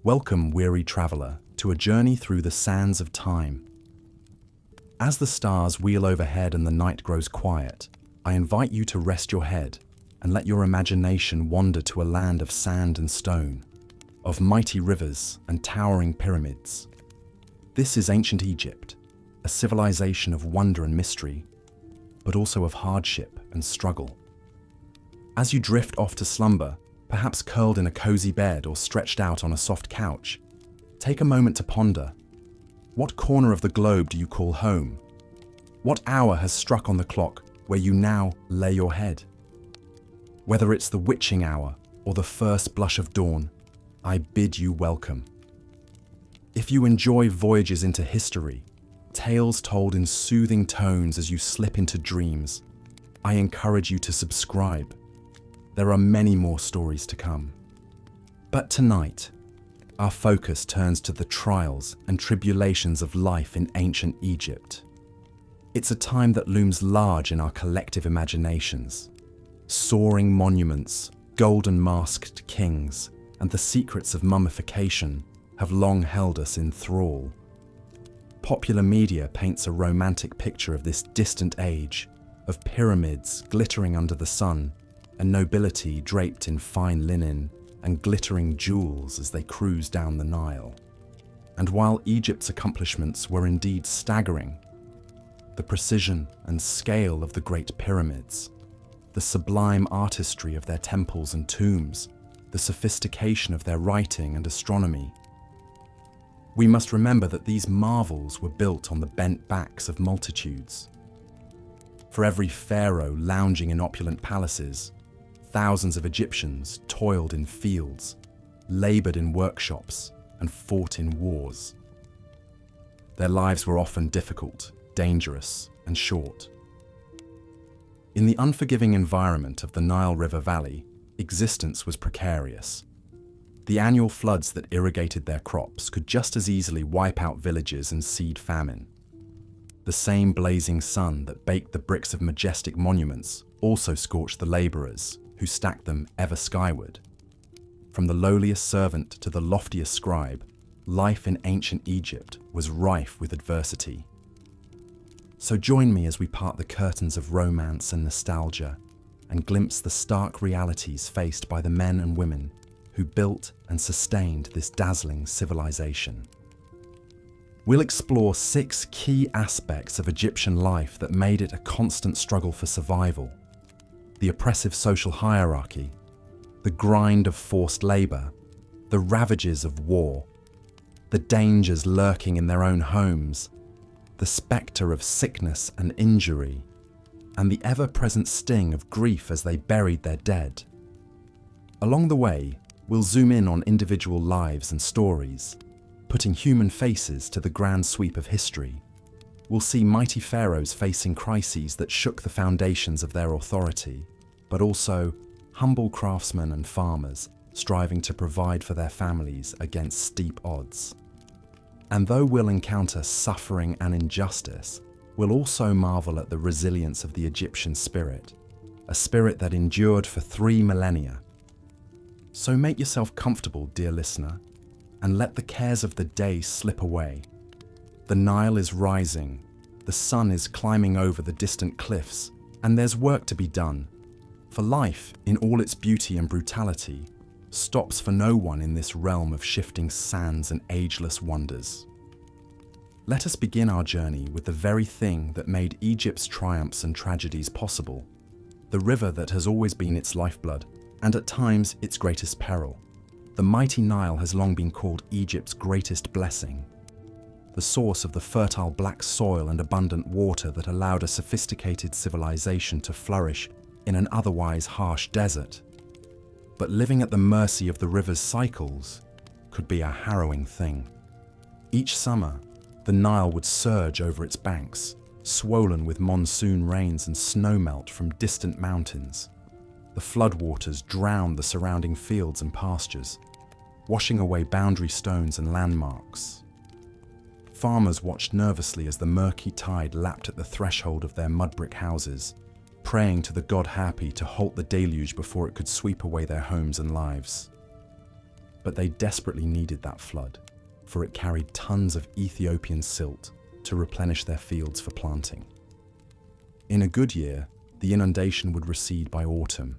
Welcome, weary traveler, to a journey through the sands of time. As the stars wheel overhead and the night grows quiet, I invite you to rest your head and let your imagination wander to a land of sand and stone, of mighty rivers and towering pyramids. This is ancient Egypt, a civilization of wonder and mystery, but also of hardship and struggle. As you drift off to slumber, perhaps curled in a cozy bed or stretched out on a soft couch, take a moment to ponder. What corner of the globe do you call home? What hour has struck on the clock where you now lay your head? Whether it's the witching hour or the first blush of dawn, I bid you welcome. If you enjoy voyages into history, tales told in soothing tones as you slip into dreams, I encourage you to subscribe. There are many more stories to come. But tonight, our focus turns to the trials and tribulations of life in ancient Egypt. It's a time that looms large in our collective imaginations. Soaring monuments, golden masked kings, and the secrets of mummification have long held us in thrall. Popular media paints a romantic picture of this distant age, of pyramids glittering under the sun, and nobility draped in fine linen and glittering jewels as they cruise down the Nile. And while Egypt's accomplishments were indeed staggering, the precision and scale of the Great Pyramids, the sublime artistry of their temples and tombs, the sophistication of their writing and astronomy, we must remember that these marvels were built on the bent backs of multitudes. For every pharaoh lounging in opulent palaces, thousands of Egyptians toiled in fields, labored in workshops, and fought in wars. Their lives were often difficult, dangerous, and short. In the unforgiving environment of the Nile River Valley, existence was precarious. The annual floods that irrigated their crops could just as easily wipe out villages and seed famine. The same blazing sun that baked the bricks of majestic monuments also scorched the laborers, who stacked them ever skyward. From the lowliest servant to the loftiest scribe, life in ancient Egypt was rife with adversity. So join me as we part the curtains of romance and nostalgia and glimpse the stark realities faced by the men and women who built and sustained this dazzling civilization. We'll explore 6 key aspects of Egyptian life that made it a constant struggle for survival: the oppressive social hierarchy, the grind of forced labor, the ravages of war, the dangers lurking in their own homes, the specter of sickness and injury, and the ever-present sting of grief as they buried their dead. Along the way, we'll zoom in on individual lives and stories, putting human faces to the grand sweep of history. We'll see mighty pharaohs facing crises that shook the foundations of their authority, but also humble craftsmen and farmers striving to provide for their families against steep odds. And though we'll encounter suffering and injustice, we'll also marvel at the resilience of the Egyptian spirit, a spirit that endured for 3 millennia. So make yourself comfortable, dear listener, and let the cares of the day slip away. The Nile is rising, the sun is climbing over the distant cliffs, and there's work to be done. For life, in all its beauty and brutality, stops for no one in this realm of shifting sands and ageless wonders. Let us begin our journey with the very thing that made Egypt's triumphs and tragedies possible, the river that has always been its lifeblood, and at times its greatest peril. The mighty Nile has long been called Egypt's greatest blessing, the source of the fertile black soil and abundant water that allowed a sophisticated civilization to flourish in an otherwise harsh desert. But living at the mercy of the river's cycles could be a harrowing thing. Each summer, the Nile would surge over its banks, swollen with monsoon rains and snowmelt from distant mountains. The floodwaters drowned the surrounding fields and pastures, washing away boundary stones and landmarks. Farmers watched nervously as the murky tide lapped at the threshold of their mud brick houses, praying to the god Hapi to halt the deluge before it could sweep away their homes and lives. But they desperately needed that flood, for it carried tons of Ethiopian silt to replenish their fields for planting. In a good year, the inundation would recede by autumn,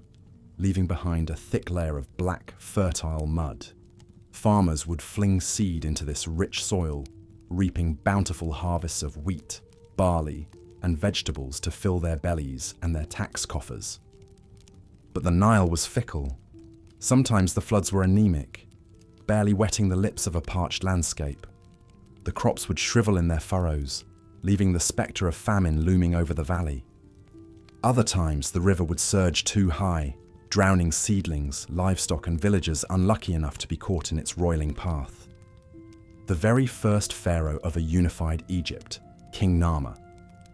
leaving behind a thick layer of black, fertile mud. Farmers would fling seed into this rich soil, reaping bountiful harvests of wheat, barley, and vegetables to fill their bellies and their tax coffers. But the Nile was fickle. Sometimes the floods were anemic, barely wetting the lips of a parched landscape. The crops would shrivel in their furrows, leaving the spectre of famine looming over the valley. Other times the river would surge too high, drowning seedlings, livestock, and villagers unlucky enough to be caught in its roiling path. The very first pharaoh of a unified Egypt, King Nama,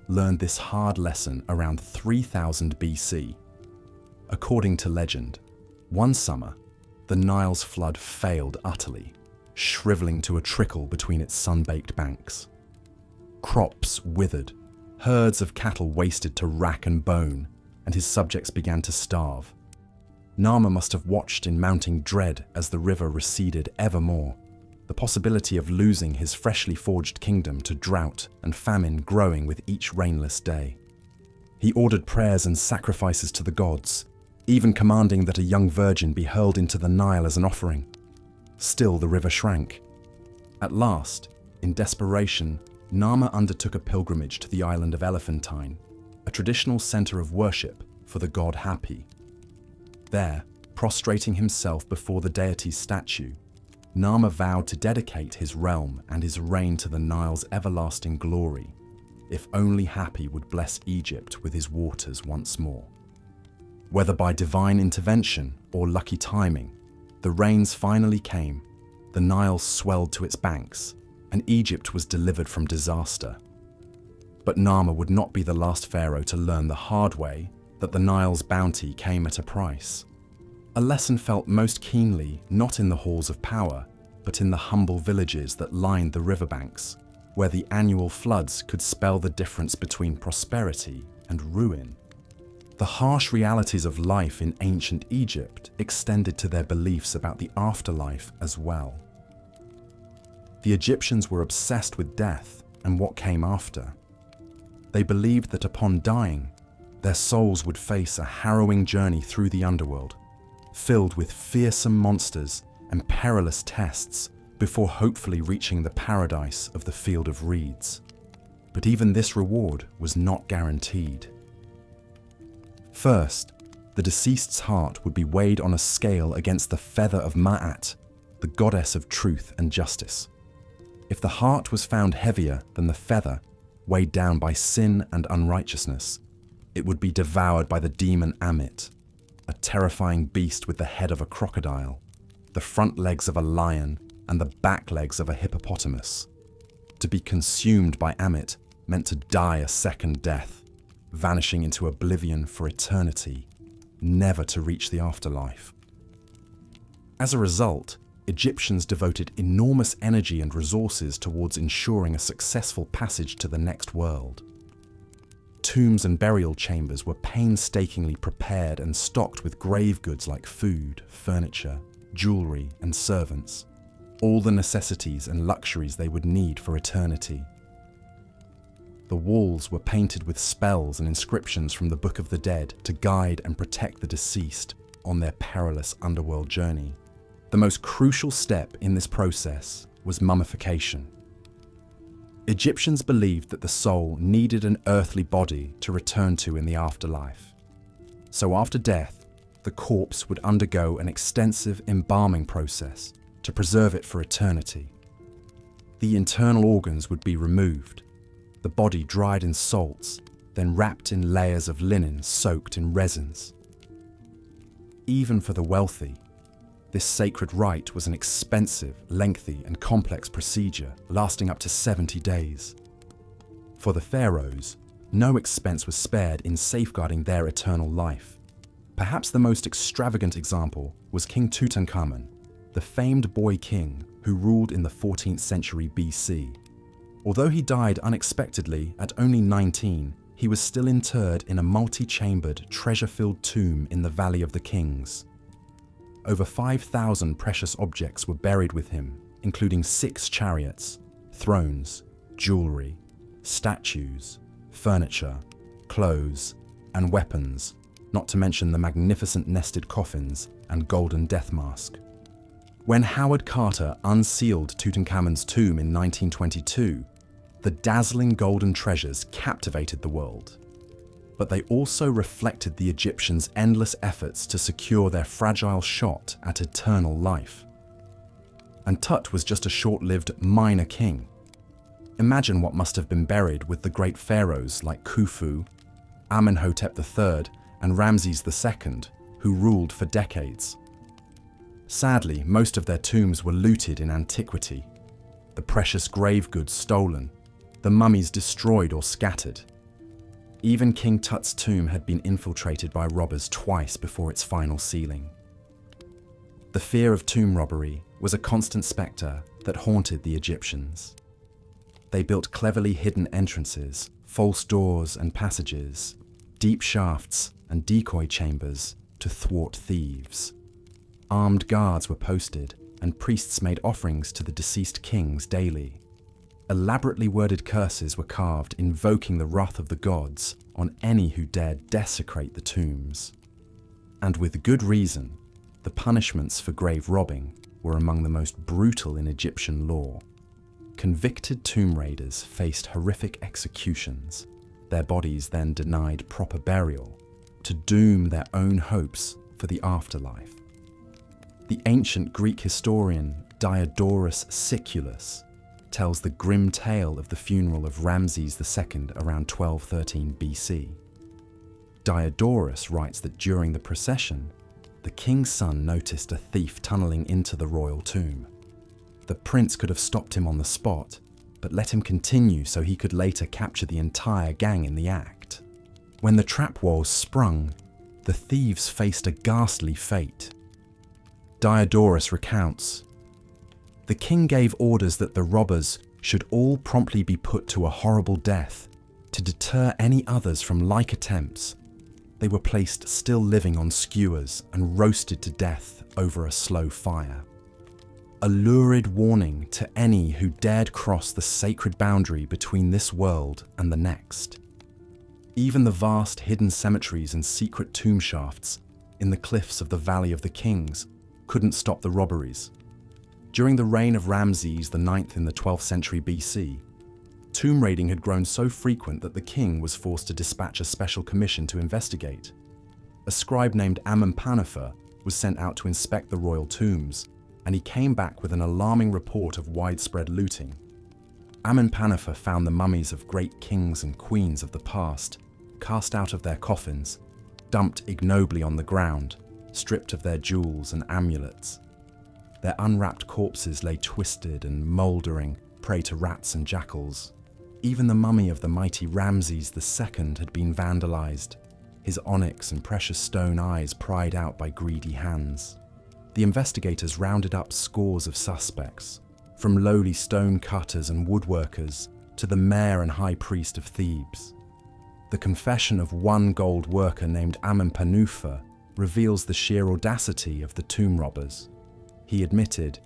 learned this hard lesson around 3000 BC. According to legend, one summer, the Nile's flood failed utterly, shriveling to a trickle between its sun-baked banks. Crops withered, herds of cattle wasted to rack and bone, and his subjects began to starve. Nama must have watched in mounting dread as the river receded ever more, the possibility of losing his freshly forged kingdom to drought and famine growing with each rainless day. He ordered prayers and sacrifices to the gods, even commanding that a young virgin be hurled into the Nile as an offering. Still the river shrank. At last, in desperation, Nama undertook a pilgrimage to the island of Elephantine, a traditional center of worship for the god Hapi. There, prostrating himself before the deity's statue, Nama vowed to dedicate his realm and his reign to the Nile's everlasting glory, if only Hapi would bless Egypt with his waters once more. Whether by divine intervention or lucky timing, the rains finally came, the Nile swelled to its banks, and Egypt was delivered from disaster. But Nama would not be the last pharaoh to learn the hard way that the Nile's bounty came at a price. A lesson felt most keenly not in the halls of power, but in the humble villages that lined the riverbanks, where the annual floods could spell the difference between prosperity and ruin. The harsh realities of life in ancient Egypt extended to their beliefs about the afterlife as well. The Egyptians were obsessed with death and what came after. They believed that upon dying, their souls would face a harrowing journey through the underworld, filled with fearsome monsters and perilous tests before hopefully reaching the paradise of the field of reeds. But even this reward was not guaranteed. First, the deceased's heart would be weighed on a scale against the feather of Ma'at, the goddess of truth and justice. If the heart was found heavier than the feather, weighed down by sin and unrighteousness, it would be devoured by the demon Amit, a terrifying beast with the head of a crocodile, the front legs of a lion, and the back legs of a hippopotamus. To be consumed by Amit meant to die a second death, vanishing into oblivion for eternity, never to reach the afterlife. As a result, Egyptians devoted enormous energy and resources towards ensuring a successful passage to the next world. Tombs and burial chambers were painstakingly prepared and stocked with grave goods like food, furniture, jewelry, and servants, all the necessities and luxuries they would need for eternity. The walls were painted with spells and inscriptions from the Book of the Dead to guide and protect the deceased on their perilous underworld journey. The most crucial step in this process was mummification. Egyptians believed that the soul needed an earthly body to return to in the afterlife. So after death, the corpse would undergo an extensive embalming process to preserve it for eternity. The internal organs would be removed, the body dried in salts, then wrapped in layers of linen soaked in resins. Even for the wealthy, this sacred rite was an expensive, lengthy, and complex procedure lasting up to 70 days. For the pharaohs, no expense was spared in safeguarding their eternal life. Perhaps the most extravagant example was King Tutankhamun, the famed boy king who ruled in the 14th century BC. Although he died unexpectedly at only 19, he was still interred in a multi-chambered, treasure-filled tomb in the Valley of the Kings. Over 5,000 precious objects were buried with him, including 6 chariots, thrones, jewelry, statues, furniture, clothes, and weapons, not to mention the magnificent nested coffins and golden death mask. When Howard Carter unsealed Tutankhamun's tomb in 1922, the dazzling golden treasures captivated the world. But they also reflected the Egyptians' endless efforts to secure their fragile shot at eternal life. And Tut was just a short-lived minor king. Imagine what must have been buried with the great pharaohs like Khufu, Amenhotep III, and Ramses II, who ruled for decades. Sadly, most of their tombs were looted in antiquity, the precious grave goods stolen, the mummies destroyed or scattered. Even King Tut's tomb had been infiltrated by robbers twice before its final sealing. The fear of tomb robbery was a constant spectre that haunted the Egyptians. They built cleverly hidden entrances, false doors and passages, deep shafts and decoy chambers to thwart thieves. Armed guards were posted, and priests made offerings to the deceased kings daily. Elaborately worded curses were carved, invoking the wrath of the gods on any who dared desecrate the tombs. And with good reason, the punishments for grave robbing were among the most brutal in Egyptian law. Convicted tomb raiders faced horrific executions, their bodies then denied proper burial, to doom their own hopes for the afterlife. The ancient Greek historian Diodorus Siculus tells the grim tale of the funeral of Ramses II around 1213 BC. Diodorus writes that during the procession, the king's son noticed a thief tunneling into the royal tomb. The prince could have stopped him on the spot, but let him continue so he could later capture the entire gang in the act. When the trap walls sprung, the thieves faced a ghastly fate. Diodorus recounts, "The king gave orders that the robbers should all promptly be put to a horrible death. To deter any others from like attempts, they were placed still living on skewers and roasted to death over a slow fire. A lurid warning to any who dared cross the sacred boundary between this world and the next." Even the vast hidden cemeteries and secret tomb shafts in the cliffs of the Valley of the Kings couldn't stop the robberies. During the reign of Ramses IX in the 12th century BC, tomb raiding had grown so frequent that the king was forced to dispatch a special commission to investigate. A scribe named Amenhotep was sent out to inspect the royal tombs, and he came back with an alarming report of widespread looting. Amenhotep found the mummies of great kings and queens of the past, cast out of their coffins, dumped ignobly on the ground, stripped of their jewels and amulets. Their unwrapped corpses lay twisted and mouldering, prey to rats and jackals. Even the mummy of the mighty Ramses II had been vandalized, his onyx and precious stone eyes pried out by greedy hands. The investigators rounded up scores of suspects, from lowly stone cutters and woodworkers to the mayor and high priest of Thebes. The confession of one gold worker named Amenhotep reveals the sheer audacity of the tomb robbers. He admitted,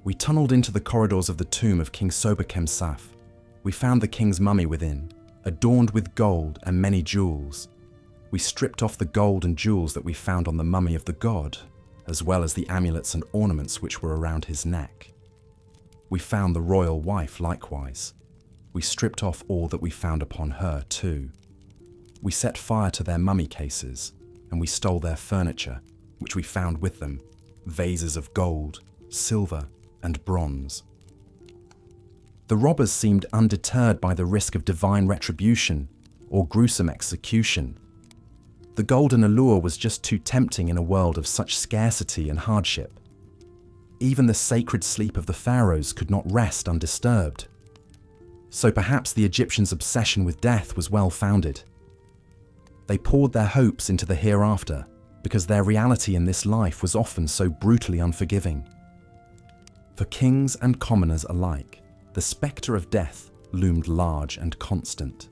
"We tunneled into the corridors of the tomb of King Sobekemsaf. We found the king's mummy within, adorned with gold and many jewels. We stripped off the gold and jewels that we found on the mummy of the god, as well as the amulets and ornaments which were around his neck. We found the royal wife likewise. We stripped off all that we found upon her too. We set fire to their mummy cases, and we stole their furniture, which we found with them, vases of gold, silver, and bronze." The robbers seemed undeterred by the risk of divine retribution or gruesome execution. The golden allure was just too tempting in a world of such scarcity and hardship. Even the sacred sleep of the pharaohs could not rest undisturbed. So perhaps the Egyptians' obsession with death was well-founded. They poured their hopes into the hereafter because their reality in this life was often so brutally unforgiving. For kings and commoners alike, the spectre of death loomed large and constant.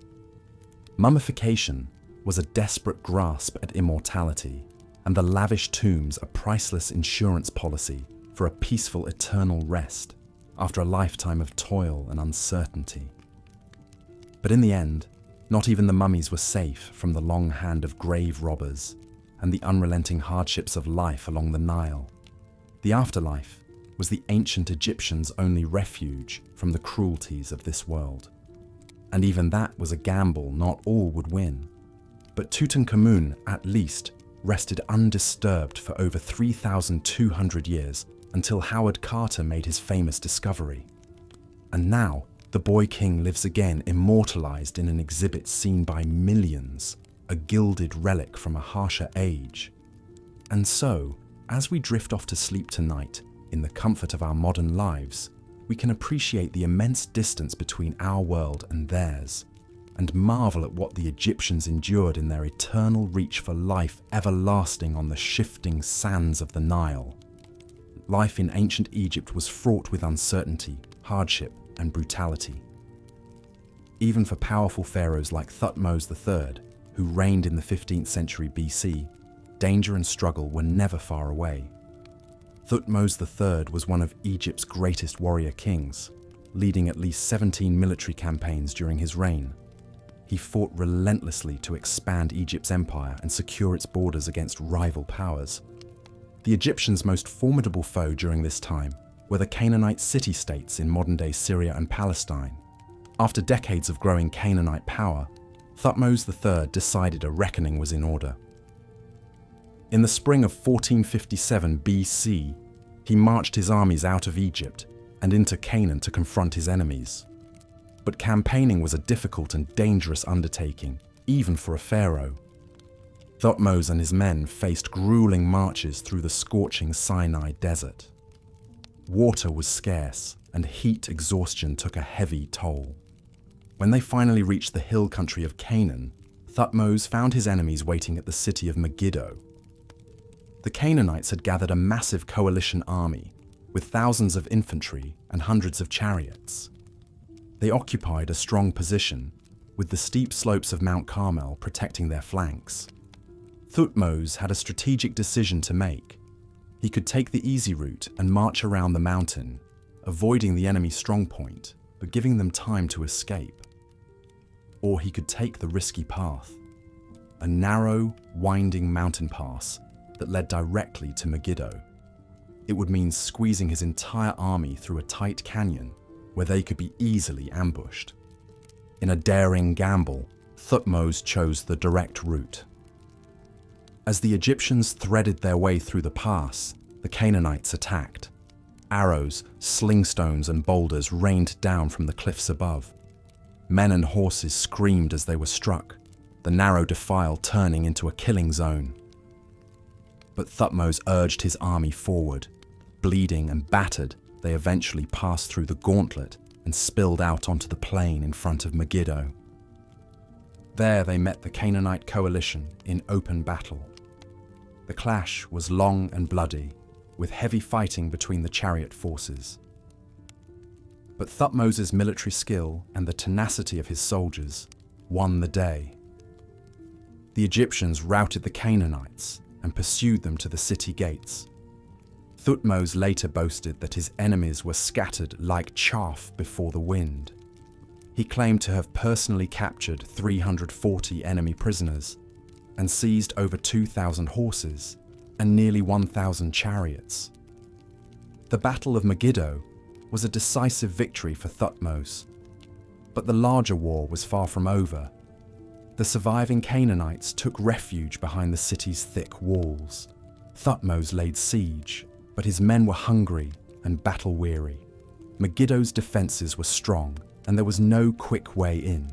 Mummification was a desperate grasp at immortality, and the lavish tombs a priceless insurance policy for a peaceful eternal rest after a lifetime of toil and uncertainty. But in the end, not even the mummies were safe from the long hand of grave robbers and the unrelenting hardships of life along the Nile. The afterlife was the ancient Egyptians' only refuge from the cruelties of this world. And even that was a gamble not all would win. But Tutankhamun, at least, rested undisturbed for over 3,200 years until Howard Carter made his famous discovery. And now, the boy king lives again, immortalized in an exhibit seen by millions, a gilded relic from a harsher age. And so, as we drift off to sleep tonight, in the comfort of our modern lives, we can appreciate the immense distance between our world and theirs, and marvel at what the Egyptians endured in their eternal reach for life everlasting on the shifting sands of the Nile. Life in ancient Egypt was fraught with uncertainty, hardship, and brutality. Even for powerful pharaohs like Thutmose III, who reigned in the 15th century BC, danger and struggle were never far away. Thutmose III was one of Egypt's greatest warrior kings, leading at least 17 military campaigns during his reign. He fought relentlessly to expand Egypt's empire and secure its borders against rival powers. The Egyptians' most formidable foe during this time were the Canaanite city-states in modern-day Syria and Palestine. After decades of growing Canaanite power, Thutmose III decided a reckoning was in order. In the spring of 1457 BC, he marched his armies out of Egypt and into Canaan to confront his enemies. But campaigning was a difficult and dangerous undertaking, even for a pharaoh. Thutmose and his men faced grueling marches through the scorching Sinai desert. Water was scarce, and heat exhaustion took a heavy toll. When they finally reached the hill country of Canaan, Thutmose found his enemies waiting at the city of Megiddo. The Canaanites had gathered a massive coalition army, with thousands of infantry and hundreds of chariots. They occupied a strong position, with the steep slopes of Mount Carmel protecting their flanks. Thutmose had a strategic decision to make. He could take the easy route and march around the mountain, avoiding the enemy's strongpoint, but giving them time to escape. Or he could take the risky path, a narrow, winding mountain pass that led directly to Megiddo. It would mean squeezing his entire army through a tight canyon where they could be easily ambushed. In a daring gamble, Thutmose chose the direct route. As the Egyptians threaded their way through the pass, the Canaanites attacked. Arrows, sling stones, and boulders rained down from the cliffs above. Men and horses screamed as they were struck, the narrow defile turning into a killing zone. But Thutmose urged his army forward. Bleeding and battered, they eventually passed through the gauntlet and spilled out onto the plain in front of Megiddo. There they met the Canaanite coalition in open battle. The clash was long and bloody, with heavy fighting between the chariot forces. But Thutmose's military skill and the tenacity of his soldiers won the day. The Egyptians routed the Canaanites and pursued them to the city gates. Thutmose later boasted that his enemies were scattered like chaff before the wind. He claimed to have personally captured 340 enemy prisoners and seized over 2,000 horses and nearly 1,000 chariots. The Battle of Megiddo was a decisive victory for Thutmose, but the larger war was far from over. The surviving Canaanites took refuge behind the city's thick walls. Thutmose laid siege, but his men were hungry and battle-weary. Megiddo's defences were strong, and there was no quick way in.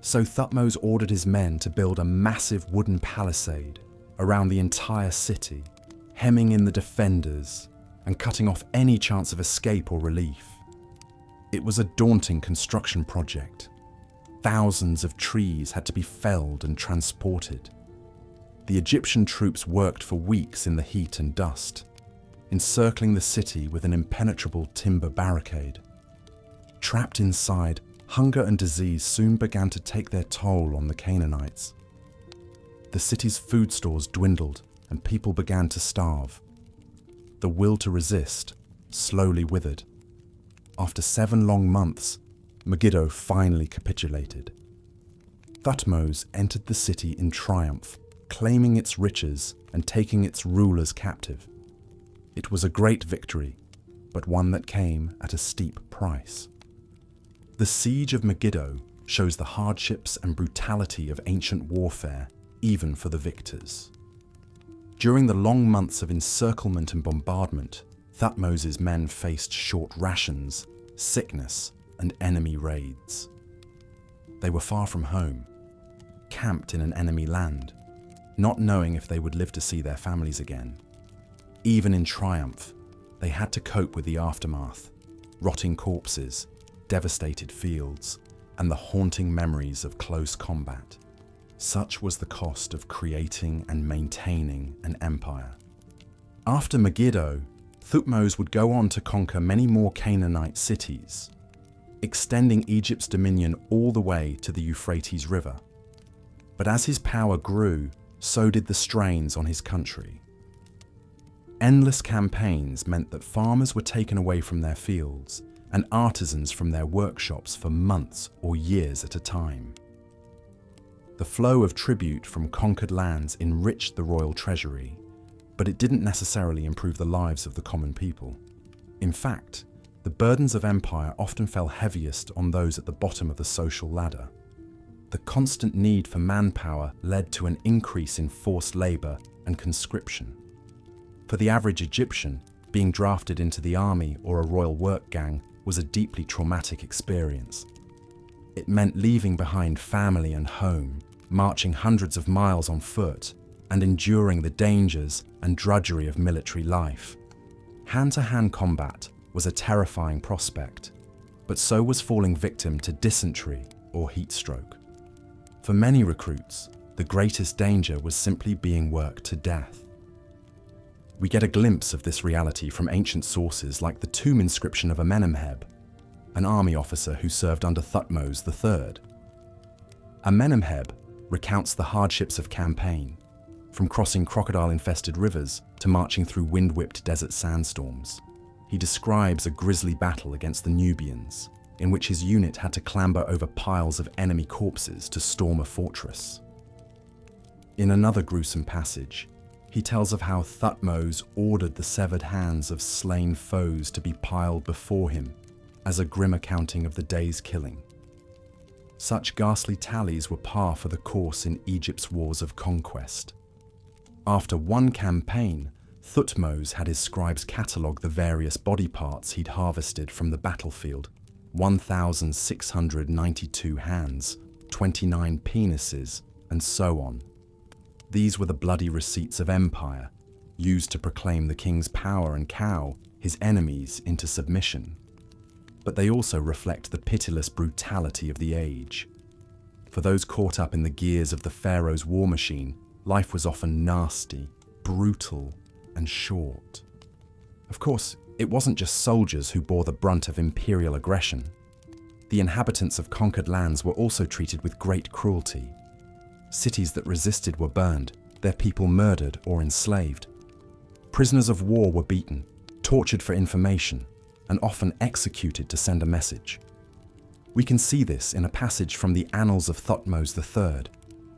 So Thutmose ordered his men to build a massive wooden palisade around the entire city, hemming in the defenders and cutting off any chance of escape or relief. It was a daunting construction project. Thousands of trees had to be felled and transported. The Egyptian troops worked for weeks in the heat and dust, encircling the city with an impenetrable timber barricade. Trapped inside, hunger and disease soon began to take their toll on the Canaanites. The city's food stores dwindled, and people began to starve. The will to resist slowly withered. After 7 long months, Megiddo finally capitulated. Thutmose entered the city in triumph, claiming its riches and taking its rulers captive. It was a great victory, but one that came at a steep price. The siege of Megiddo shows the hardships and brutality of ancient warfare, even for the victors. During the long months of encirclement and bombardment, Thutmose's men faced short rations, sickness, and enemy raids. They were far from home, camped in an enemy land, not knowing if they would live to see their families again. Even in triumph, they had to cope with the aftermath, rotting corpses, devastated fields, and the haunting memories of close combat. Such was the cost of creating and maintaining an empire. After Megiddo, Thutmose would go on to conquer many more Canaanite cities, extending Egypt's dominion all the way to the Euphrates River. But as his power grew, so did the strains on his country. Endless campaigns meant that farmers were taken away from their fields and artisans from their workshops for months or years at a time. The flow of tribute from conquered lands enriched the royal treasury, but it didn't necessarily improve the lives of the common people. In fact, the burdens of empire often fell heaviest on those at the bottom of the social ladder. The constant need for manpower led to an increase in forced labor and conscription. For the average Egyptian, being drafted into the army or a royal work gang was a deeply traumatic experience. It meant leaving behind family and home, marching hundreds of miles on foot, and enduring the dangers and drudgery of military life. Hand-to-hand combat was a terrifying prospect, but so was falling victim to dysentery or heat stroke. For many recruits, the greatest danger was simply being worked to death. We get a glimpse of this reality from ancient sources like the tomb inscription of Amenemheb, an army officer who served under Thutmose III. Amenemheb recounts the hardships of campaign, from crossing crocodile-infested rivers to marching through wind-whipped desert sandstorms. He describes a grisly battle against the Nubians, in which his unit had to clamber over piles of enemy corpses to storm a fortress. In another gruesome passage, he tells of how Thutmose ordered the severed hands of slain foes to be piled before him as a grim accounting of the day's killing. Such ghastly tallies were par for the course in Egypt's wars of conquest. After one campaign, Thutmose had his scribes catalogue the various body parts he'd harvested from the battlefield: 1,692 hands, 29 penises, and so on. These were the bloody receipts of empire, used to proclaim the king's power and cow his enemies into submission. But they also reflect the pitiless brutality of the age. For those caught up in the gears of the pharaoh's war machine, life was often nasty, brutal, and short. Of course, it wasn't just soldiers who bore the brunt of imperial aggression. The inhabitants of conquered lands were also treated with great cruelty. Cities that resisted were burned, their people murdered or enslaved. Prisoners of war were beaten, tortured for information, and often executed to send a message. We can see this in a passage from the Annals of Thutmose III,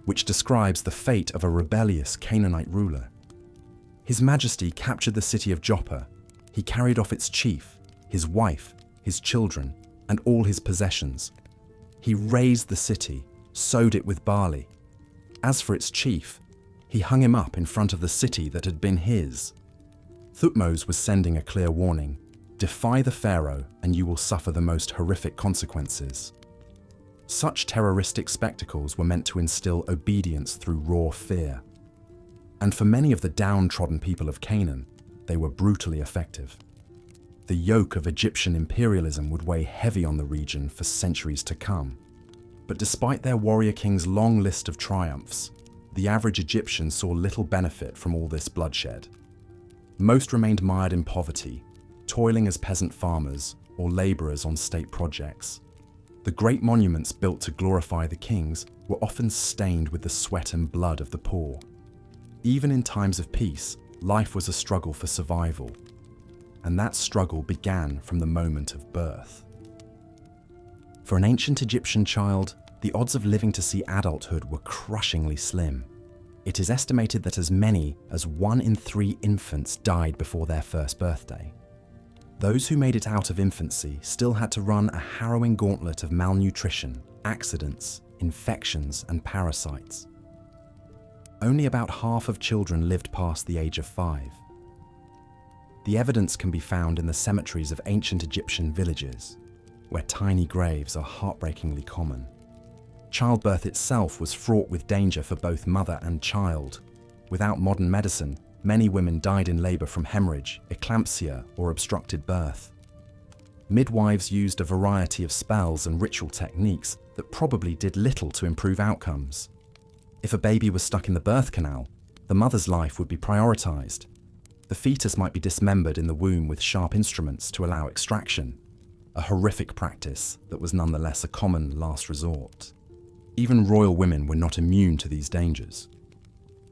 which describes the fate of a rebellious Canaanite ruler. His Majesty captured the city of Joppa. He carried off its chief, his wife, his children, and all his possessions. He razed the city, sowed it with barley. As for its chief, he hung him up in front of the city that had been his. Thutmose was sending a clear warning: defy the pharaoh and you will suffer the most horrific consequences. Such terroristic spectacles were meant to instill obedience through raw fear. And for many of the downtrodden people of Canaan, they were brutally effective. The yoke of Egyptian imperialism would weigh heavy on the region for centuries to come. But despite their warrior king's long list of triumphs, the average Egyptian saw little benefit from all this bloodshed. Most remained mired in poverty, toiling as peasant farmers or laborers on state projects. The great monuments built to glorify the kings were often stained with the sweat and blood of the poor. Even in times of peace, life was a struggle for survival. And that struggle began from the moment of birth. For an ancient Egyptian child, the odds of living to see adulthood were crushingly slim. It is estimated that as many as 1 in 3 infants died before their first birthday. Those who made it out of infancy still had to run a harrowing gauntlet of malnutrition, accidents, infections, and parasites. Only about half of children lived past the age of 5. The evidence can be found in the cemeteries of ancient Egyptian villages, where tiny graves are heartbreakingly common. Childbirth itself was fraught with danger for both mother and child. Without modern medicine, many women died in labor from hemorrhage, eclampsia, or obstructed birth. Midwives used a variety of spells and ritual techniques that probably did little to improve outcomes. If a baby was stuck in the birth canal, the mother's life would be prioritized. The fetus might be dismembered in the womb with sharp instruments to allow extraction, a horrific practice that was nonetheless a common last resort. Even royal women were not immune to these dangers.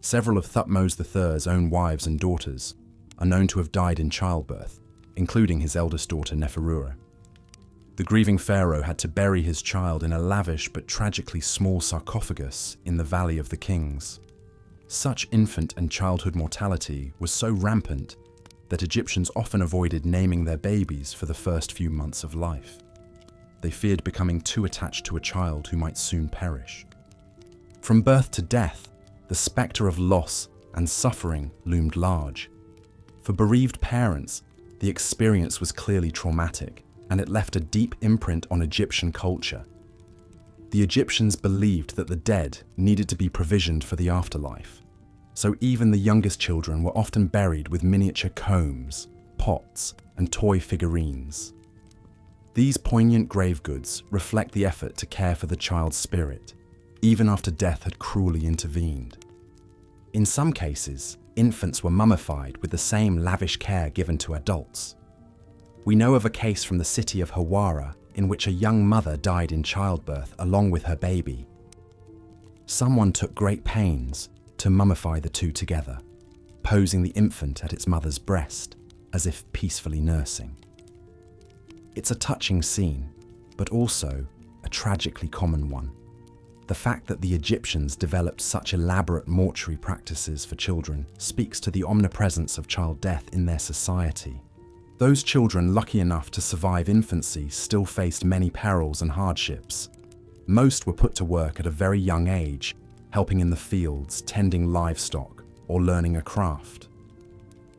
Several of Thutmose III's own wives and daughters are known to have died in childbirth, including his eldest daughter Neferura. The grieving pharaoh had to bury his child in a lavish but tragically small sarcophagus in the Valley of the Kings. Such infant and childhood mortality was so rampant that Egyptians often avoided naming their babies for the first few months of life. They feared becoming too attached to a child who might soon perish. From birth to death, the spectre of loss and suffering loomed large. For bereaved parents, the experience was clearly traumatic, and it left a deep imprint on Egyptian culture. The Egyptians believed that the dead needed to be provisioned for the afterlife, so even the youngest children were often buried with miniature combs, pots, and toy figurines. These poignant grave goods reflect the effort to care for the child's spirit, even after death had cruelly intervened. In some cases, infants were mummified with the same lavish care given to adults. We know of a case from the city of Hawara in which a young mother died in childbirth along with her baby. Someone took great pains to mummify the two together, posing the infant at its mother's breast, as if peacefully nursing. It's a touching scene, but also a tragically common one. The fact that the Egyptians developed such elaborate mortuary practices for children speaks to the omnipresence of child death in their society. Those children lucky enough to survive infancy still faced many perils and hardships. Most were put to work at a very young age, helping in the fields, tending livestock, or learning a craft.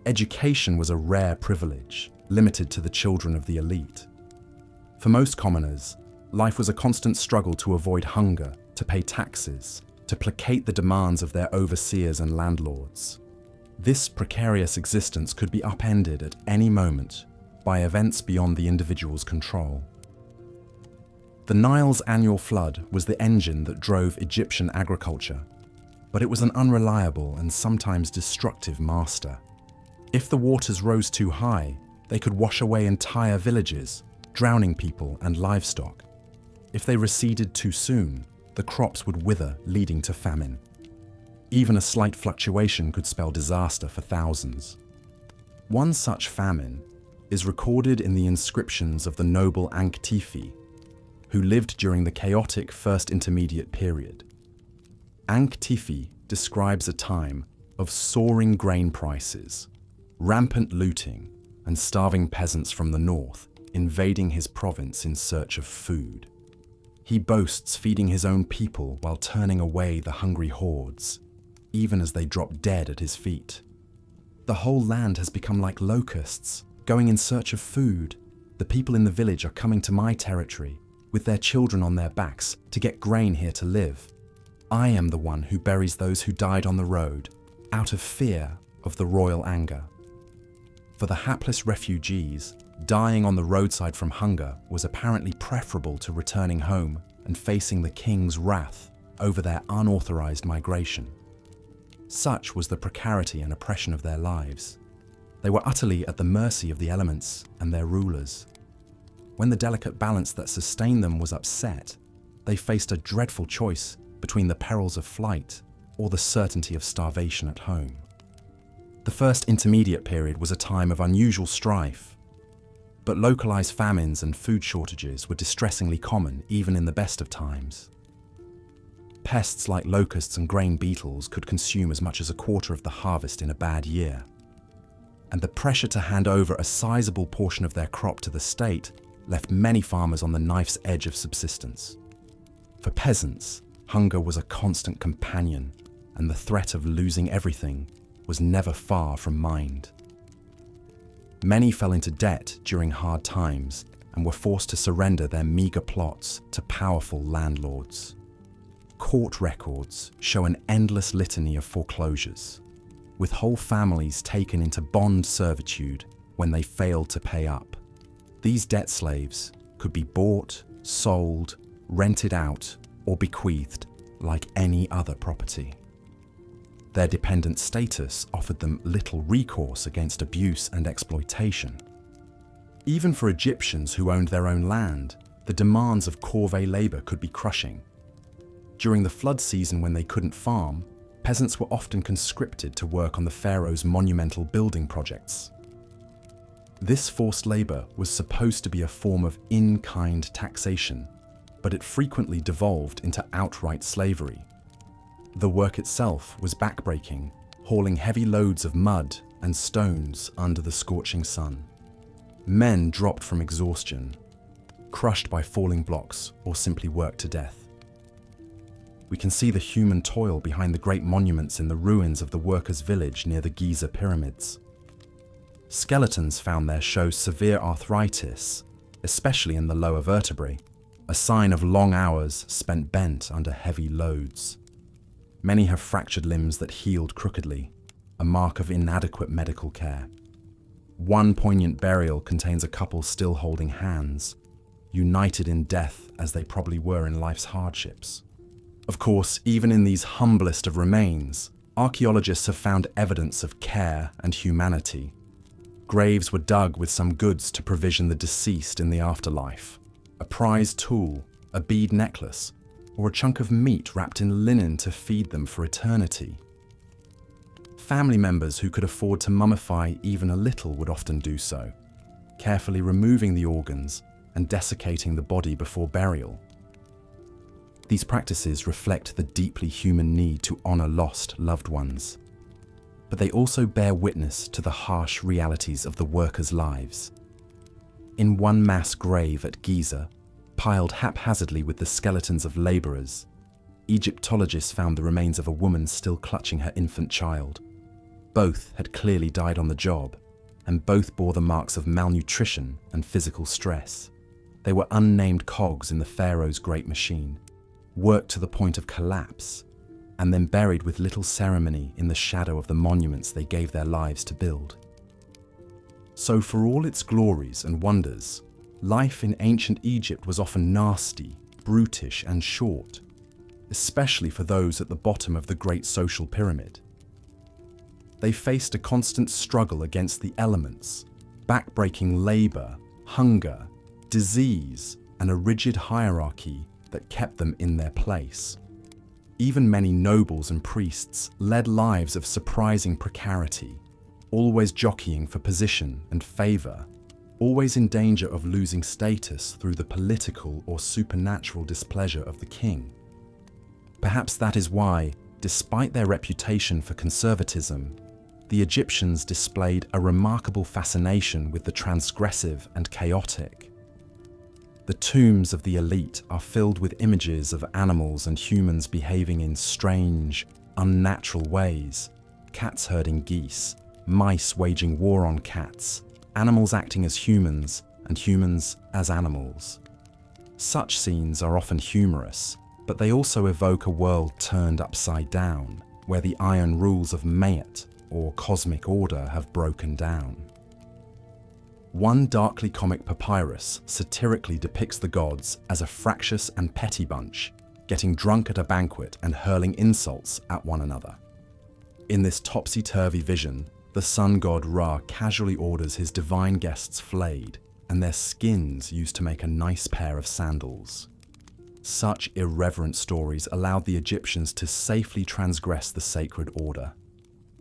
Education was a rare privilege, limited to the children of the elite. For most commoners, life was a constant struggle to avoid hunger, to pay taxes, to placate the demands of their overseers and landlords. This precarious existence could be upended at any moment by events beyond the individual's control. The Nile's annual flood was the engine that drove Egyptian agriculture, but it was an unreliable and sometimes destructive master. If the waters rose too high, they could wash away entire villages, drowning people and livestock. If they receded too soon, the crops would wither, leading to famine. Even a slight fluctuation could spell disaster for thousands. One such famine is recorded in the inscriptions of the noble Ankh-Tifi, who lived during the chaotic First Intermediate period. Ankh-Tifi describes a time of soaring grain prices, rampant looting, and starving peasants from the north invading his province in search of food. He boasts feeding his own people while turning away the hungry hordes, even as they drop dead at his feet. The whole land has become like locusts, going in search of food. The people in the village are coming to my territory, with their children on their backs, to get grain here to live. I am the one who buries those who died on the road, out of fear of the royal anger. For the hapless refugees, dying on the roadside from hunger was apparently preferable to returning home and facing the king's wrath over their unauthorized migration. Such was the precarity and oppression of their lives. They were utterly at the mercy of the elements and their rulers. When the delicate balance that sustained them was upset, they faced a dreadful choice between the perils of flight or the certainty of starvation at home. The first intermediate period was a time of unusual strife, but localized famines and food shortages were distressingly common even in the best of times. Pests like locusts and grain beetles could consume as much as a quarter of the harvest in a bad year, and the pressure to hand over a sizable portion of their crop to the state left many farmers on the knife's edge of subsistence. For peasants, hunger was a constant companion, and the threat of losing everything was never far from mind. Many fell into debt during hard times and were forced to surrender their meager plots to powerful landlords. Court records show an endless litany of foreclosures, with whole families taken into bond servitude when they failed to pay up. These debt slaves could be bought, sold, rented out, or bequeathed like any other property. Their dependent status offered them little recourse against abuse and exploitation. Even for Egyptians who owned their own land, the demands of corvée labor could be crushing. During the flood season when they couldn't farm, peasants were often conscripted to work on the pharaoh's monumental building projects. This forced labor was supposed to be a form of in-kind taxation, but it frequently devolved into outright slavery. The work itself was backbreaking, hauling heavy loads of mud and stones under the scorching sun. Men dropped from exhaustion, crushed by falling blocks, or simply worked to death. We can see the human toil behind the great monuments in the ruins of the workers' village near the Giza pyramids. Skeletons found there show severe arthritis, especially in the lower vertebrae, a sign of long hours spent bent under heavy loads. Many have fractured limbs that healed crookedly, a mark of inadequate medical care. One poignant burial contains a couple still holding hands, united in death as they probably were in life's hardships. Of course, even in these humblest of remains, archaeologists have found evidence of care and humanity. Graves were dug with some goods to provision the deceased in the afterlife. A prized tool, a bead necklace, or a chunk of meat wrapped in linen to feed them for eternity. Family members who could afford to mummify even a little would often do so, carefully removing the organs and desiccating the body before burial. These practices reflect the deeply human need to honor lost loved ones, but they also bear witness to the harsh realities of the workers' lives. In one mass grave at Giza, piled haphazardly with the skeletons of laborers, Egyptologists found the remains of a woman still clutching her infant child. Both had clearly died on the job, and both bore the marks of malnutrition and physical stress. They were unnamed cogs in the pharaoh's great machine, worked to the point of collapse, and then buried with little ceremony in the shadow of the monuments they gave their lives to build. So for all its glories and wonders, life in ancient Egypt was often nasty, brutish, and short, especially for those at the bottom of the great social pyramid. They faced a constant struggle against the elements, backbreaking labor, hunger, disease, and a rigid hierarchy that kept them in their place. Even many nobles and priests led lives of surprising precarity, always jockeying for position and favor, always in danger of losing status through the political or supernatural displeasure of the king. Perhaps that is why, despite their reputation for conservatism, the Egyptians displayed a remarkable fascination with the transgressive and chaotic. The tombs of the elite are filled with images of animals and humans behaving in strange, unnatural ways, cats herding geese, mice waging war on cats, animals acting as humans, and humans as animals. Such scenes are often humorous, but they also evoke a world turned upside down, where the iron rules of Mayat, or cosmic order, have broken down. One darkly comic papyrus satirically depicts the gods as a fractious and petty bunch, getting drunk at a banquet and hurling insults at one another. In this topsy-turvy vision, the sun god Ra casually orders his divine guests flayed, and their skins used to make a nice pair of sandals. Such irreverent stories allowed the Egyptians to safely transgress the sacred order,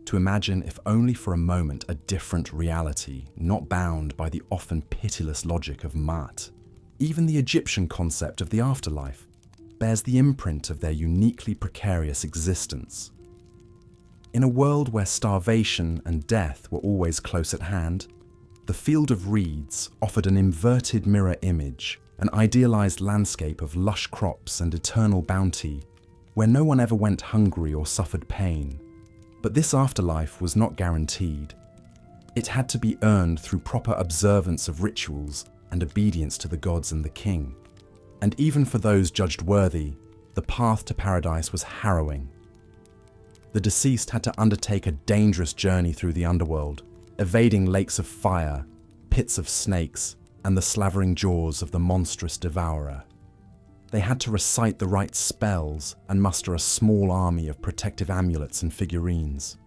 to imagine, if only for a moment, a different reality, not bound by the often pitiless logic of Maat. Even the Egyptian concept of the afterlife bears the imprint of their uniquely precarious existence. In a world where starvation and death were always close at hand, the field of reeds offered an inverted mirror image, an idealized landscape of lush crops and eternal bounty, where no one ever went hungry or suffered pain. But this afterlife was not guaranteed. It had to be earned through proper observance of rituals and obedience to the gods and the king. And even for those judged worthy, the path to paradise was harrowing. The deceased had to undertake a dangerous journey through the underworld, evading lakes of fire, pits of snakes, and the slavering jaws of the monstrous devourer. They had to recite the right spells and muster a small army of protective amulets and figurines.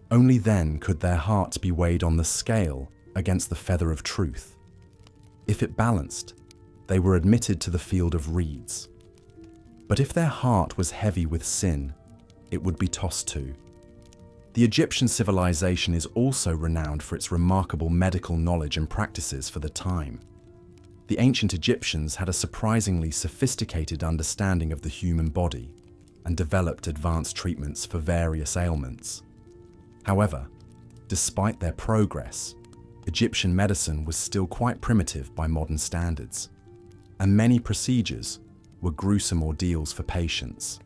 Only then could their heart be weighed on the scale against the feather of truth. If it balanced, they were admitted to the field of reeds. But if their heart was heavy with sin, it would be tossed too. The Egyptian civilization is also renowned for its remarkable medical knowledge and practices for the time. The ancient Egyptians had a surprisingly sophisticated understanding of the human body and developed advanced treatments for various ailments. However, despite their progress, Egyptian medicine was still quite primitive by modern standards, and many procedures were gruesome ordeals for patients.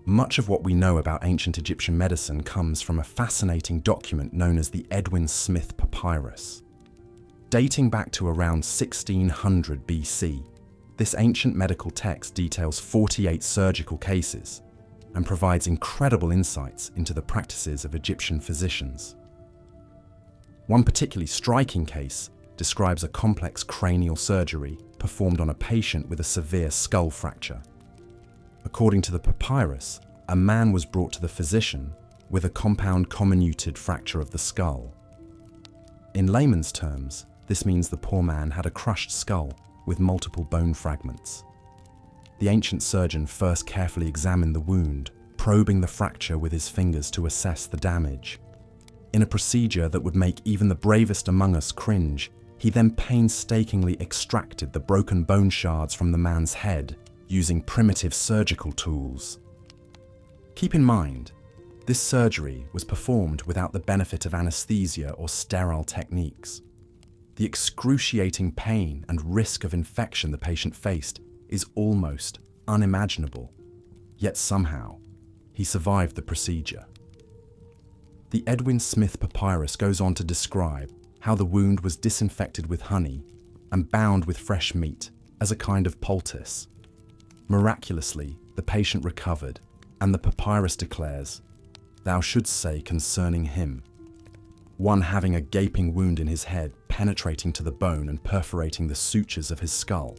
Much of what we know about ancient Egyptian medicine comes from a fascinating document known as the Edwin Smith Papyrus. Dating back to around 1600 BC, this ancient medical text details 48 surgical cases and provides incredible insights into the practices of Egyptian physicians. One particularly striking case describes a complex cranial surgery performed on a patient with a severe skull fracture. According to the papyrus, a man was brought to the physician with a compound comminuted fracture of the skull. In layman's terms, this means the poor man had a crushed skull with multiple bone fragments. The ancient surgeon first carefully examined the wound, probing the fracture with his fingers to assess the damage. In a procedure that would make even the bravest among us cringe, he then painstakingly extracted the broken bone shards from the man's head using primitive surgical tools. Keep in mind, this surgery was performed without the benefit of anesthesia or sterile techniques. The excruciating pain and risk of infection the patient faced is almost unimaginable, yet somehow he survived the procedure. The Edwin Smith Papyrus goes on to describe how the wound was disinfected with honey and bound with fresh meat as a kind of poultice. Miraculously, the patient recovered, and the papyrus declares, "Thou shouldst say concerning him," one having a gaping wound in his head penetrating to the bone and perforating the sutures of his skull.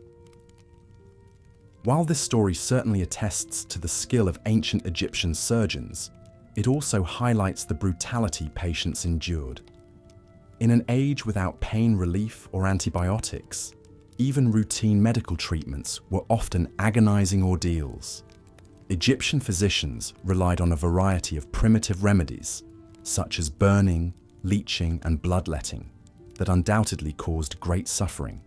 While this story certainly attests to the skill of ancient Egyptian surgeons, it also highlights the brutality patients endured. In an age without pain relief or antibiotics, even routine medical treatments were often agonizing ordeals. Egyptian physicians relied on a variety of primitive remedies, such as burning, leeching, and bloodletting, that undoubtedly caused great suffering.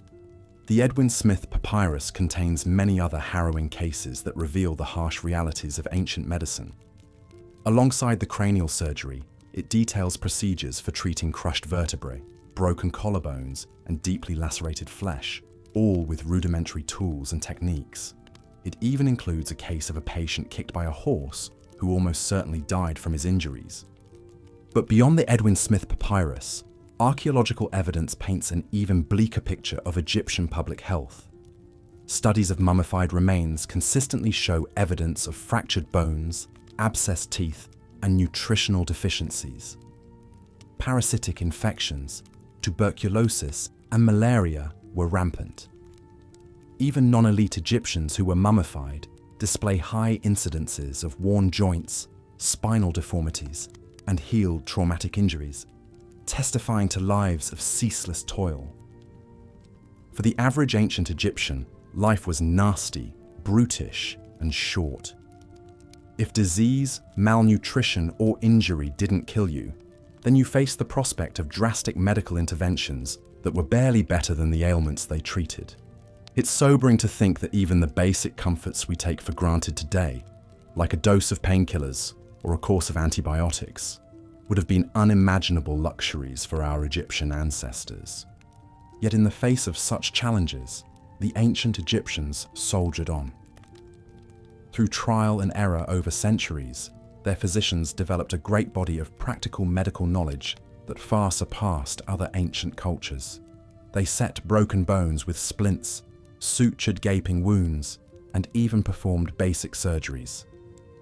The Edwin Smith Papyrus contains many other harrowing cases that reveal the harsh realities of ancient medicine. Alongside the cranial surgery, it details procedures for treating crushed vertebrae, broken collarbones, and deeply lacerated flesh, all with rudimentary tools and techniques. It even includes a case of a patient kicked by a horse who almost certainly died from his injuries. But beyond the Edwin Smith Papyrus, archaeological evidence paints an even bleaker picture of Egyptian public health. Studies of mummified remains consistently show evidence of fractured bones, abscessed teeth, and nutritional deficiencies. Parasitic infections, tuberculosis, and malaria were rampant. Even non-elite Egyptians who were mummified display high incidences of worn joints, spinal deformities, and healed traumatic injuries, testifying to lives of ceaseless toil. For the average ancient Egyptian, life was nasty, brutish, and short. If disease, malnutrition, or injury didn't kill you, then you faced the prospect of drastic medical interventions that were barely better than the ailments they treated. It's sobering to think that even the basic comforts we take for granted today, like a dose of painkillers or a course of antibiotics, would have been unimaginable luxuries for our Egyptian ancestors. Yet in the face of such challenges, the ancient Egyptians soldiered on. Through trial and error over centuries, their physicians developed a great body of practical medical knowledge that far surpassed other ancient cultures. They set broken bones with splints, sutured gaping wounds, and even performed basic surgeries.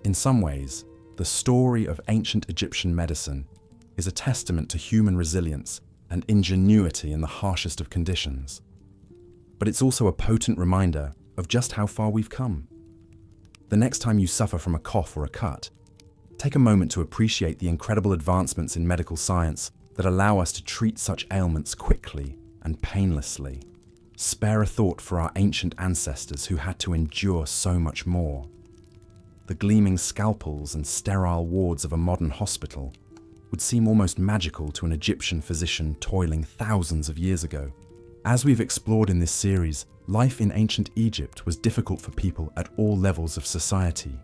In some ways, the story of ancient Egyptian medicine is a testament to human resilience and ingenuity in the harshest of conditions. But it's also a potent reminder of just how far we've come. The next time you suffer from a cough or a cut, take a moment to appreciate the incredible advancements in medical science that allow us to treat such ailments quickly and painlessly. Spare a thought for our ancient ancestors who had to endure so much more. The gleaming scalpels and sterile wards of a modern hospital would seem almost magical to an Egyptian physician toiling thousands of years ago. As we've explored in this series, life in ancient Egypt was difficult for people at all levels of society.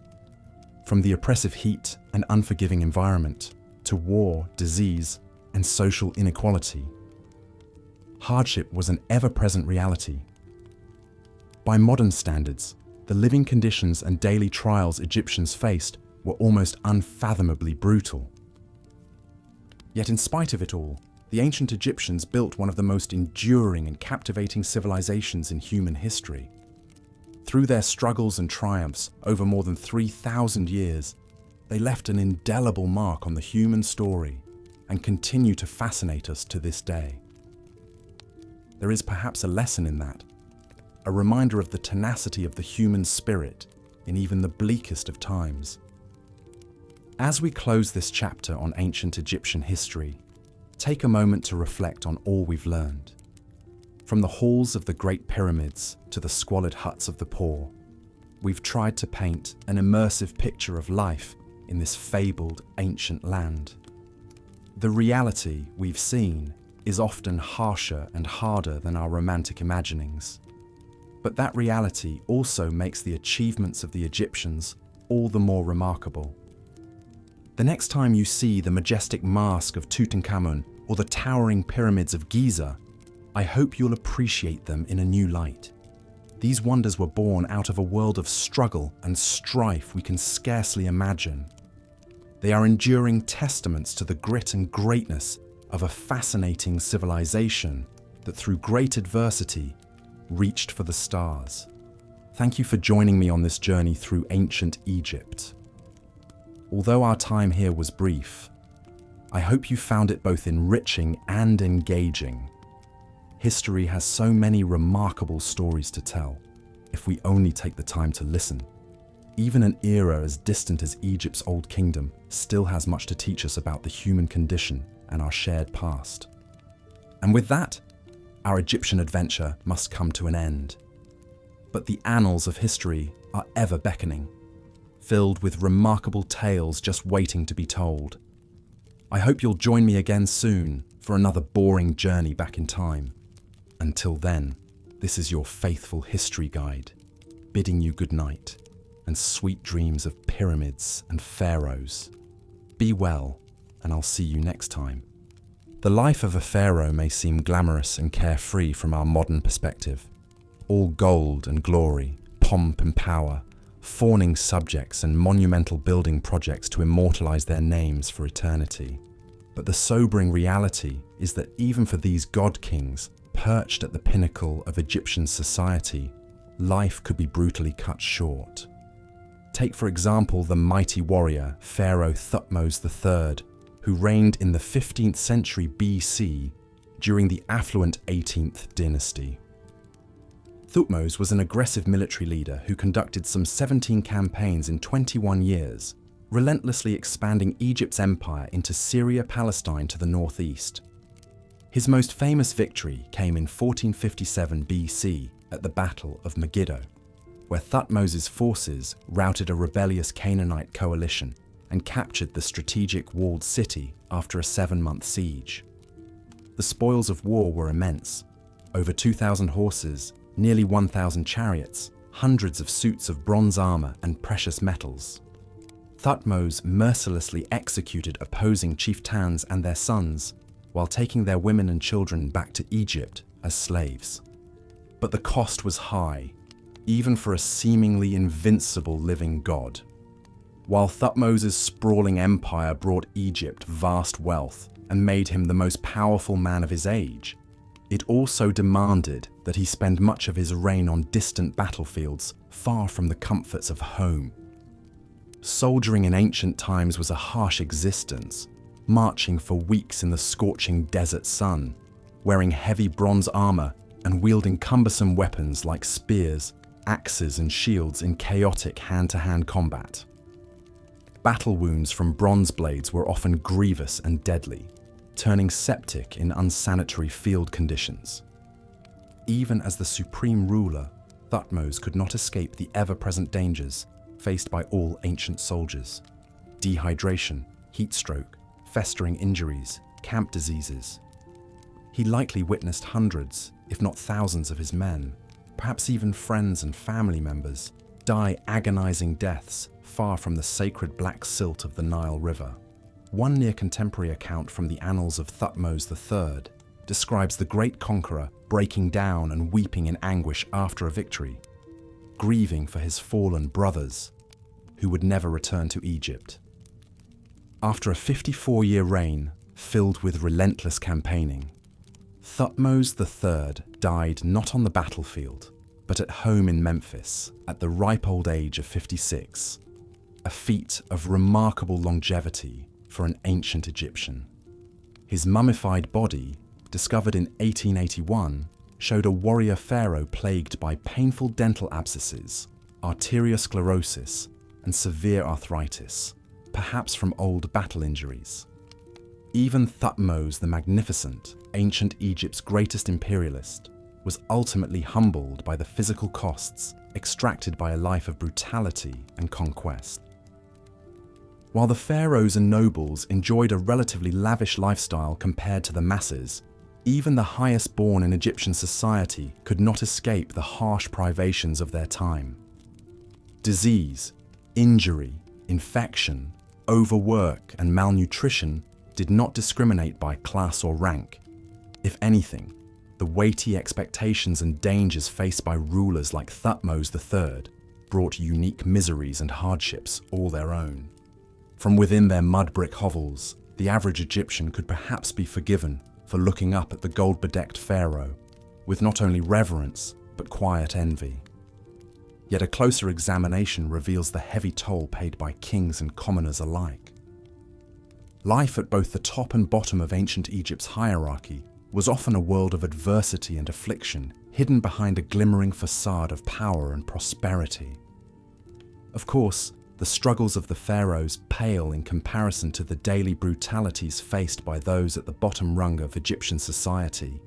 From the oppressive heat and unforgiving environment to war, disease, and social inequality, hardship was an ever-present reality. By modern standards, the living conditions and daily trials Egyptians faced were almost unfathomably brutal. Yet in spite of it all, the ancient Egyptians built one of the most enduring and captivating civilizations in human history. Through their struggles and triumphs over more than 3,000 years, they left an indelible mark on the human story and continue to fascinate us to this day. There is perhaps a lesson in that, a reminder of the tenacity of the human spirit in even the bleakest of times. As we close this chapter on ancient Egyptian history, take a moment to reflect on all we've learned. From the halls of the Great Pyramids to the squalid huts of the poor, we've tried to paint an immersive picture of life in this fabled ancient land. The reality we've seen is often harsher and harder than our romantic imaginings. But that reality also makes the achievements of the Egyptians all the more remarkable. The next time you see the majestic mask of Tutankhamun or the towering pyramids of Giza, I hope you'll appreciate them in a new light. These wonders were born out of a world of struggle and strife we can scarcely imagine. They are enduring testaments to the grit and greatness of a fascinating civilization that through great adversity reached for the stars. Thank you for joining me on this journey through ancient Egypt. Although our time here was brief, I hope you found it both enriching and engaging. History has so many remarkable stories to tell, if we only take the time to listen. Even an era as distant as Egypt's Old Kingdom still has much to teach us about the human condition and our shared past. And with that, our Egyptian adventure must come to an end. But the annals of history are ever beckoning, filled with remarkable tales just waiting to be told. I hope you'll join me again soon for another boring journey back in time. Until then, this is your faithful history guide, bidding you good night and sweet dreams of pyramids and pharaohs. Be well, and I'll see you next time. The life of a pharaoh may seem glamorous and carefree from our modern perspective. All gold and glory, pomp and power, fawning subjects and monumental building projects to immortalize their names for eternity. But the sobering reality is that even for these god-kings, perched at the pinnacle of Egyptian society, life could be brutally cut short. Take for example the mighty warrior Pharaoh Thutmose III, who reigned in the 15th century BC during the affluent 18th dynasty. Thutmose was an aggressive military leader who conducted some 17 campaigns in 21 years, relentlessly expanding Egypt's empire into Syria-Palestine to the northeast. His most famous victory came in 1457 BC at the Battle of Megiddo, where Thutmose's forces routed a rebellious Canaanite coalition and captured the strategic walled city after a 7-month siege. The spoils of war were immense: over 2,000 horses, nearly 1,000 chariots, hundreds of suits of bronze armor and precious metals. Thutmose mercilessly executed opposing chieftains and their sons, while taking their women and children back to Egypt as slaves. But the cost was high, even for a seemingly invincible living god. While Thutmose's sprawling empire brought Egypt vast wealth and made him the most powerful man of his age, it also demanded that he spend much of his reign on distant battlefields far from the comforts of home. Soldiering in ancient times was a harsh existence, marching for weeks in the scorching desert sun, wearing heavy bronze armor and wielding cumbersome weapons like spears, axes and shields in chaotic hand-to-hand combat. Battle wounds from bronze blades were often grievous and deadly, turning septic in unsanitary field conditions. Even as the supreme ruler, Thutmose could not escape the ever-present dangers faced by all ancient soldiers: dehydration, heat stroke, festering injuries, camp diseases. He likely witnessed hundreds, if not thousands of his men, perhaps even friends and family members, die agonizing deaths far from the sacred black silt of the Nile River. One near contemporary account from the annals of Thutmose III describes the great conqueror breaking down and weeping in anguish after a victory, grieving for his fallen brothers, who would never return to Egypt. After a 54-year reign filled with relentless campaigning, Thutmose III died not on the battlefield, but at home in Memphis at the ripe old age of 56, a feat of remarkable longevity for an ancient Egyptian. His mummified body, discovered in 1881, showed a warrior pharaoh plagued by painful dental abscesses, arteriosclerosis, and severe arthritis, perhaps from old battle injuries. Even Thutmose the Magnificent, ancient Egypt's greatest imperialist, was ultimately humbled by the physical costs extracted by a life of brutality and conquest. While the pharaohs and nobles enjoyed a relatively lavish lifestyle compared to the masses, even the highest born in Egyptian society could not escape the harsh privations of their time. Disease, injury, infection, overwork, and malnutrition did not discriminate by class or rank. If anything, the weighty expectations and dangers faced by rulers like Thutmose III brought unique miseries and hardships all their own. From within their mud-brick hovels, the average Egyptian could perhaps be forgiven for looking up at the gold-bedecked pharaoh with not only reverence, but quiet envy. Yet a closer examination reveals the heavy toll paid by kings and commoners alike. Life at both the top and bottom of ancient Egypt's hierarchy was often a world of adversity and affliction, hidden behind a glimmering facade of power and prosperity. Of course, the struggles of the pharaohs pale in comparison to the daily brutalities faced by those at the bottom rung of Egyptian society: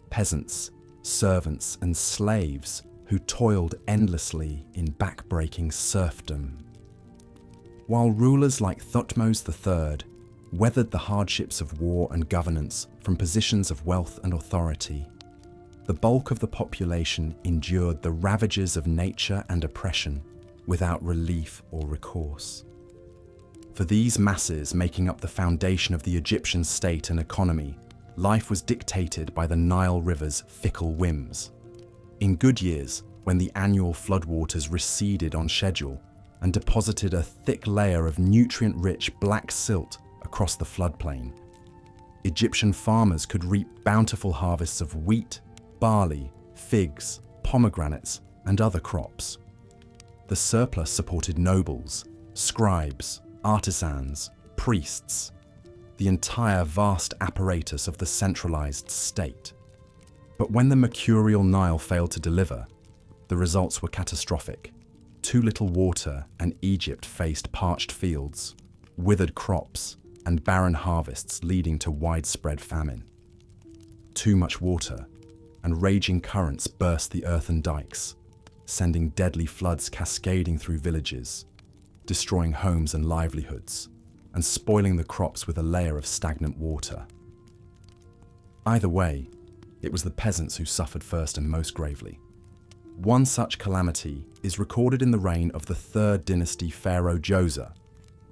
peasants, servants, and slaves who toiled endlessly in back-breaking serfdom. While rulers like Thutmose III weathered the hardships of war and governance from positions of wealth and authority, the bulk of the population endured the ravages of nature and oppression without relief or recourse. For these masses making up the foundation of the Egyptian state and economy, life was dictated by the Nile River's fickle whims. In good years, when the annual floodwaters receded on schedule and deposited a thick layer of nutrient-rich black silt across the floodplain, Egyptian farmers could reap bountiful harvests of wheat, barley, figs, pomegranates, and other crops. The surplus supported nobles, scribes, artisans, priests, the entire vast apparatus of the centralized state. But when the mercurial Nile failed to deliver, the results were catastrophic. Too little water, and Egypt faced parched fields, withered crops, and barren harvests leading to widespread famine. Too much water, and raging currents burst the earthen dikes, sending deadly floods cascading through villages, destroying homes and livelihoods, and spoiling the crops with a layer of stagnant water. Either way, it was the peasants who suffered first and most gravely. One such calamity is recorded in the reign of the third dynasty pharaoh Djoser,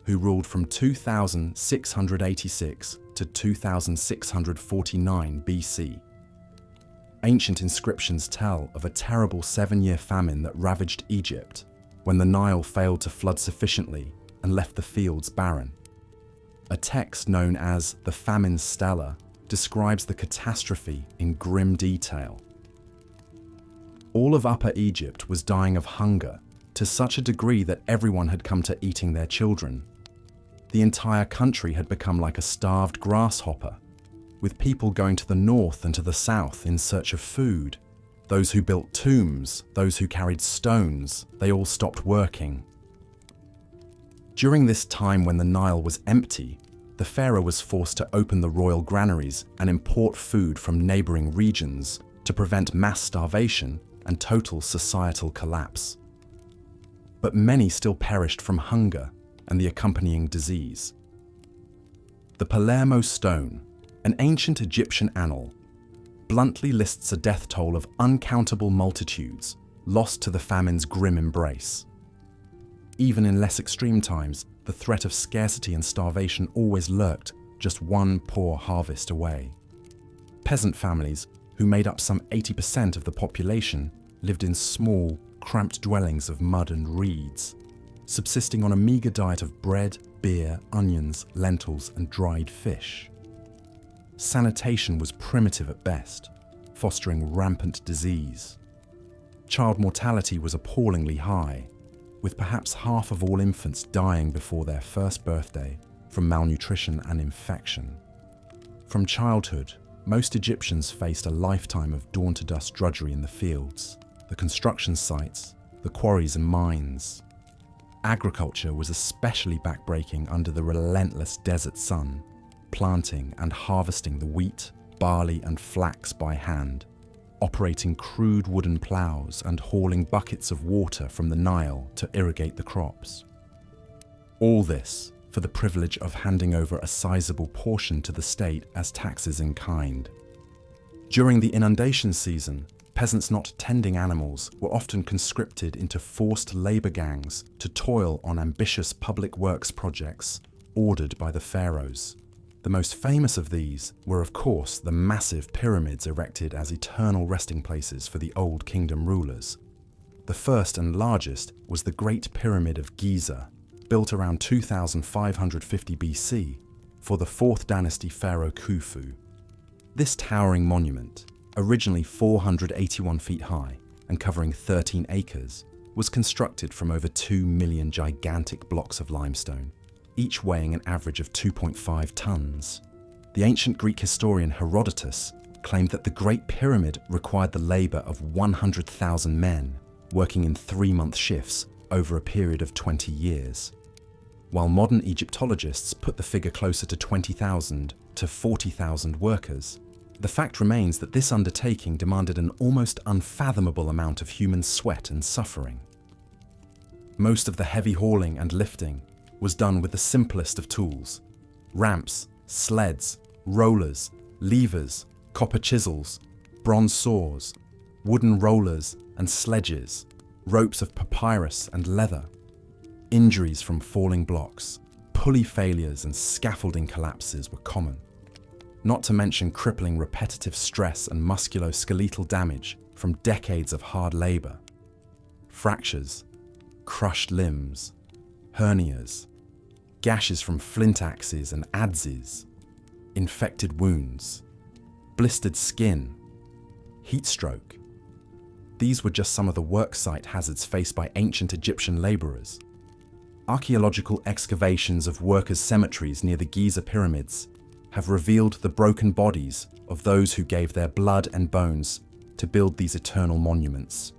who ruled from 2686 to 2649 BC. Ancient inscriptions tell of a terrible 7-year famine that ravaged Egypt when the Nile failed to flood sufficiently and left the fields barren. A text known as the Famine Stela describes the catastrophe in grim detail. All of Upper Egypt was dying of hunger to such a degree that everyone had come to eating their children. The entire country had become like a starved grasshopper, with people going to the north and to the south in search of food. Those who built tombs, those who carried stones, they all stopped working. During this time when the Nile was empty, the pharaoh was forced to open the royal granaries and import food from neighboring regions to prevent mass starvation and total societal collapse. But many still perished from hunger and the accompanying disease. The Palermo stone, an ancient Egyptian annal, bluntly lists a death toll of uncountable multitudes lost to the famine's grim embrace. Even in less extreme times, the threat of scarcity and starvation always lurked just one poor harvest away. Peasant families, who made up some 80% of the population, lived in small, cramped dwellings of mud and reeds, subsisting on a meager diet of bread, beer, onions, lentils, and dried fish. Sanitation was primitive at best, fostering rampant disease. Child mortality was appallingly high, with perhaps half of all infants dying before their first birthday from malnutrition and infection. From childhood, most Egyptians faced a lifetime of dawn-to-dusk drudgery in the fields, the construction sites, the quarries and mines. Agriculture was especially backbreaking under the relentless desert sun, planting and harvesting the wheat, barley and flax by hand, operating crude wooden plows and hauling buckets of water from the Nile to irrigate the crops. All this for the privilege of handing over a sizable portion to the state as taxes in kind. During the inundation season, peasants not tending animals were often conscripted into forced labor gangs to toil on ambitious public works projects ordered by the pharaohs. The most famous of these were, of course, the massive pyramids erected as eternal resting places for the Old Kingdom rulers. The first and largest was the Great Pyramid of Giza, built around 2550 BC for the 4th dynasty pharaoh Khufu. This towering monument, originally 481 feet high and covering 13 acres, was constructed from over 2 million gigantic blocks of limestone, each weighing an average of 2.5 tons. The ancient Greek historian Herodotus claimed that the Great Pyramid required the labor of 100,000 men, working in 3-month shifts over a period of 20 years. While modern Egyptologists put the figure closer to 20,000 to 40,000 workers, the fact remains that this undertaking demanded an almost unfathomable amount of human sweat and suffering. Most of the heavy hauling and lifting was done with the simplest of tools: ramps, sleds, rollers, levers, copper chisels, bronze saws, wooden rollers and sledges, ropes of papyrus and leather. Injuries from falling blocks, pulley failures and scaffolding collapses were common, not to mention crippling repetitive stress and musculoskeletal damage from decades of hard labor. Fractures, crushed limbs, hernias, gashes from flint axes and adzes, infected wounds, blistered skin, heat stroke. These were just some of the worksite hazards faced by ancient Egyptian laborers. Archaeological excavations of workers' cemeteries near the Giza pyramids have revealed the broken bodies of those who gave their blood and bones to build these eternal monuments.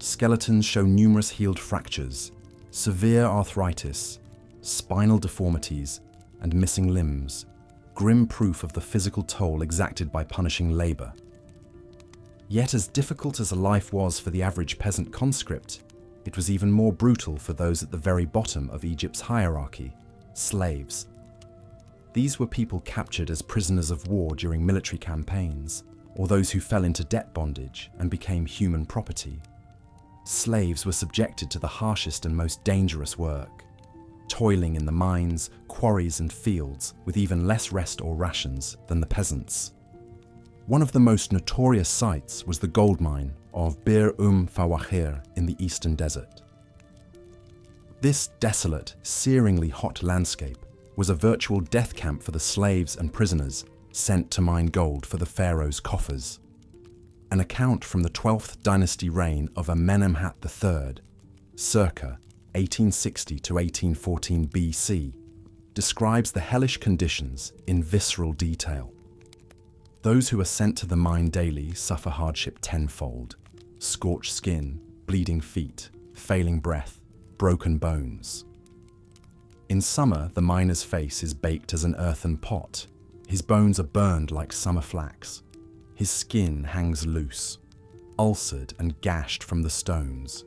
Skeletons show numerous healed fractures, severe arthritis, spinal deformities, and missing limbs, grim proof of the physical toll exacted by punishing labor. Yet as difficult as a life was for the average peasant conscript, it was even more brutal for those at the very bottom of Egypt's hierarchy, slaves. These were people captured as prisoners of war during military campaigns, or those who fell into debt bondage and became human property. Slaves were subjected to the harshest and most dangerous work, toiling in the mines, quarries and fields with even less rest or rations than the peasants. One of the most notorious sites was the gold mine of Bir Fawahir in the eastern desert. This desolate, searingly hot landscape was a virtual death camp for the slaves and prisoners sent to mine gold for the pharaoh's coffers. An account from the 12th dynasty reign of Amenemhat III, circa 1860 to 1814 BC, describes the hellish conditions in visceral detail. Those who are sent to the mine daily suffer hardship tenfold: scorched skin, bleeding feet, failing breath, broken bones. In summer, the miner's face is baked as an earthen pot. His bones are burned like summer flax. His skin hangs loose, ulcered and gashed from the stones.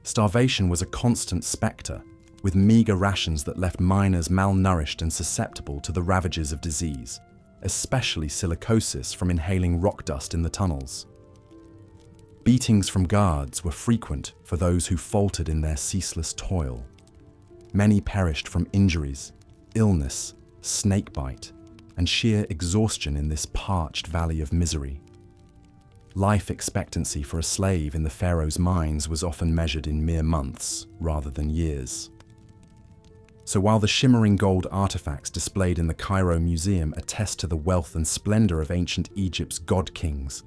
Starvation was a constant spectre, with meagre rations that left miners malnourished and susceptible to the ravages of disease, especially silicosis from inhaling rock dust in the tunnels. Beatings from guards were frequent for those who faltered in their ceaseless toil. Many perished from injuries, illness, snakebite, and sheer exhaustion in this parched valley of misery. Life expectancy for a slave in the pharaoh's mines was often measured in mere months rather than years. So while the shimmering gold artifacts displayed in the Cairo Museum attest to the wealth and splendor of ancient Egypt's god-kings,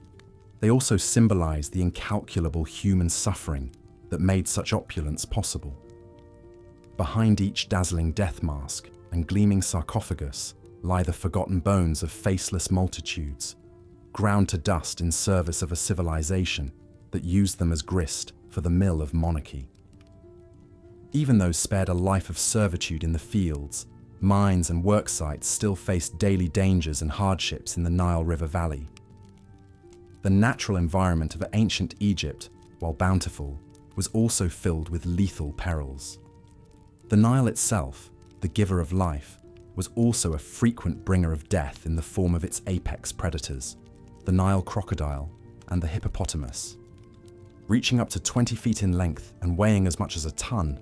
they also symbolize the incalculable human suffering that made such opulence possible. Behind each dazzling death mask and gleaming sarcophagus lie the forgotten bones of faceless multitudes, ground to dust in service of a civilization that used them as grist for the mill of monarchy. Even those spared a life of servitude in the fields, mines and work sites still faced daily dangers and hardships in the Nile River Valley. The natural environment of ancient Egypt, while bountiful, was also filled with lethal perils. The Nile itself, the giver of life, was also a frequent bringer of death in the form of its apex predators, the Nile crocodile and the hippopotamus. Reaching up to 20 feet in length and weighing as much as a ton,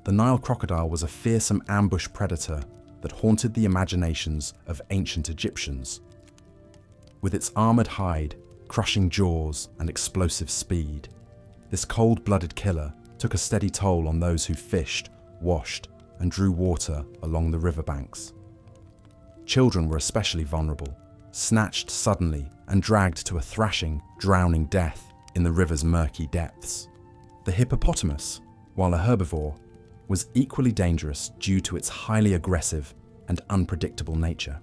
the Nile crocodile was a fearsome ambush predator that haunted the imaginations of ancient Egyptians. With its armored hide, crushing jaws, and explosive speed, this cold-blooded killer took a steady toll on those who fished, washed, and drew water along the riverbanks. Children were especially vulnerable, snatched suddenly and dragged to a thrashing, drowning death in the river's murky depths. The hippopotamus, while a herbivore, was equally dangerous due to its highly aggressive and unpredictable nature.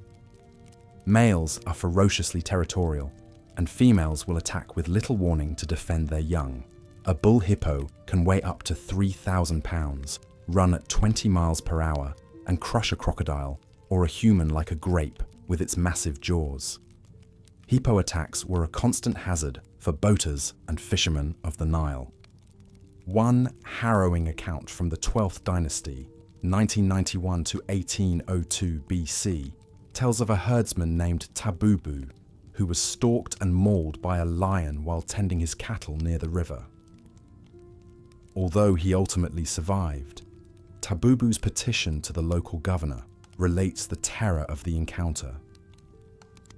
Males are ferociously territorial, and females will attack with little warning to defend their young. A bull hippo can weigh up to 3,000 pounds, run at 20 miles per hour, and crush a crocodile or a human like a grape with its massive jaws. Hippo attacks were a constant hazard for boaters and fishermen of the Nile. One harrowing account from the 12th dynasty, 1991 to 1802 BC, tells of a herdsman named Tabubu who was stalked and mauled by a lion while tending his cattle near the river. Although he ultimately survived, Tabubu's petition to the local governor relates the terror of the encounter.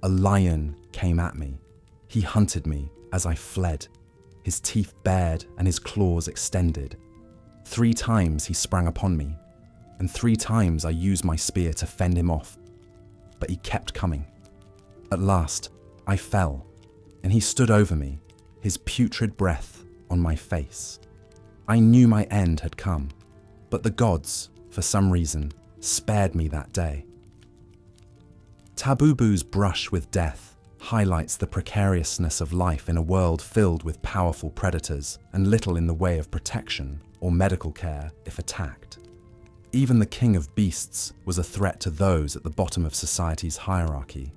"A lion came at me. He hunted me as I fled, his teeth bared and his claws extended. 3 times he sprang upon me, and 3 times I used my spear to fend him off, but he kept coming. At last, I fell, and he stood over me, his putrid breath on my face. I knew my end had come, but the gods, for some reason, spared me that day." Tabubu's brush with death highlights the precariousness of life in a world filled with powerful predators and little in the way of protection or medical care if attacked. Even the king of beasts was a threat to those at the bottom of society's hierarchy.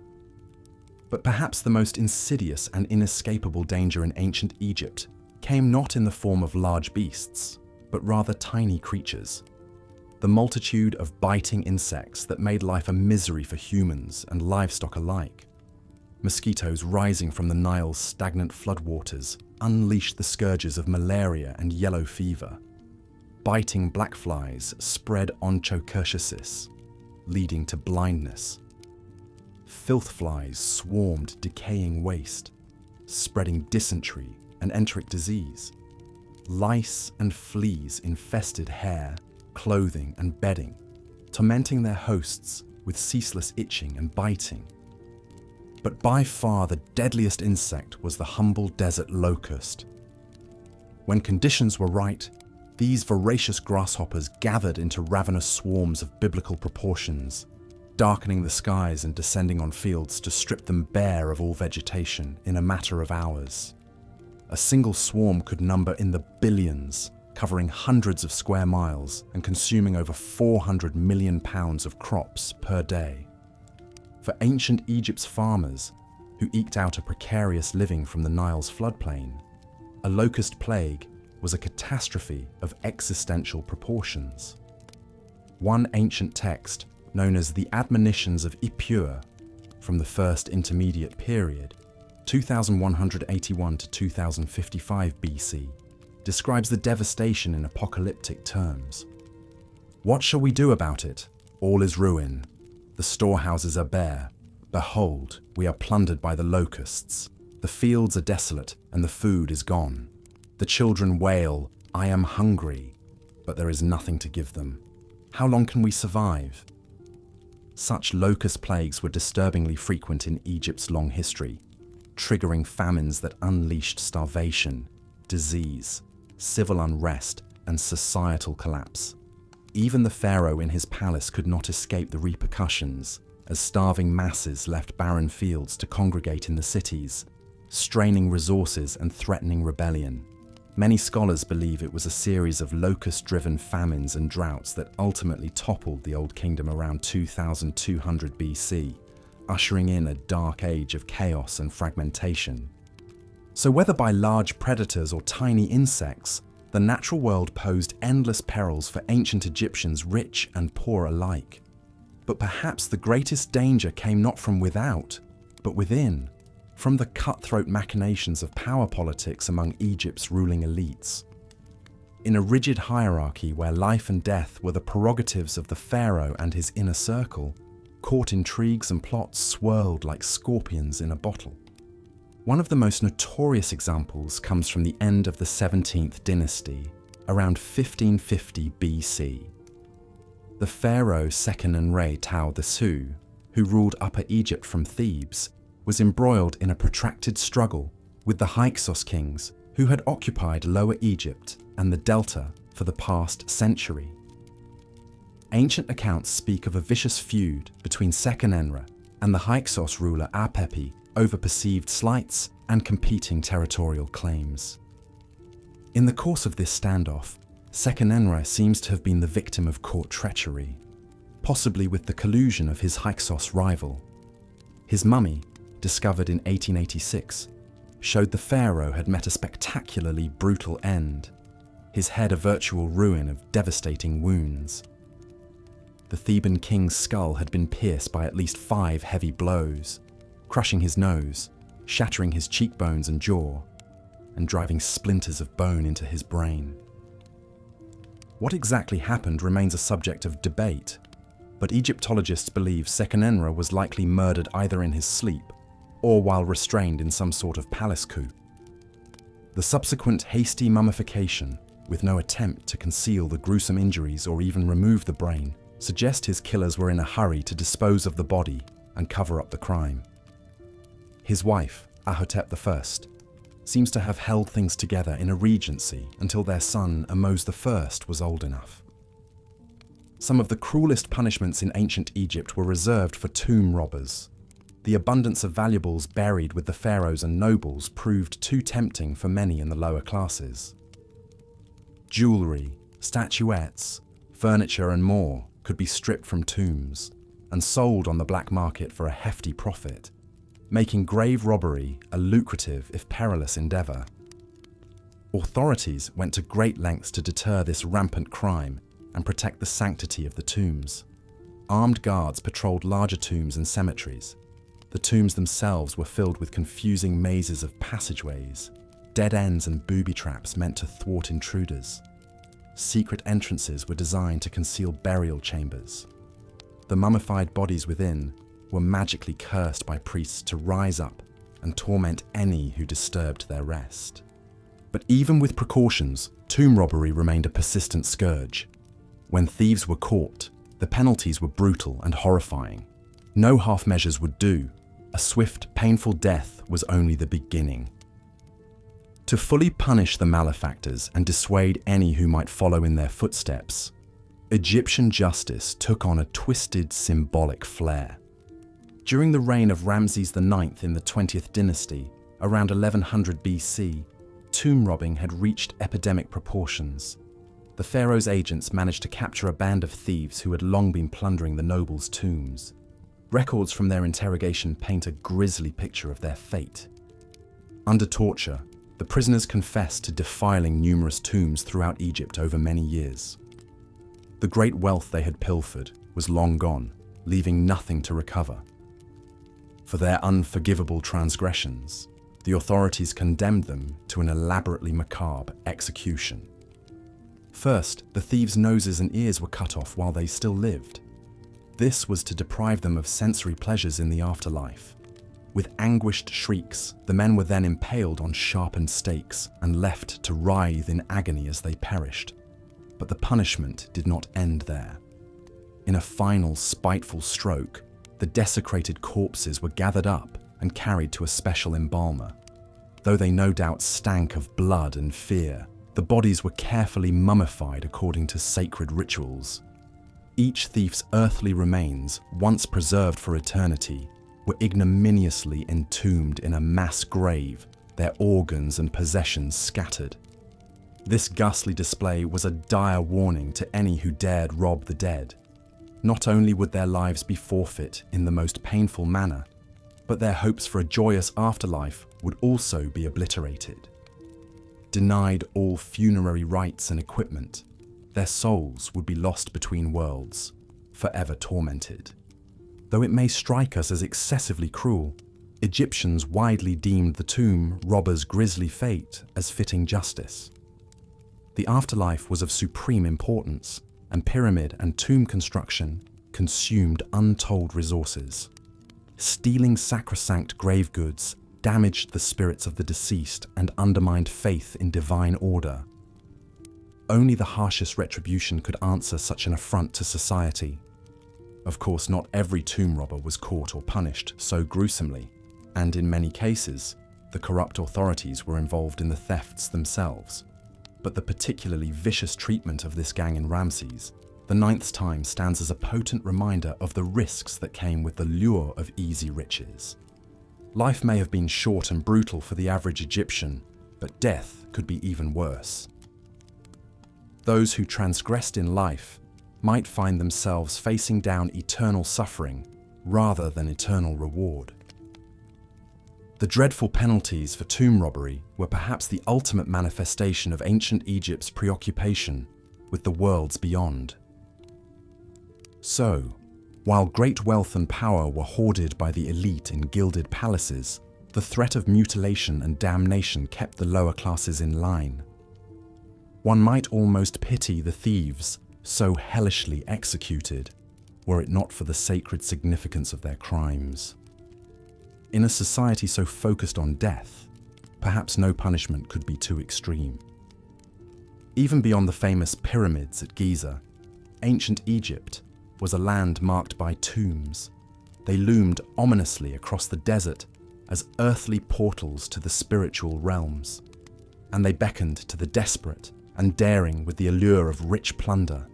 But perhaps the most insidious and inescapable danger in ancient Egypt came not in the form of large beasts, but rather tiny creatures. The multitude of biting insects that made life a misery for humans and livestock alike. Mosquitoes rising from the Nile's stagnant floodwaters unleashed the scourges of malaria and yellow fever. Biting black flies spread onchocerciasis, leading to blindness. Filth flies swarmed decaying waste, spreading dysentery and enteric disease. Lice and fleas infested hair, clothing and bedding, tormenting their hosts with ceaseless itching and biting. But by far the deadliest insect was the humble desert locust. When conditions were right, these voracious grasshoppers gathered into ravenous swarms of biblical proportions, darkening the skies and descending on fields to strip them bare of all vegetation in a matter of hours. A single swarm could number in the billions, covering hundreds of square miles and consuming over 400 million pounds of crops per day. For ancient Egypt's farmers, who eked out a precarious living from the Nile's floodplain, a locust plague was a catastrophe of existential proportions. One ancient text, known as the Admonitions of Ippur, from the First Intermediate Period, 2181 to 2055 BC, describes the devastation in apocalyptic terms. What shall we do about it? All is ruin. The storehouses are bare. Behold, we are plundered by the locusts. The fields are desolate, and the food is gone. The children wail, I am hungry, but there is nothing to give them. How long can we survive? Such locust plagues were disturbingly frequent in Egypt's long history, triggering famines that unleashed starvation, disease, civil unrest, and societal collapse. Even the pharaoh in his palace could not escape the repercussions, as starving masses left barren fields to congregate in the cities, straining resources and threatening rebellion. Many scholars believe it was a series of locust-driven famines and droughts that ultimately toppled the Old Kingdom around 2200 BC, ushering in a dark age of chaos and fragmentation. So whether by large predators or tiny insects, the natural world posed endless perils for ancient Egyptians, rich and poor alike. But perhaps the greatest danger came not from without, but within, from the cutthroat machinations of power politics among Egypt's ruling elites. In a rigid hierarchy where life and death were the prerogatives of the pharaoh and his inner circle, court intrigues and plots swirled like scorpions in a bottle. One of the most notorious examples comes from the end of the 17th dynasty, around 1550 BC. The pharaoh Seqenenre-Tao-Desu, who ruled Upper Egypt from Thebes, was embroiled in a protracted struggle with the Hyksos kings who had occupied Lower Egypt and the Delta for the past century. Ancient accounts speak of a vicious feud between Seqenenre and the Hyksos ruler Apepi over perceived slights and competing territorial claims. In the course of this standoff, Seqenenre seems to have been the victim of court treachery, possibly with the collusion of his Hyksos rival. His mummy, discovered in 1886, showed the pharaoh had met a spectacularly brutal end, his head a virtual ruin of devastating wounds. The Theban king's skull had been pierced by at least 5 heavy blows, crushing his nose, shattering his cheekbones and jaw, and driving splinters of bone into his brain. What exactly happened remains a subject of debate, but Egyptologists believe Seqenenre was likely murdered either in his sleep or while restrained in some sort of palace coup. The subsequent hasty mummification, with no attempt to conceal the gruesome injuries or even remove the brain, suggest his killers were in a hurry to dispose of the body and cover up the crime. His wife, Ahotep I, seems to have held things together in a regency until their son Ahmose I was old enough. Some of the cruelest punishments in ancient Egypt were reserved for tomb robbers. The abundance of valuables buried with the pharaohs and nobles proved too tempting for many in the lower classes. Jewelry, statuettes, furniture and more could be stripped from tombs and sold on the black market for a hefty profit. making grave robbery a lucrative if perilous endeavor. Authorities went to great lengths to deter this rampant crime and protect the sanctity of the tombs. Armed guards patrolled larger tombs and cemeteries. The tombs themselves were filled with confusing mazes of passageways, dead ends and booby traps meant to thwart intruders. Secret entrances were designed to conceal burial chambers. The mummified bodies within were magically cursed by priests to rise up and torment any who disturbed their rest. But even with precautions, tomb robbery remained a persistent scourge. When thieves were caught, the penalties were brutal and horrifying. No half measures would do. A swift, painful death was only the beginning. To fully punish the malefactors and dissuade any who might follow in their footsteps, Egyptian justice took on a twisted, symbolic flair. During the reign of Ramses IX in the 20th dynasty, around 1100 BC, tomb robbing had reached epidemic proportions. The pharaoh's agents managed to capture a band of thieves who had long been plundering the nobles' tombs. Records from their interrogation paint a grisly picture of their fate. Under torture, the prisoners confessed to defiling numerous tombs throughout Egypt over many years. The great wealth they had pilfered was long gone, leaving nothing to recover. For their unforgivable transgressions, the authorities condemned them to an elaborately macabre execution. First, the thieves' noses and ears were cut off while they still lived. This was to deprive them of sensory pleasures in the afterlife. With anguished shrieks, the men were then impaled on sharpened stakes and left to writhe in agony as they perished. But the punishment did not end there. In a final, spiteful stroke, the desecrated corpses were gathered up and carried to a special embalmer. Though they no doubt stank of blood and fear, the bodies were carefully mummified according to sacred rituals. Each thief's earthly remains, once preserved for eternity, were ignominiously entombed in a mass grave, their organs and possessions scattered. This ghastly display was a dire warning to any who dared rob the dead. Not only would their lives be forfeit in the most painful manner, but their hopes for a joyous afterlife would also be obliterated. Denied all funerary rites and equipment, their souls would be lost between worlds, forever tormented. Though it may strike us as excessively cruel, Egyptians widely deemed the tomb robber's grisly fate as fitting justice. The afterlife was of supreme importance, and pyramid and tomb construction consumed untold resources. Stealing sacrosanct grave goods damaged the spirits of the deceased and undermined faith in divine order. Only the harshest retribution could answer such an affront to society. Of course, not every tomb robber was caught or punished so gruesomely, and in many cases, the corrupt authorities were involved in the thefts themselves. But the particularly vicious treatment of this gang in Ramses, the ninth's time stands as a potent reminder of the risks that came with the lure of easy riches. Life may have been short and brutal for the average Egyptian, but death could be even worse. Those who transgressed in life might find themselves facing down eternal suffering rather than eternal reward. The dreadful penalties for tomb robbery were perhaps the ultimate manifestation of ancient Egypt's preoccupation with the worlds beyond. So, while great wealth and power were hoarded by the elite in gilded palaces, the threat of mutilation and damnation kept the lower classes in line. One might almost pity the thieves so hellishly executed, were it not for the sacred significance of their crimes. In a society so focused on death, perhaps no punishment could be too extreme. Even beyond the famous pyramids at Giza, ancient Egypt was a land marked by tombs. They loomed ominously across the desert as earthly portals to the spiritual realms, and they beckoned to the desperate and daring with the allure of rich plunder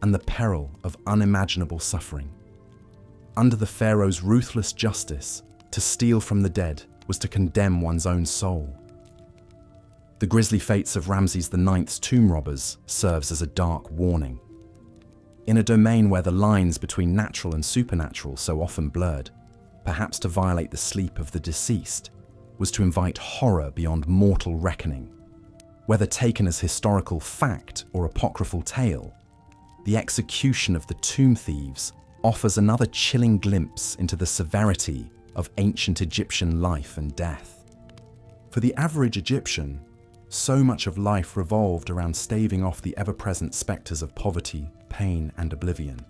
and the peril of unimaginable suffering. Under the pharaoh's ruthless justice, to steal from the dead was to condemn one's own soul. The grisly fates of Ramses IX's tomb robbers serves as a dark warning. In a domain where the lines between natural and supernatural so often blurred, perhaps to violate the sleep of the deceased, was to invite horror beyond mortal reckoning. Whether taken as historical fact or apocryphal tale, the execution of the tomb thieves offers another chilling glimpse into the severity of ancient Egyptian life and death. For the average Egyptian, so much of life revolved around staving off the ever-present spectres of poverty, pain, and oblivion.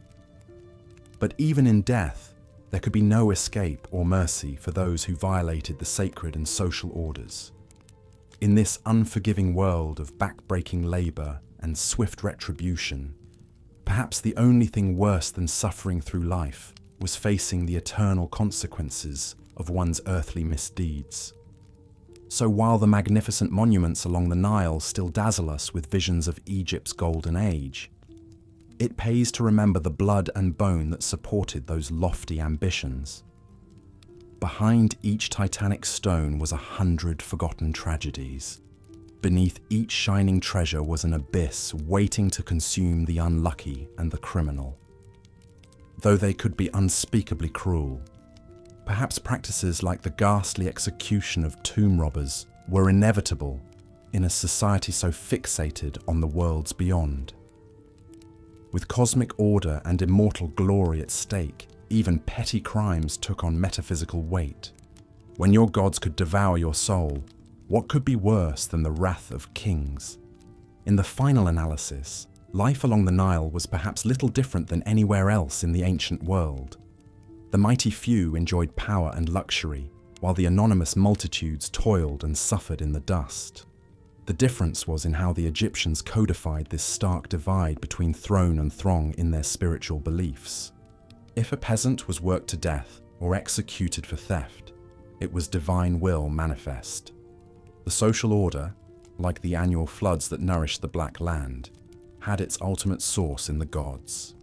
But even in death, there could be no escape or mercy for those who violated the sacred and social orders. In this unforgiving world of back-breaking labor and swift retribution, perhaps the only thing worse than suffering through life was facing the eternal consequences of one's earthly misdeeds. So while the magnificent monuments along the Nile still dazzle us with visions of Egypt's golden age, it pays to remember the blood and bone that supported those lofty ambitions. Behind each titanic stone was 100 forgotten tragedies. Beneath each shining treasure was an abyss waiting to consume the unlucky and the criminal. Though they could be unspeakably cruel, perhaps practices like the ghastly execution of tomb robbers were inevitable in a society so fixated on the worlds beyond. With cosmic order and immortal glory at stake, even petty crimes took on metaphysical weight. When your gods could devour your soul, what could be worse than the wrath of kings? In the final analysis, life along the Nile was perhaps little different than anywhere else in the ancient world. The mighty few enjoyed power and luxury, while the anonymous multitudes toiled and suffered in the dust. The difference was in how the Egyptians codified this stark divide between throne and throng in their spiritual beliefs. If a peasant was worked to death or executed for theft, it was divine will manifest. The social order, like the annual floods that nourished the Black Land, had its ultimate source in the gods.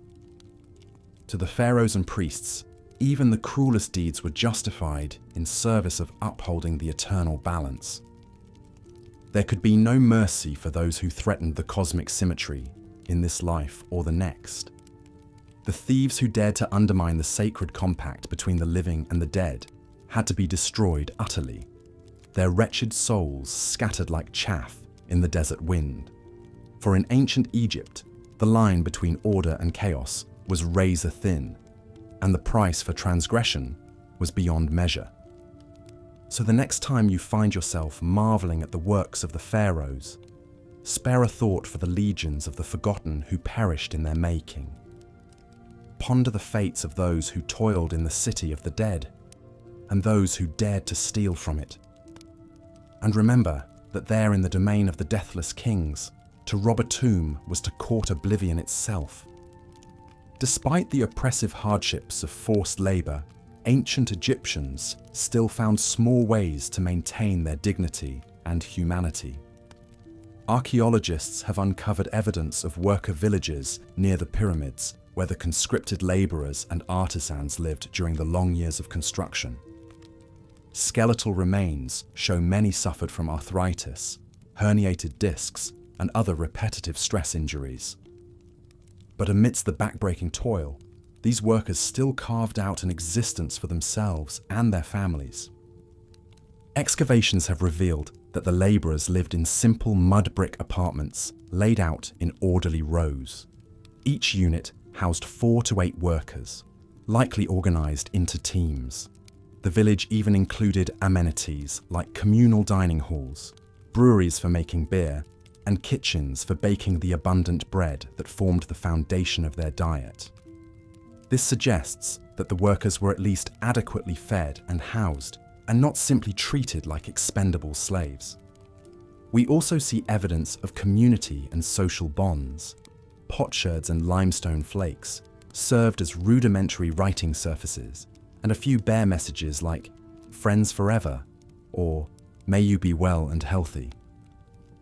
To the pharaohs and priests, even the cruelest deeds were justified in service of upholding the eternal balance. There could be no mercy for those who threatened the cosmic symmetry in this life or the next. The thieves who dared to undermine the sacred compact between the living and the dead had to be destroyed utterly, their wretched souls scattered like chaff in the desert wind. For in ancient Egypt, the line between order and chaos was razor thin, and the price for transgression was beyond measure. So the next time you find yourself marveling at the works of the pharaohs, spare a thought for the legions of the forgotten who perished in their making. Ponder the fates of those who toiled in the city of the dead, and those who dared to steal from it. And remember that there in the domain of the deathless kings, to rob a tomb was to court oblivion itself. Despite the oppressive hardships of forced labor, ancient Egyptians still found small ways to maintain their dignity and humanity. Archaeologists have uncovered evidence of worker villages near the pyramids where the conscripted laborers and artisans lived during the long years of construction. Skeletal remains show many suffered from arthritis, herniated discs, and other repetitive stress injuries. But amidst the backbreaking toil, these workers still carved out an existence for themselves and their families. Excavations have revealed that the laborers lived in simple mud brick apartments laid out in orderly rows. Each unit housed 4 to 8 workers, likely organized into teams. The village even included amenities like communal dining halls, breweries for making beer, and kitchens for baking the abundant bread that formed the foundation of their diet. This suggests that the workers were at least adequately fed and housed, and not simply treated like expendable slaves. We also see evidence of community and social bonds. Potsherds and limestone flakes served as rudimentary writing surfaces, and a few bare messages like "Friends forever" or "May you be well and healthy."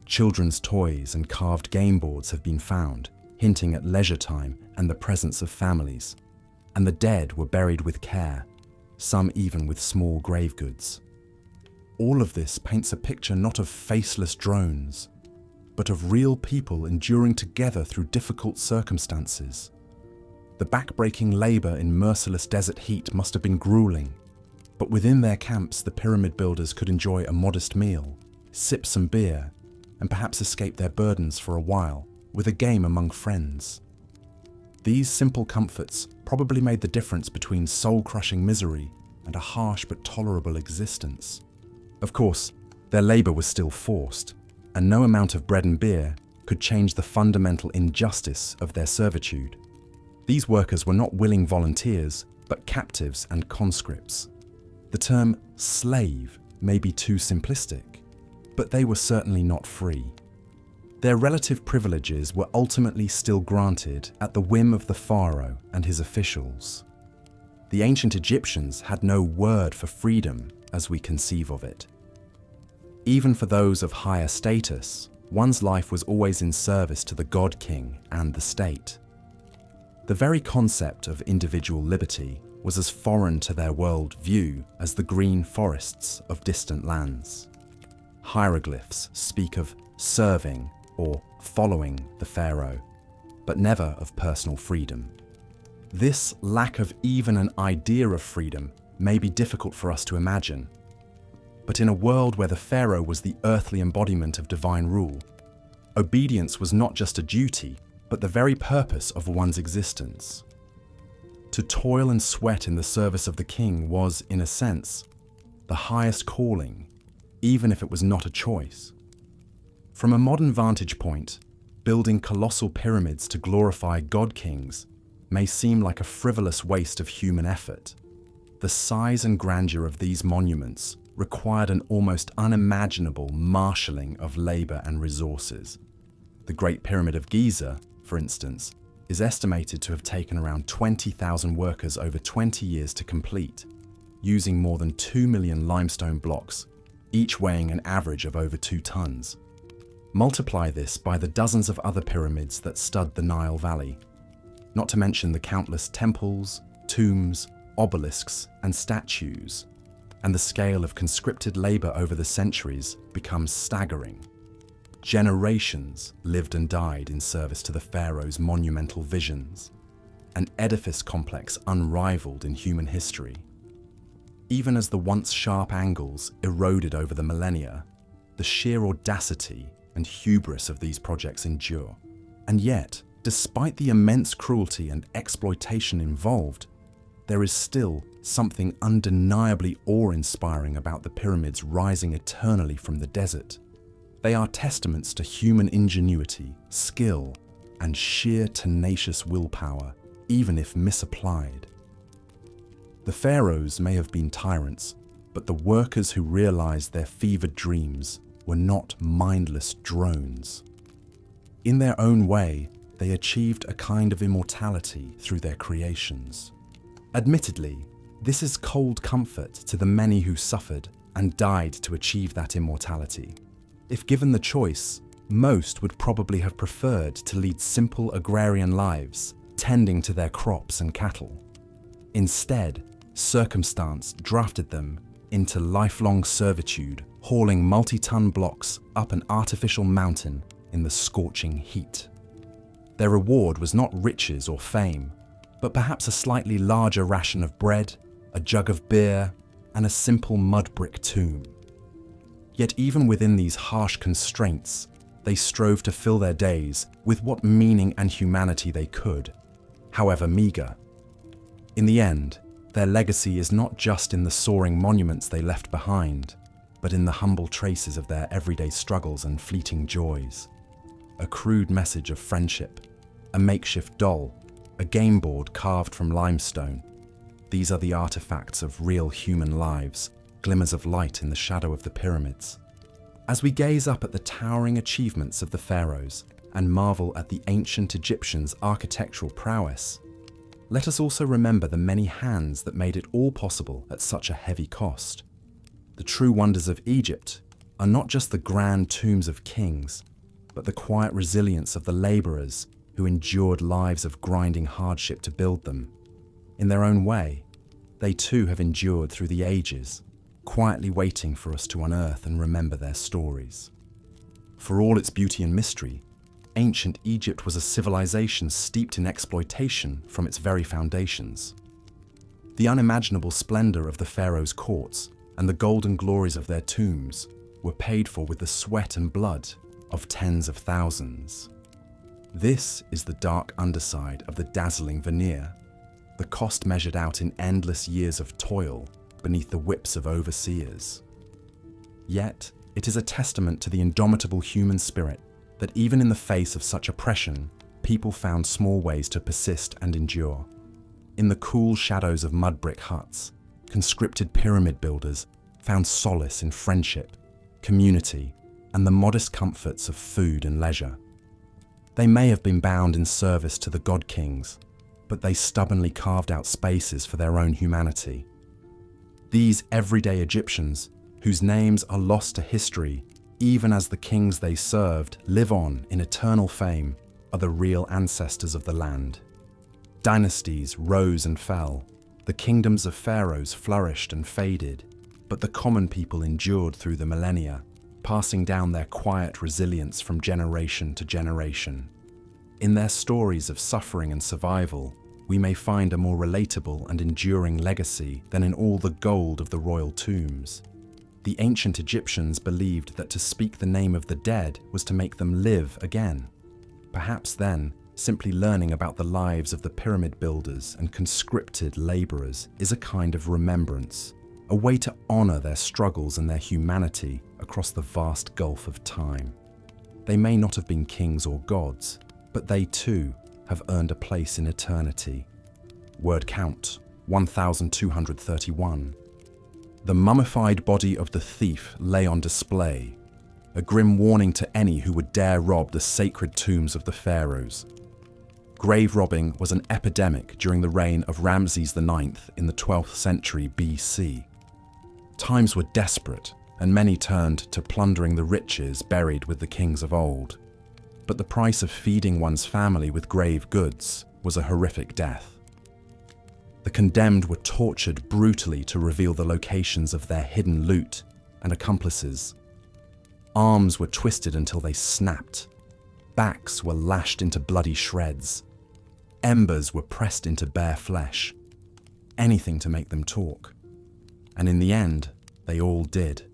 Children's toys and carved game boards have been found, hinting at leisure time and the presence of families. And the dead were buried with care, some even with small grave goods. All of this paints a picture not of faceless drones, but of real people enduring together through difficult circumstances. The backbreaking labor in merciless desert heat must have been grueling, But within their camps, the pyramid builders could enjoy a modest meal, sip some beer, and perhaps escape their burdens for a while with a game among friends. These simple comforts probably made the difference between soul-crushing misery and a harsh but tolerable existence. Of course, their labor was still forced, and no amount of bread and beer could change the fundamental injustice of their servitude. These workers were not willing volunteers, but captives and conscripts. The term slave may be too simplistic, but they were certainly not free. Their relative privileges were ultimately still granted at the whim of the pharaoh and his officials. The ancient Egyptians had no word for freedom as we conceive of it. Even for those of higher status, one's life was always in service to the god-king and the state. The very concept of individual liberty was as foreign to their world view as the green forests of distant lands. Hieroglyphs speak of serving or following the pharaoh, but never of personal freedom. This lack of even an idea of freedom may be difficult for us to imagine, but in a world where the pharaoh was the earthly embodiment of divine rule, obedience was not just a duty, but the very purpose of one's existence. To toil and sweat in the service of the king was, in a sense, the highest calling, even if it was not a choice. From a modern vantage point, building colossal pyramids to glorify god-kings may seem like a frivolous waste of human effort. The size and grandeur of these monuments required an almost unimaginable marshalling of labor and resources. The Great Pyramid of Giza, for instance, is estimated to have taken around 20,000 workers over 20 years to complete, using more than 2 million limestone blocks, each weighing an average of over 2 tons. Multiply this by the dozens of other pyramids that stud the Nile Valley, not to mention the countless temples, tombs, obelisks, and statues, and the scale of conscripted labor over the centuries becomes staggering. Generations lived and died in service to the pharaoh's monumental visions, an edifice complex unrivaled in human history. Even as the once sharp angles eroded over the millennia, the sheer audacity and hubris of these projects endure. And yet, despite the immense cruelty and exploitation involved, there is still something undeniably awe-inspiring about the pyramids rising eternally from the desert. They are testaments to human ingenuity, skill, and sheer tenacious willpower, even if misapplied. The pharaohs may have been tyrants, but the workers who realized their fevered dreams were not mindless drones. In their own way, they achieved a kind of immortality through their creations. Admittedly, this is cold comfort to the many who suffered and died to achieve that immortality. If given the choice, most would probably have preferred to lead simple agrarian lives, tending to their crops and cattle. Instead, circumstance drafted them into lifelong servitude, hauling multi-ton blocks up an artificial mountain in the scorching heat. Their reward was not riches or fame, but perhaps a slightly larger ration of bread, a jug of beer, and a simple mud brick tomb. Yet even within these harsh constraints, they strove to fill their days with what meaning and humanity they could, however meager. In the end, their legacy is not just in the soaring monuments they left behind, but in the humble traces of their everyday struggles and fleeting joys. A crude message of friendship, a makeshift doll, a game board carved from limestone. These are the artifacts of real human lives, glimmers of light in the shadow of the pyramids. As we gaze up at the towering achievements of the pharaohs and marvel at the ancient Egyptians' architectural prowess, let us also remember the many hands that made it all possible at such a heavy cost. The true wonders of Egypt are not just the grand tombs of kings, but the quiet resilience of the laborers who endured lives of grinding hardship to build them. In their own way, they too have endured through the ages, quietly waiting for us to unearth and remember their stories. For all its beauty and mystery, ancient Egypt was a civilization steeped in exploitation from its very foundations. The unimaginable splendor of the pharaoh's courts and the golden glories of their tombs were paid for with the sweat and blood of tens of thousands. This is the dark underside of the dazzling veneer, the cost measured out in endless years of toil beneath the whips of overseers. Yet, it is a testament to the indomitable human spirit that even in the face of such oppression, people found small ways to persist and endure. In the cool shadows of mud brick huts, conscripted pyramid builders found solace in friendship, community, and the modest comforts of food and leisure. They may have been bound in service to the god-kings, but they stubbornly carved out spaces for their own humanity. These everyday Egyptians, whose names are lost to history even as the kings they served live on in eternal fame, are the real ancestors of the land. Dynasties rose and fell, the kingdoms of pharaohs flourished and faded, but the common people endured through the millennia, passing down their quiet resilience from generation to generation. In their stories of suffering and survival, we may find a more relatable and enduring legacy than in all the gold of the royal tombs. The ancient Egyptians believed that to speak the name of the dead was to make them live again. Perhaps then, simply learning about the lives of the pyramid builders and conscripted laborers is a kind of remembrance, a way to honor their struggles and their humanity across the vast gulf of time. They may not have been kings or gods, but they too have earned a place in eternity. Word count, 1231. The mummified body of the thief lay on display, a grim warning to any who would dare rob the sacred tombs of the pharaohs. Grave robbing was an epidemic during the reign of Ramses IX in the 12th century BC. Times were desperate, and many turned to plundering the riches buried with the kings of old. But the price of feeding one's family with grave goods was a horrific death. The condemned were tortured brutally to reveal the locations of their hidden loot and accomplices. Arms were twisted until they snapped. Backs were lashed into bloody shreds. Embers were pressed into bare flesh. Anything to make them talk. And in the end, they all did.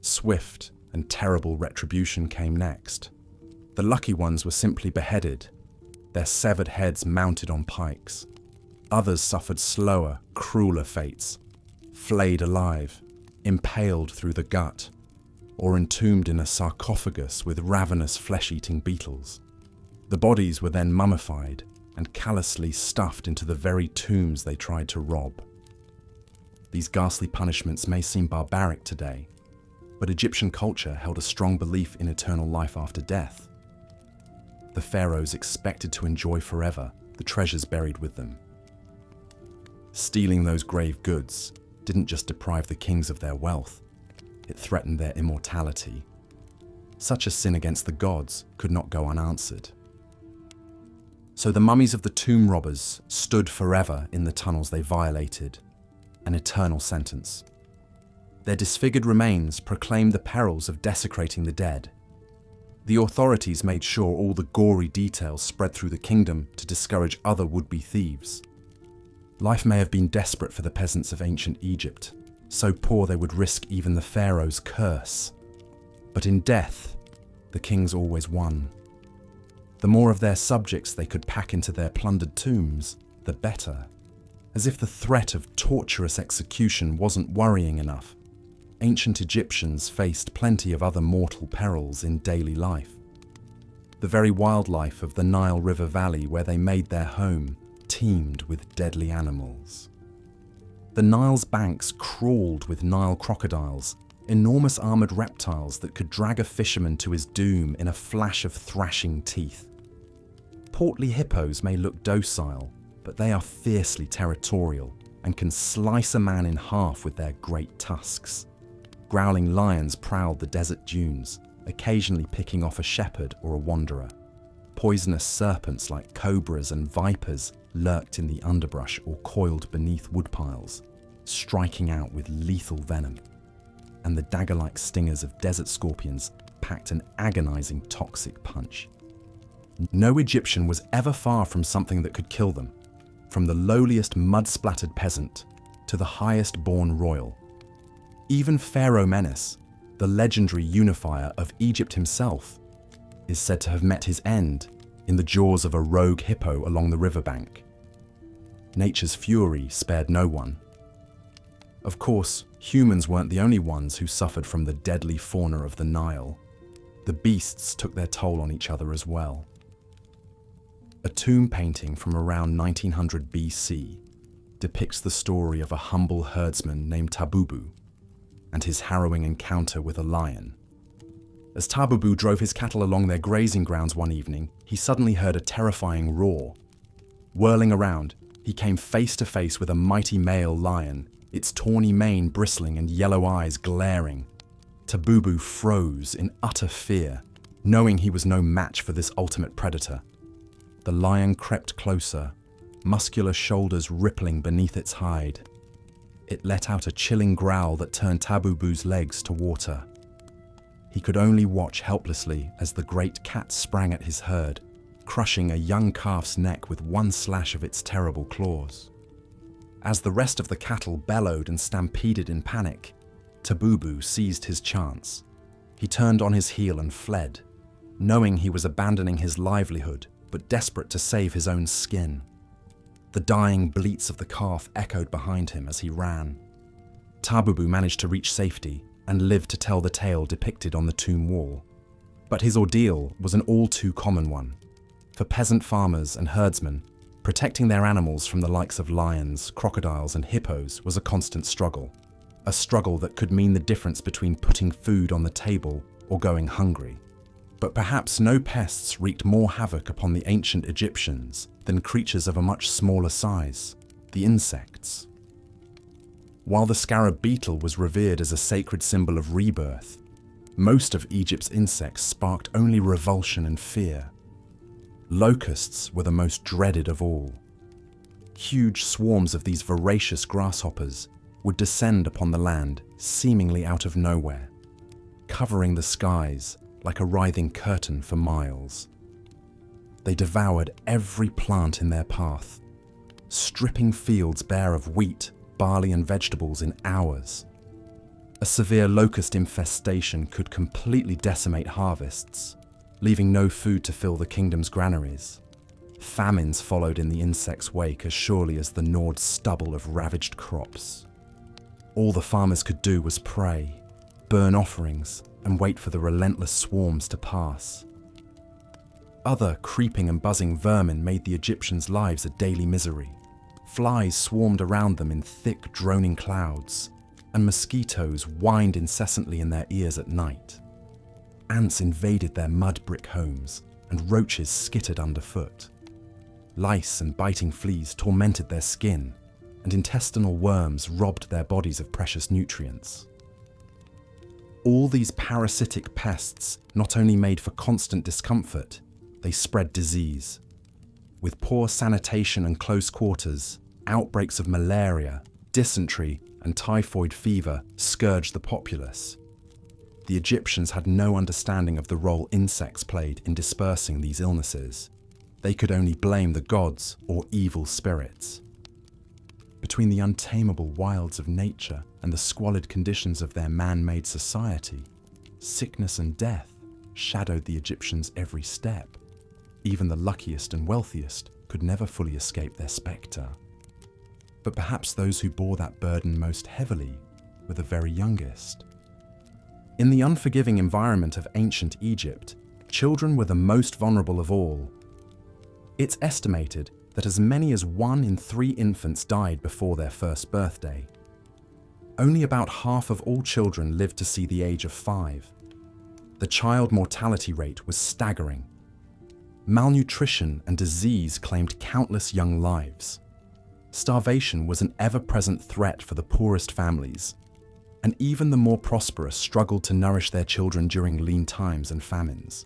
Swift and terrible retribution came next. The lucky ones were simply beheaded, their severed heads mounted on pikes. Others suffered slower, crueler fates, flayed alive, impaled through the gut, or entombed in a sarcophagus with ravenous flesh-eating beetles. The bodies were then mummified and callously stuffed into the very tombs they tried to rob. These ghastly punishments may seem barbaric today, but Egyptian culture held a strong belief in eternal life after death. The pharaohs expected to enjoy forever the treasures buried with them. Stealing those grave goods didn't just deprive the kings of their wealth, it threatened their immortality. Such a sin against the gods could not go unanswered. So the mummies of the tomb robbers stood forever in the tunnels they violated, an eternal sentence. Their disfigured remains proclaimed the perils of desecrating the dead. The authorities made sure all the gory details spread through the kingdom to discourage other would-be thieves. Life may have been desperate for the peasants of ancient Egypt, so poor they would risk even the pharaoh's curse. But in death, the kings always won. The more of their subjects they could pack into their plundered tombs, the better. As if the threat of torturous execution wasn't worrying enough, ancient Egyptians faced plenty of other mortal perils in daily life. The very wildlife of the Nile River Valley where they made their home teemed with deadly animals. The Nile's banks crawled with Nile crocodiles, enormous armored reptiles that could drag a fisherman to his doom in a flash of thrashing teeth. Portly hippos may look docile, but they are fiercely territorial and can slice a man in half with their great tusks. Growling lions prowled the desert dunes, occasionally picking off a shepherd or a wanderer. Poisonous serpents like cobras and vipers lurked in the underbrush or coiled beneath woodpiles, striking out with lethal venom. And the dagger-like stingers of desert scorpions packed an agonizing toxic punch. No Egyptian was ever far from something that could kill them. from the lowliest mud-splattered peasant to the highest-born royal. Even Pharaoh Menes, the legendary unifier of Egypt himself, is said to have met his end in the jaws of a rogue hippo along the riverbank. Nature's fury spared no one. Of course, humans weren't the only ones who suffered from the deadly fauna of the Nile. The beasts took their toll on each other as well. A tomb painting from around 1900 BC depicts the story of a humble herdsman named Tabubu and his harrowing encounter with a lion. As Tabubu drove his cattle along their grazing grounds one evening, he suddenly heard a terrifying roar. Whirling around, he came face to face with a mighty male lion, its tawny mane bristling and yellow eyes glaring. Tabubu froze in utter fear, knowing he was no match for this ultimate predator. The lion crept closer, muscular shoulders rippling beneath its hide. It let out a chilling growl that turned Tabubu's legs to water. He could only watch helplessly as the great cat sprang at his herd, crushing a young calf's neck with one slash of its terrible claws. As the rest of the cattle bellowed and stampeded in panic, Tabubu seized his chance. He turned on his heel and fled, knowing he was abandoning his livelihood, but desperate to save his own skin. The dying bleats of the calf echoed behind him as he ran. Tabubu managed to reach safety and lived to tell the tale depicted on the tomb wall. But his ordeal was an all too common one. For peasant farmers and herdsmen, protecting their animals from the likes of lions, crocodiles, and hippos was a constant struggle. A struggle that could mean the difference between putting food on the table or going hungry. But perhaps no pests wreaked more havoc upon the ancient Egyptians than creatures of a much smaller size, the insects. While the scarab beetle was revered as a sacred symbol of rebirth, most of Egypt's insects sparked only revulsion and fear. Locusts were the most dreaded of all. Huge swarms of these voracious grasshoppers would descend upon the land seemingly out of nowhere, covering the skies like a writhing curtain for miles. They devoured every plant in their path, stripping fields bare of wheat, barley, and vegetables in hours. A severe locust infestation could completely decimate harvests, leaving no food to fill the kingdom's granaries. Famines followed in the insects' wake as surely as the gnawed stubble of ravaged crops. All the farmers could do was pray, burn offerings, and wait for the relentless swarms to pass. Other creeping and buzzing vermin made the Egyptians' lives a daily misery. Flies swarmed around them in thick, droning clouds, and mosquitoes whined incessantly in their ears at night. Ants invaded their mud brick homes, and roaches skittered underfoot. Lice and biting fleas tormented their skin, and intestinal worms robbed their bodies of precious nutrients. All these parasitic pests not only made for constant discomfort, they spread disease. With poor sanitation and close quarters, outbreaks of malaria, dysentery, and typhoid fever scourged the populace. The Egyptians had no understanding of the role insects played in dispersing these illnesses. They could only blame the gods or evil spirits. Between the untamable wilds of nature and the squalid conditions of their man-made society, sickness and death shadowed the Egyptians' every step. Even the luckiest and wealthiest could never fully escape their spectre. But perhaps those who bore that burden most heavily were the very youngest. In the unforgiving environment of ancient Egypt, children were the most vulnerable of all. It's estimated that as many as 1 in 3 infants died before their first birthday. Only about half of all children lived to see the age of 5. The child mortality rate was staggering. Malnutrition and disease claimed countless young lives. Starvation was an ever-present threat for the poorest families, and even the more prosperous struggled to nourish their children during lean times and famines.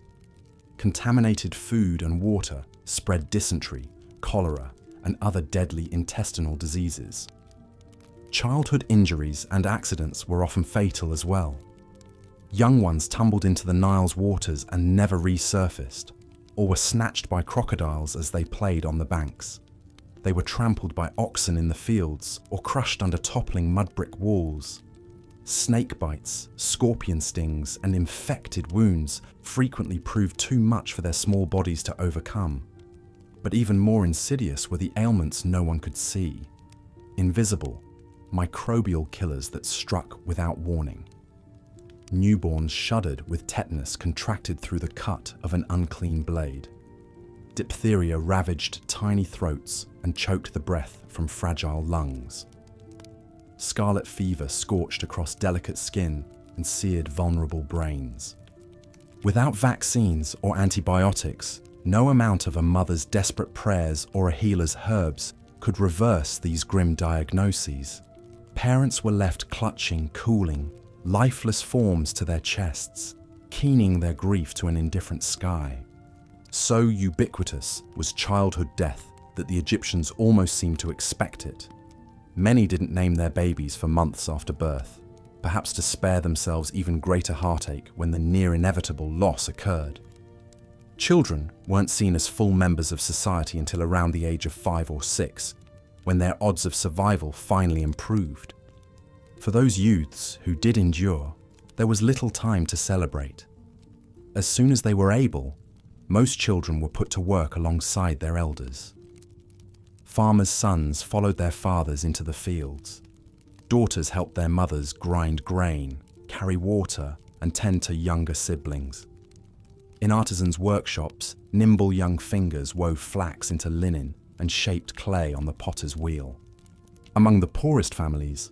Contaminated food and water spread dysentery, cholera, and other deadly intestinal diseases. Childhood injuries and accidents were often fatal as well. Young ones tumbled into the Nile's waters and never resurfaced, or were snatched by crocodiles as they played on the banks. They were trampled by oxen in the fields or crushed under toppling mud brick walls. Snake bites, scorpion stings, and infected wounds frequently proved too much for their small bodies to overcome. But even more insidious were the ailments no one could see. Invisible, microbial killers that struck without warning. Newborns shuddered with tetanus contracted through the cut of an unclean blade. Diphtheria ravaged tiny throats and choked the breath from fragile lungs. Scarlet fever scorched across delicate skin and seared vulnerable brains. Without vaccines or antibiotics, no amount of a mother's desperate prayers or a healer's herbs could reverse these grim diagnoses. Parents were left clutching, cooling, lifeless forms to their chests, keening their grief to an indifferent sky. So ubiquitous was childhood death that the Egyptians almost seemed to expect it. Many didn't name their babies for months after birth, perhaps to spare themselves even greater heartache when the near-inevitable loss occurred. Children weren't seen as full members of society until around the age of 5 or 6, when their odds of survival finally improved. For those youths who did endure, there was little time to celebrate. As soon as they were able, most children were put to work alongside their elders. Farmers' sons followed their fathers into the fields. Daughters helped their mothers grind grain, carry water, and tend to younger siblings. In artisans' workshops, nimble young fingers wove flax into linen and shaped clay on the potter's wheel. Among the poorest families,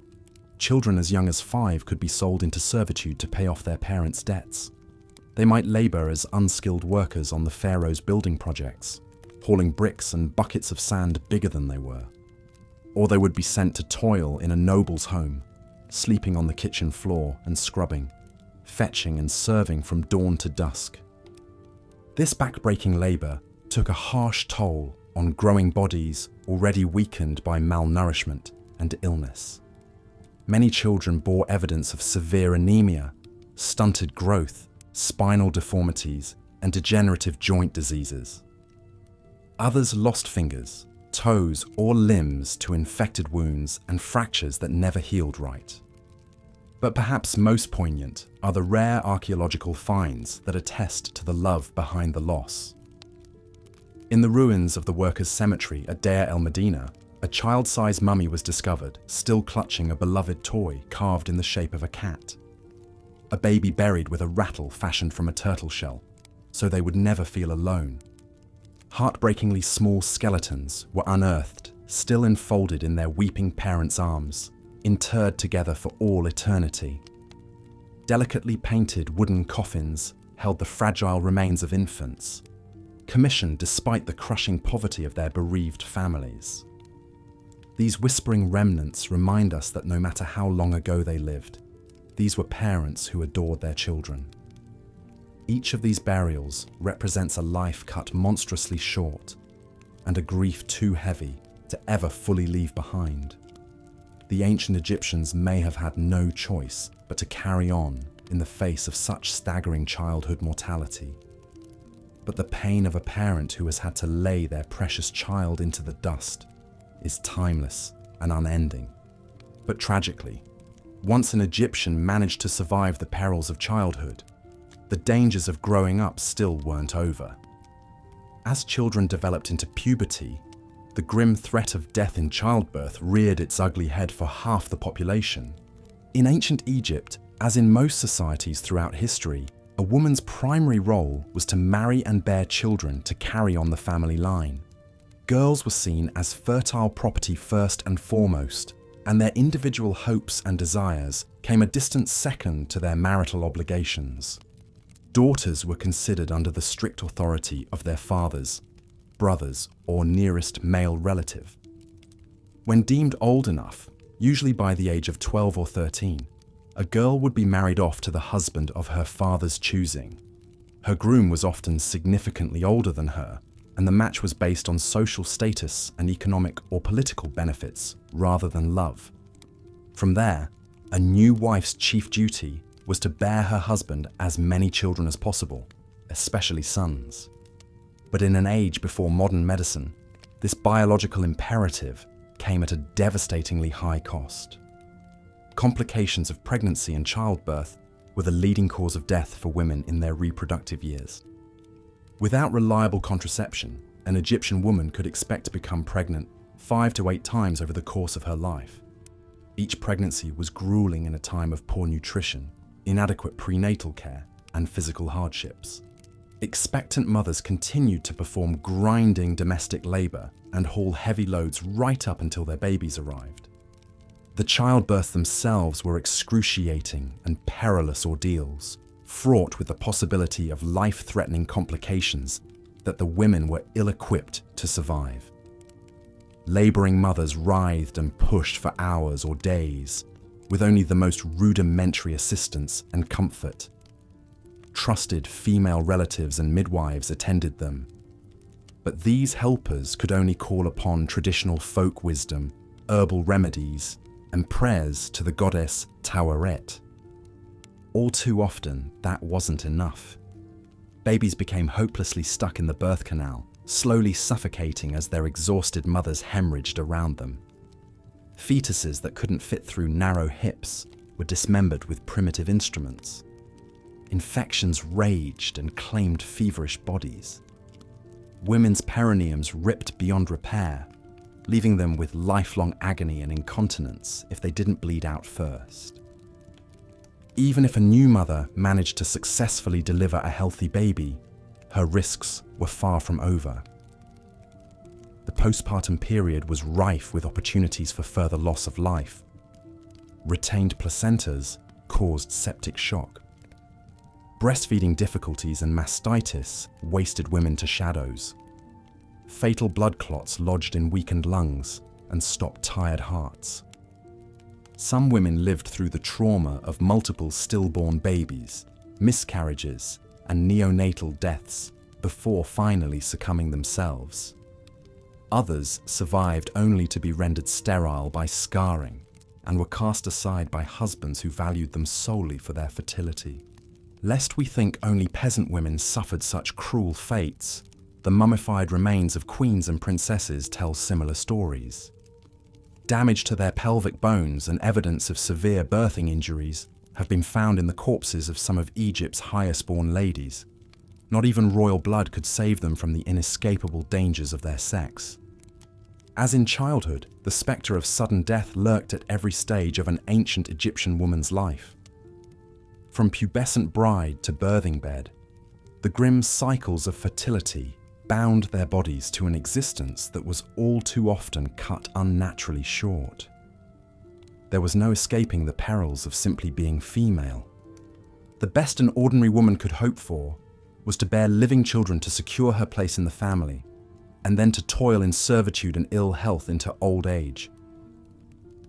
children as young as 5 could be sold into servitude to pay off their parents' debts. They might labor as unskilled workers on the pharaoh's building projects, hauling bricks and buckets of sand bigger than they were. Or they would be sent to toil in a noble's home, sleeping on the kitchen floor and scrubbing, fetching and serving from dawn to dusk. This backbreaking labor took a harsh toll on growing bodies already weakened by malnourishment and illness. Many children bore evidence of severe anemia, stunted growth, spinal deformities, and degenerative joint diseases. Others lost fingers, toes, or limbs to infected wounds and fractures that never healed right. But perhaps most poignant are the rare archaeological finds that attest to the love behind the loss. In the ruins of the workers' cemetery at Deir el-Medina, a child-sized mummy was discovered, still clutching a beloved toy carved in the shape of a cat. A baby buried with a rattle fashioned from a turtle shell, so they would never feel alone. Heartbreakingly small skeletons were unearthed, still enfolded in their weeping parents' arms, interred together for all eternity. Delicately painted wooden coffins held the fragile remains of infants, commissioned despite the crushing poverty of their bereaved families. These whispering remnants remind us that no matter how long ago they lived, these were parents who adored their children. Each of these burials represents a life cut monstrously short and a grief too heavy to ever fully leave behind. The ancient Egyptians may have had no choice but to carry on in the face of such staggering childhood mortality. But the pain of a parent who has had to lay their precious child into the dust is timeless and unending. But tragically, once an Egyptian managed to survive the perils of childhood, the dangers of growing up still weren't over. As children developed into puberty, the grim threat of death in childbirth reared its ugly head for half the population. In ancient Egypt, as in most societies throughout history, a woman's primary role was to marry and bear children to carry on the family line. Girls were seen as fertile property first and foremost, and their individual hopes and desires came a distant second to their marital obligations. Daughters were considered under the strict authority of their fathers, brothers, or nearest male relative. When deemed old enough, usually by the age of 12 or 13, a girl would be married off to the husband of her father's choosing. Her groom was often significantly older than her, and the match was based on social status and economic or political benefits rather than love. From there, a new wife's chief duty was to bear her husband as many children as possible, especially sons. But in an age before modern medicine, This biological imperative came at a devastatingly high cost. Complications of pregnancy and childbirth were the leading cause of death for women in their reproductive years. Without reliable contraception, an Egyptian woman could expect to become pregnant 5 to 8 times over the course of her life. Each pregnancy was grueling in a time of poor nutrition, inadequate prenatal care, and physical hardships. Expectant mothers continued to perform grinding domestic labor and haul heavy loads right up until their babies arrived. The childbirths themselves were excruciating and perilous ordeals, fraught with the possibility of life-threatening complications that the women were ill-equipped to survive. Laboring mothers writhed and pushed for hours or days, with only the most rudimentary assistance and comfort. Trusted female relatives and midwives attended them, but these helpers could only call upon traditional folk wisdom, herbal remedies, and prayers to the goddess Taweret. All too often, that wasn't enough. Babies became hopelessly stuck in the birth canal, slowly suffocating as their exhausted mothers hemorrhaged around them. Fetuses that couldn't fit through narrow hips were dismembered with primitive instruments. Infections raged and claimed feverish bodies. Women's perineums ripped beyond repair, leaving them with lifelong agony and incontinence if they didn't bleed out first. Even if a new mother managed to successfully deliver a healthy baby, her risks were far from over. The postpartum period was rife with opportunities for further loss of life. Retained placentas caused septic shock. Breastfeeding difficulties and mastitis wasted women to shadows. Fatal blood clots lodged in weakened lungs and stopped tired hearts. Some women lived through the trauma of multiple stillborn babies, miscarriages, and neonatal deaths before finally succumbing themselves. Others survived only to be rendered sterile by scarring and were cast aside by husbands who valued them solely for their fertility. Lest we think only peasant women suffered such cruel fates, the mummified remains of queens and princesses tell similar stories. Damage to their pelvic bones and evidence of severe birthing injuries have been found in the corpses of some of Egypt's highest-born ladies. Not even royal blood could save them from the inescapable dangers of their sex. As in childhood, the spectre of sudden death lurked at every stage of an ancient Egyptian woman's life. From pubescent bride to birthing bed, the grim cycles of fertility bound their bodies to an existence that was all too often cut unnaturally short. There was no escaping the perils of simply being female. The best an ordinary woman could hope for was to bear living children to secure her place in the family, and then to toil in servitude and ill health into old age.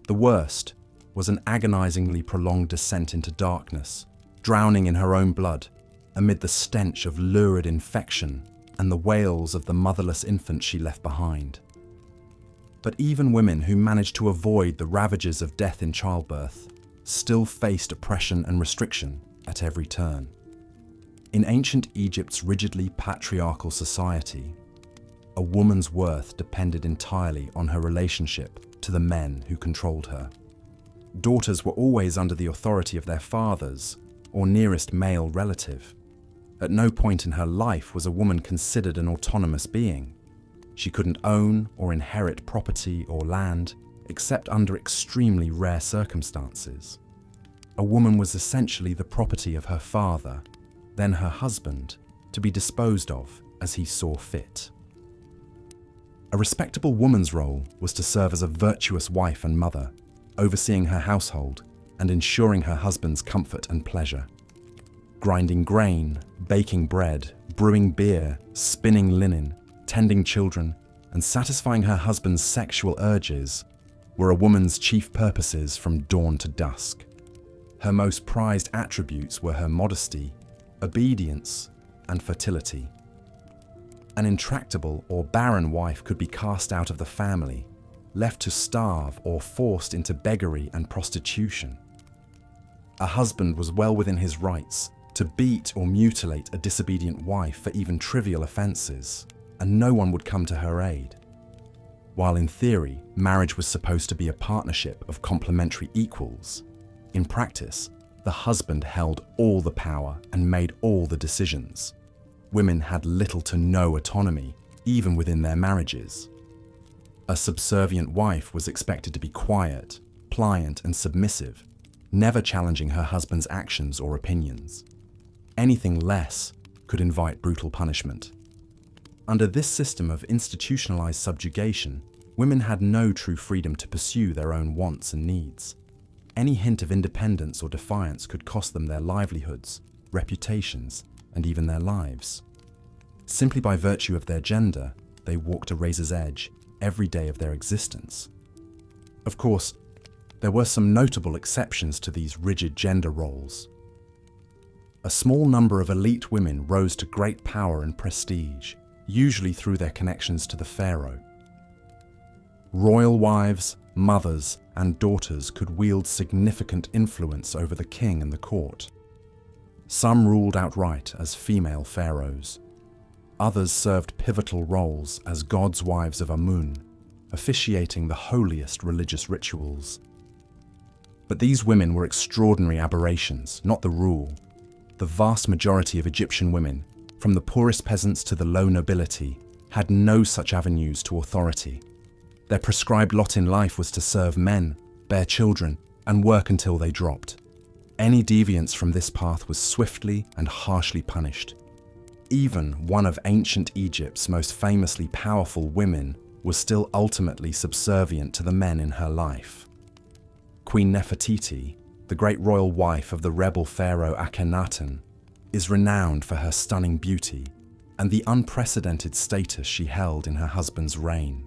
The worst was an agonizingly prolonged descent into darkness, drowning in her own blood, amid the stench of lurid infection and the wails of the motherless infant she left behind. But even women who managed to avoid the ravages of death in childbirth still faced oppression and restriction at every turn. In ancient Egypt's rigidly patriarchal society, a woman's worth depended entirely on her relationship to the men who controlled her. Daughters were always under the authority of their fathers or nearest male relative. At no point in her life was a woman considered an autonomous being. She couldn't own or inherit property or land, except under extremely rare circumstances. A woman was essentially the property of her father, then her husband, to be disposed of as he saw fit. A respectable woman's role was to serve as a virtuous wife and mother, overseeing her household and ensuring her husband's comfort and pleasure. Grinding grain, baking bread, brewing beer, spinning linen, tending children, and satisfying her husband's sexual urges were a woman's chief purposes from dawn to dusk. Her most prized attributes were her modesty, obedience, and fertility. An intractable or barren wife could be cast out of the family, left to starve or forced into beggary and prostitution. A husband was well within his rights to beat or mutilate a disobedient wife for even trivial offences, and no one would come to her aid. While in theory, marriage was supposed to be a partnership of complementary equals, in practice, the husband held all the power and made all the decisions. Women had little to no autonomy, even within their marriages. A subservient wife was expected to be quiet, pliant, and submissive, never challenging her husband's actions or opinions. Anything less could invite brutal punishment. Under this system of institutionalized subjugation, women had no true freedom to pursue their own wants and needs. Any hint of independence or defiance could cost them their livelihoods, reputations, and even their lives. Simply by virtue of their gender, they walked a razor's edge every day of their existence. Of course, there were some notable exceptions to these rigid gender roles. A small number of elite women rose to great power and prestige, usually through their connections to the pharaoh. Royal wives, mothers, and daughters could wield significant influence over the king and the court. Some ruled outright as female pharaohs. Others served pivotal roles as gods' wives of Amun, officiating the holiest religious rituals. But these women were extraordinary aberrations, not the rule. The vast majority of Egyptian women, from the poorest peasants to the low nobility, had no such avenues to authority. Their prescribed lot in life was to serve men, bear children, and work until they dropped. Any deviance from this path was swiftly and harshly punished. Even one of ancient Egypt's most famously powerful women was still ultimately subservient to the men in her life. Queen Nefertiti, the great royal wife of the rebel pharaoh Akhenaten, is renowned for her stunning beauty and the unprecedented status she held in her husband's reign.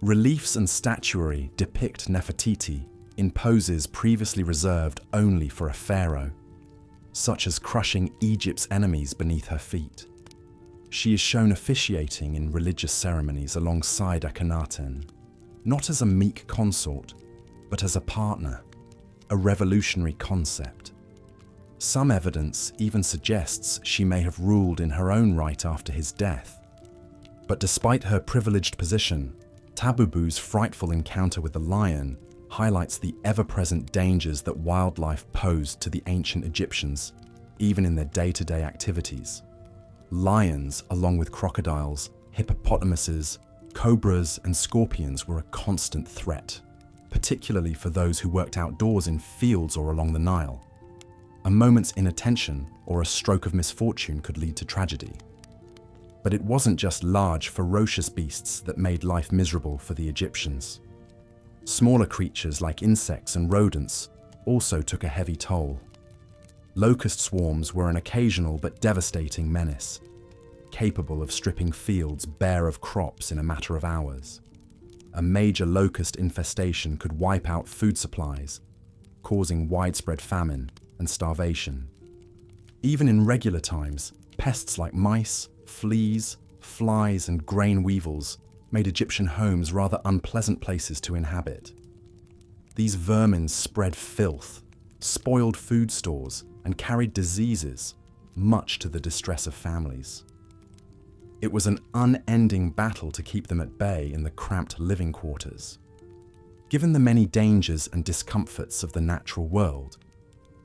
Reliefs and statuary depict Nefertiti in poses previously reserved only for a pharaoh, such as crushing Egypt's enemies beneath her feet. She is shown officiating in religious ceremonies alongside Akhenaten, not as a meek consort, but as a partner, a revolutionary concept. Some evidence even suggests she may have ruled in her own right after his death. But despite her privileged position, Tabubu's frightful encounter with the lion highlights the ever-present dangers that wildlife posed to the ancient Egyptians, even in their day-to-day activities. Lions, along with crocodiles, hippopotamuses, cobras, and scorpions were a constant threat, particularly for those who worked outdoors in fields or along the Nile. A moment's inattention or a stroke of misfortune could lead to tragedy. But it wasn't just large, ferocious beasts that made life miserable for the Egyptians. Smaller creatures like insects and rodents also took a heavy toll. Locust swarms were an occasional but devastating menace, capable of stripping fields bare of crops in a matter of hours. A major locust infestation could wipe out food supplies, causing widespread famine and starvation. Even in regular times, pests like mice, fleas, flies, and grain weevils made Egyptian homes rather unpleasant places to inhabit. These vermin spread filth, spoiled food stores, and carried diseases, much to the distress of families. It was an unending battle to keep them at bay in the cramped living quarters. Given the many dangers and discomforts of the natural world,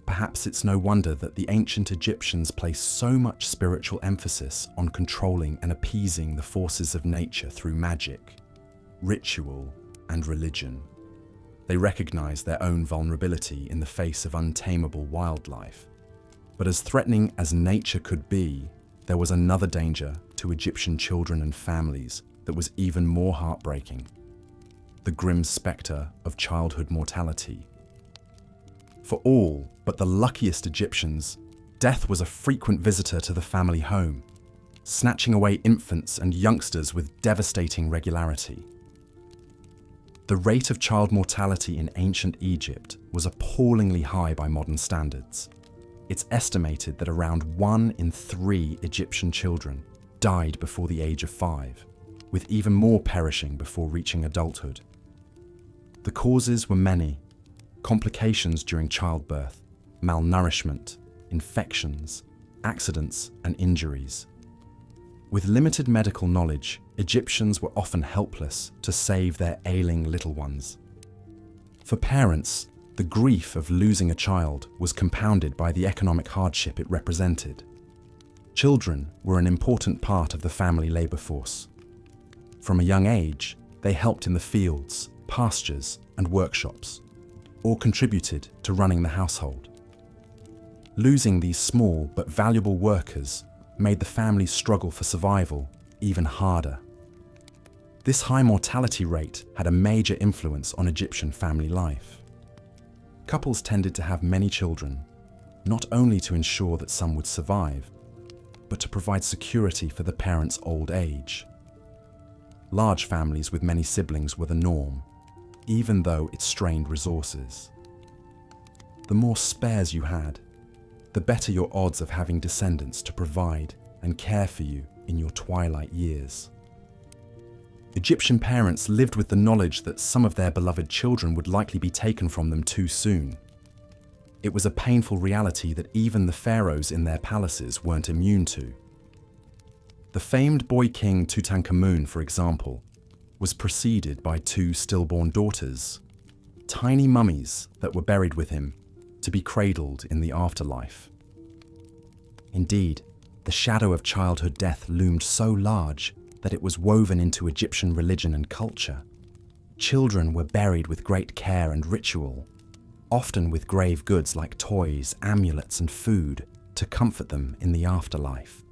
perhaps it's no wonder that the ancient Egyptians placed so much spiritual emphasis on controlling and appeasing the forces of nature through magic, ritual, and religion. They recognized their own vulnerability in the face of untamable wildlife. But as threatening as nature could be, there was another danger to Egyptian children and families that was even more heartbreaking: the grim specter of childhood mortality. For all but the luckiest Egyptians, death was a frequent visitor to the family home, snatching away infants and youngsters with devastating regularity. The rate of child mortality in ancient Egypt was appallingly high by modern standards. It's estimated that around 1 in 3 Egyptian children died before the age of 5, with even more perishing before reaching adulthood. The causes were many: complications during childbirth, malnourishment, infections, accidents, and injuries. With limited medical knowledge, Egyptians were often helpless to save their ailing little ones. For parents, the grief of losing a child was compounded by the economic hardship it represented. Children were an important part of the family labor force. From a young age, they helped in the fields, pastures, and workshops, or contributed to running the household. Losing these small but valuable workers made the family's struggle for survival even harder. This high mortality rate had a major influence on Egyptian family life. Couples tended to have many children, not only to ensure that some would survive, but to provide security for the parents' old age. Large families with many siblings were the norm, even though it strained resources. The more spares you had, the better your odds of having descendants to provide and care for you in your twilight years. Egyptian parents lived with the knowledge that some of their beloved children would likely be taken from them too soon. It was a painful reality that even the pharaohs in their palaces weren't immune to. The famed boy king Tutankhamun, for example, was preceded by two stillborn daughters, tiny mummies that were buried with him to be cradled in the afterlife. Indeed, the shadow of childhood death loomed so large that it was woven into Egyptian religion and culture. Children were buried with great care and ritual, often with grave goods like toys, amulets, and food to comfort them in the afterlife.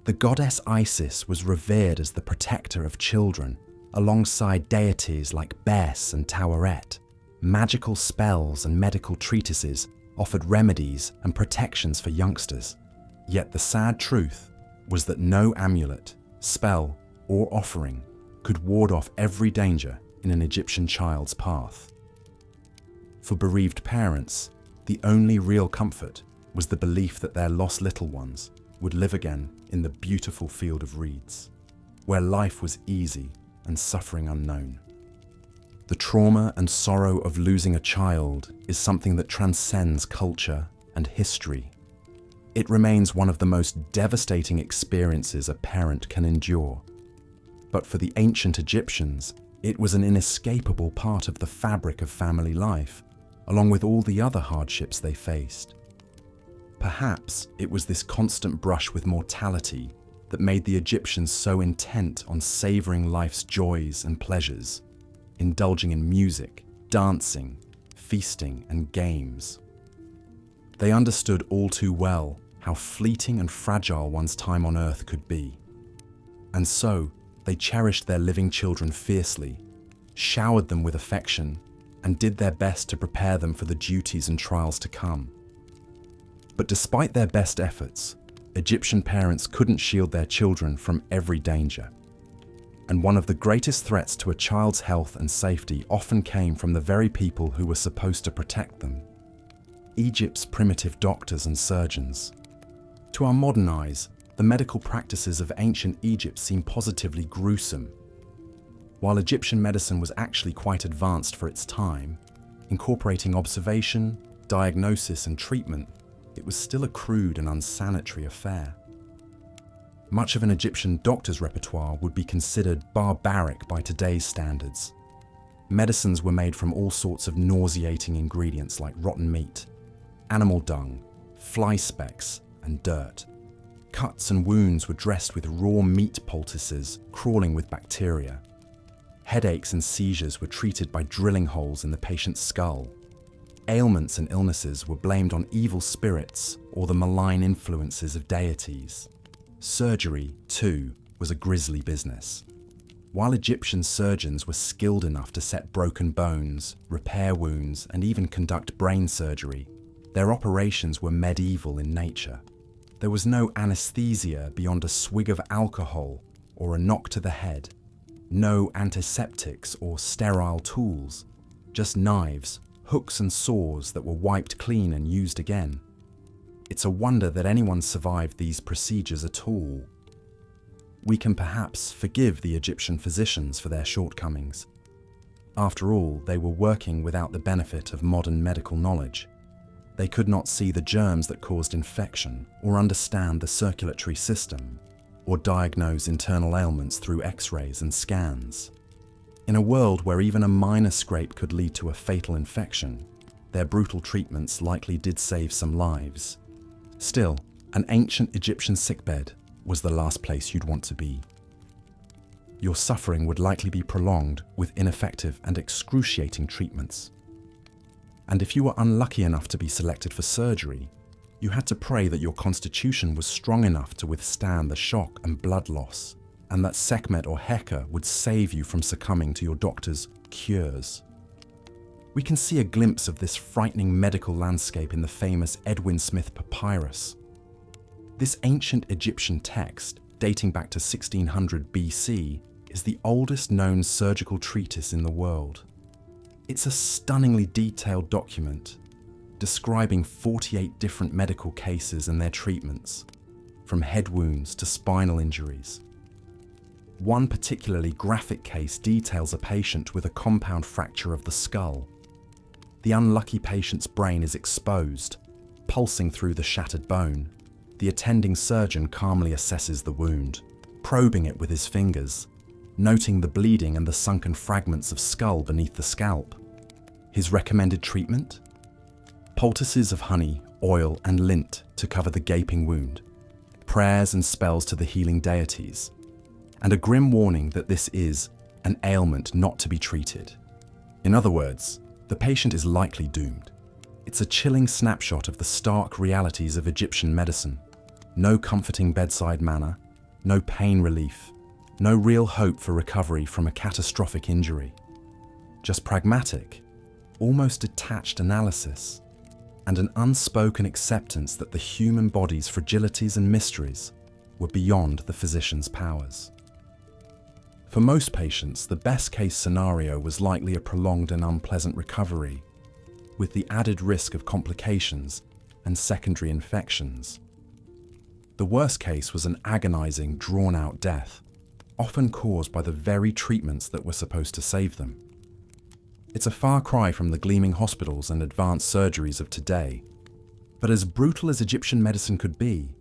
The goddess Isis was revered as the protector of children, alongside deities like Bes and Taweret. Magical spells and medical treatises offered remedies and protections for youngsters. Yet the sad truth was that no amulet, spell, or offering could ward off every danger in an Egyptian child's path. For bereaved parents, the only real comfort was the belief that their lost little ones would live again in the beautiful field of reeds, where life was easy and suffering unknown. The trauma and sorrow of losing a child is something that transcends culture and history. It remains one of the most devastating experiences a parent can endure. But for the ancient Egyptians, it was an inescapable part of the fabric of family life, along with all the other hardships they faced. Perhaps it was this constant brush with mortality that made the Egyptians so intent on savoring life's joys and pleasures, indulging in music, dancing, feasting, and games. They understood all too well how fleeting and fragile one's time on earth could be. And so, they cherished their living children fiercely, showered them with affection, and did their best to prepare them for the duties and trials to come. But despite their best efforts, Egyptian parents couldn't shield their children from every danger. And one of the greatest threats to a child's health and safety often came from the very people who were supposed to protect them: Egypt's primitive doctors and surgeons. To our modern eyes, the medical practices of ancient Egypt seem positively gruesome. While Egyptian medicine was actually quite advanced for its time, incorporating observation, diagnosis, and treatment, it was still a crude and unsanitary affair. Much of an Egyptian doctor's repertoire would be considered barbaric by today's standards. Medicines were made from all sorts of nauseating ingredients like rotten meat, animal dung, fly specks, and dirt. Cuts and wounds were dressed with raw meat poultices crawling with bacteria. Headaches and seizures were treated by drilling holes in the patient's skull. Ailments and illnesses were blamed on evil spirits or the malign influences of deities. Surgery, too, was a grisly business. While Egyptian surgeons were skilled enough to set broken bones, repair wounds, and even conduct brain surgery, their operations were medieval in nature. There was no anesthesia beyond a swig of alcohol or a knock to the head. No antiseptics or sterile tools, just knives, hooks and saws that were wiped clean and used again. It's a wonder that anyone survived these procedures at all. We can perhaps forgive the Egyptian physicians for their shortcomings. After all, they were working without the benefit of modern medical knowledge. They could not see the germs that caused infection or understand the circulatory system. or diagnose internal ailments through X-rays and scans. In a world where even a minor scrape could lead to a fatal infection, their brutal treatments likely did save some lives. Still, an ancient Egyptian sickbed was the last place you'd want to be. Your suffering would likely be prolonged with ineffective and excruciating treatments. And if you were unlucky enough to be selected for surgery, you had to pray that your constitution was strong enough to withstand the shock and blood loss, and that Sekhmet or Heka would save you from succumbing to your doctor's cures. We can see a glimpse of this frightening medical landscape in the famous Edwin Smith papyrus. This ancient Egyptian text, dating back to 1600 BC, is the oldest known surgical treatise in the world. It's a stunningly detailed document describing 48 different medical cases and their treatments, from head wounds to spinal injuries. One particularly graphic case details a patient with a compound fracture of the skull. The unlucky patient's brain is exposed, pulsing through the shattered bone. The attending surgeon calmly assesses the wound, probing it with his fingers, noting the bleeding and the sunken fragments of skull beneath the scalp. His recommended treatment? Poultices of honey, oil, and lint to cover the gaping wound, prayers and spells to the healing deities, and a grim warning that this is an ailment not to be treated. In other words, the patient is likely doomed. It's a chilling snapshot of the stark realities of Egyptian medicine. No comforting bedside manner, no pain relief, no real hope for recovery from a catastrophic injury. Just pragmatic, almost detached analysis, and an unspoken acceptance that the human body's fragilities and mysteries were beyond the physician's powers. For most patients, the best-case scenario was likely a prolonged and unpleasant recovery, with the added risk of complications and secondary infections. The worst case was an agonizing, drawn-out death, often caused by the very treatments that were supposed to save them. It's a far cry from the gleaming hospitals and advanced surgeries of today, but as brutal as Egyptian medicine could be,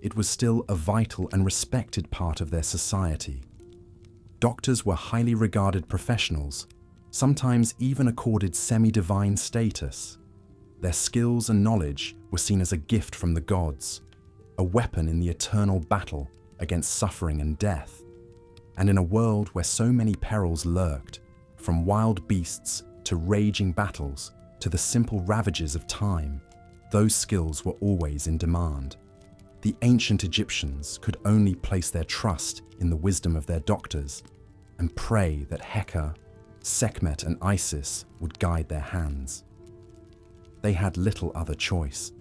it was still a vital and respected part of their society. Doctors were highly regarded professionals, sometimes even accorded semi-divine status. Their skills and knowledge were seen as a gift from the gods, a weapon in the eternal battle against suffering and death. And in a world where so many perils lurked, from wild beasts to raging battles to the simple ravages of time, those skills were always in demand. The ancient Egyptians could only place their trust in the wisdom of their doctors and pray that Heka, Sekhmet, and Isis would guide their hands. They had little other choice.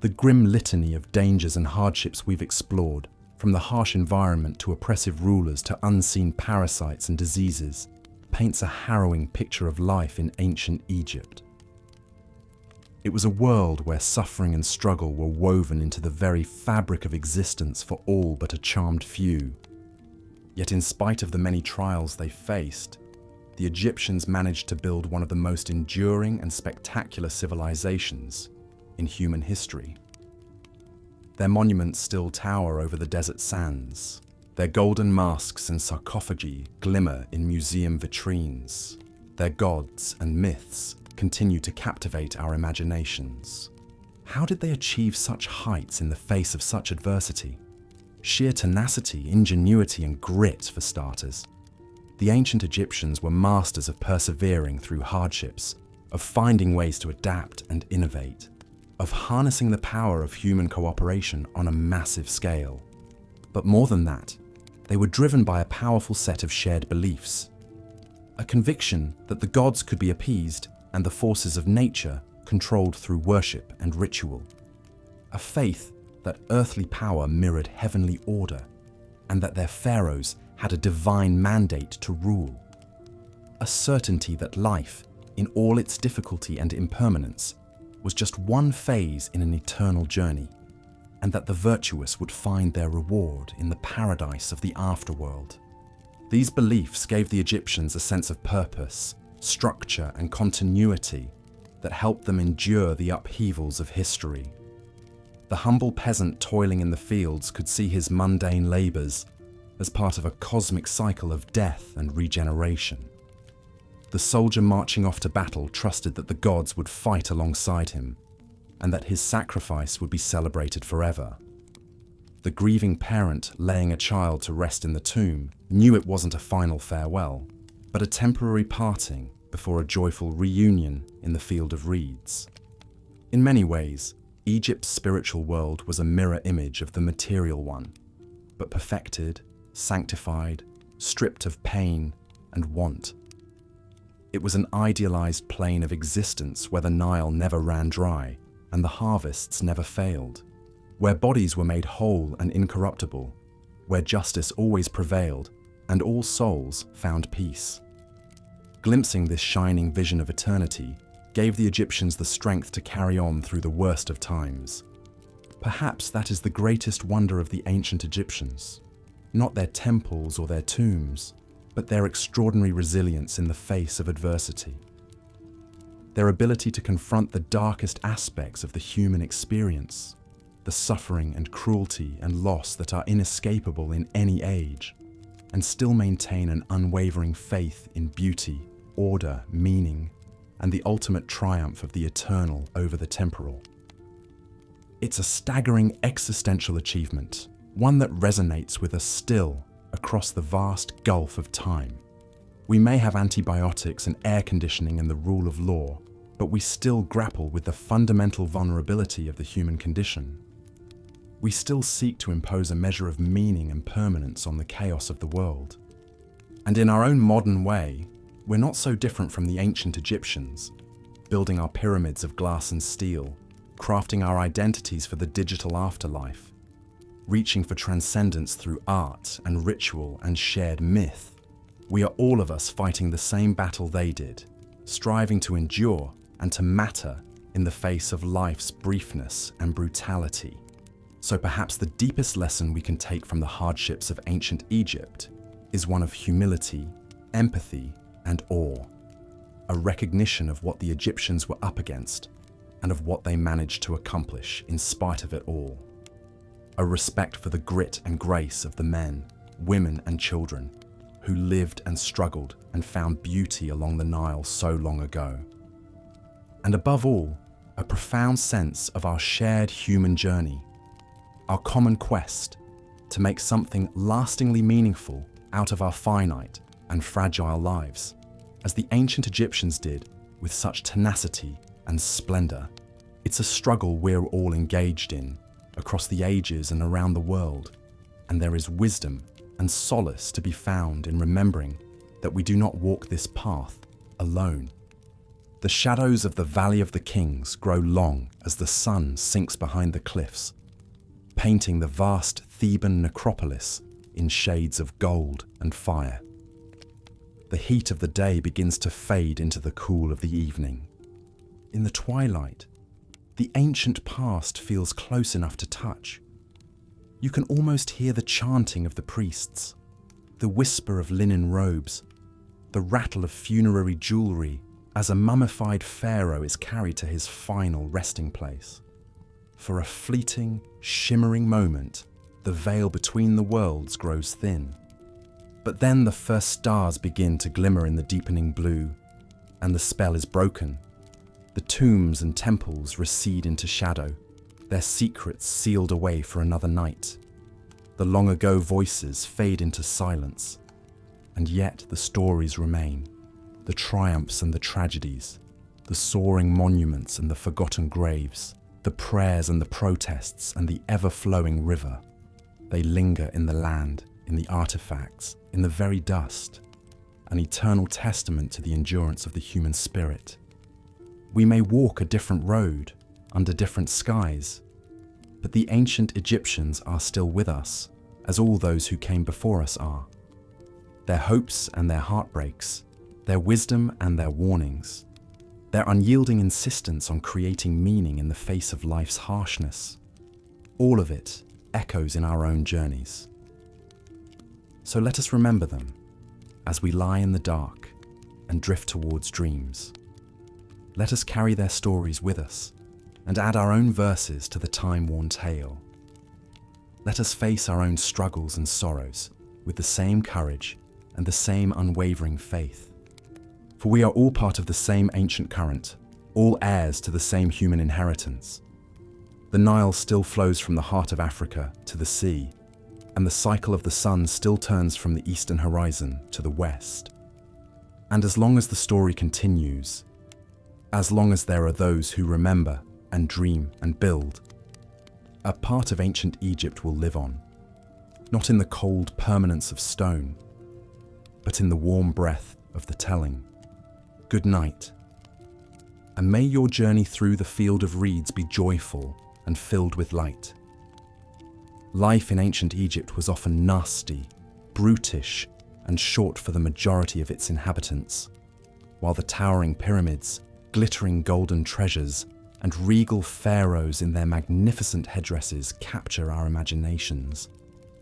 The grim litany of dangers and hardships we've explored, from the harsh environment to oppressive rulers to unseen parasites and diseases, paints a harrowing picture of life in ancient Egypt. It was a world where suffering and struggle were woven into the very fabric of existence for all but a charmed few. Yet in spite of the many trials they faced, the Egyptians managed to build one of the most enduring and spectacular civilizations in human history. Their monuments still tower over the desert sands. Their golden masks and sarcophagi glimmer in museum vitrines. Their gods and myths continue to captivate our imaginations. How did they achieve such heights in the face of such adversity? Sheer tenacity, ingenuity, and grit, for starters. The ancient Egyptians were masters of persevering through hardships, of finding ways to adapt and innovate, of harnessing the power of human cooperation on a massive scale. But more than that, they were driven by a powerful set of shared beliefs. A conviction that the gods could be appeased and the forces of nature controlled through worship and ritual. A faith that earthly power mirrored heavenly order, and that their pharaohs had a divine mandate to rule. A certainty that life, in all its difficulty and impermanence, was just one phase in an eternal journey, and that the virtuous would find their reward in the paradise of the afterworld. These beliefs gave the Egyptians a sense of purpose, structure, and continuity that helped them endure the upheavals of history. The humble peasant toiling in the fields could see his mundane labors as part of a cosmic cycle of death and regeneration. The soldier marching off to battle trusted that the gods would fight alongside him, and that his sacrifice would be celebrated forever. The grieving parent laying a child to rest in the tomb knew it wasn't a final farewell, but a temporary parting before a joyful reunion in the field of reeds. In many ways, Egypt's spiritual world was a mirror image of the material one, but perfected, sanctified, stripped of pain and want. It was an idealized plane of existence where the Nile never ran dry and the harvests never failed, where bodies were made whole and incorruptible, where justice always prevailed and all souls found peace. Glimpsing this shining vision of eternity gave the Egyptians the strength to carry on through the worst of times. Perhaps that is the greatest wonder of the ancient Egyptians, not their temples or their tombs, but their extraordinary resilience in the face of adversity. Their ability to confront the darkest aspects of the human experience, the suffering and cruelty and loss that are inescapable in any age, and still maintain an unwavering faith in beauty, order, meaning, and the ultimate triumph of the eternal over the temporal. It's a staggering existential achievement, one that resonates with us still across the vast gulf of time. We may have antibiotics and air conditioning and the rule of law, but we still grapple with the fundamental vulnerability of the human condition. We still seek to impose a measure of meaning and permanence on the chaos of the world. And in our own modern way, we're not so different from the ancient Egyptians, building our pyramids of glass and steel, crafting our identities for the digital afterlife, reaching for transcendence through art and ritual and shared myth. We are all of us fighting the same battle they did, striving to endure and to matter in the face of life's briefness and brutality. So perhaps the deepest lesson we can take from the hardships of ancient Egypt is one of humility, empathy, and awe, a recognition of what the Egyptians were up against and of what they managed to accomplish in spite of it all. A respect for the grit and grace of the men, women, and children who lived and struggled and found beauty along the Nile so long ago. And above all, a profound sense of our shared human journey, our common quest to make something lastingly meaningful out of our finite and fragile lives, as the ancient Egyptians did with such tenacity and splendor. It's a struggle we're all engaged in across the ages and around the world, and there is wisdom and solace to be found in remembering that we do not walk this path alone. The shadows of the Valley of the Kings grow long as the sun sinks behind the cliffs, painting the vast Theban necropolis in shades of gold and fire. The heat of the day begins to fade into the cool of the evening. In the twilight, the ancient past feels close enough to touch. You can almost hear the chanting of the priests, the whisper of linen robes, the rattle of funerary jewelry as a mummified pharaoh is carried to his final resting place. For a fleeting, shimmering moment, the veil between the worlds grows thin. But then the first stars begin to glimmer in the deepening blue, and the spell is broken. The tombs and temples recede into shadow, their secrets sealed away for another night. The long-ago voices fade into silence, and yet the stories remain, the triumphs and the tragedies, the soaring monuments and the forgotten graves, the prayers and the protests and the ever-flowing river. They linger in the land, in the artifacts, in the very dust, an eternal testament to the endurance of the human spirit. We may walk a different road, under different skies, but the ancient Egyptians are still with us, as all those who came before us are. Their hopes and their heartbreaks, their wisdom and their warnings, their unyielding insistence on creating meaning in the face of life's harshness, all of it echoes in our own journeys. So let us remember them as we lie in the dark and drift towards dreams. Let us carry their stories with us and add our own verses to the time-worn tale. Let us face our own struggles and sorrows with the same courage and the same unwavering faith. For we are all part of the same ancient current, all heirs to the same human inheritance. The Nile still flows from the heart of Africa to the sea, and the cycle of the sun still turns from the eastern horizon to the west. And as long as the story continues, as long as there are those who remember and dream and build, a part of ancient Egypt will live on, not in the cold permanence of stone, but in the warm breath of the telling. Good night, and may your journey through the field of reeds be joyful and filled with light. Life in ancient Egypt was often nasty, brutish, and short for the majority of its inhabitants, while the towering pyramids, glittering golden treasures, and regal pharaohs in their magnificent headdresses capture our imaginations.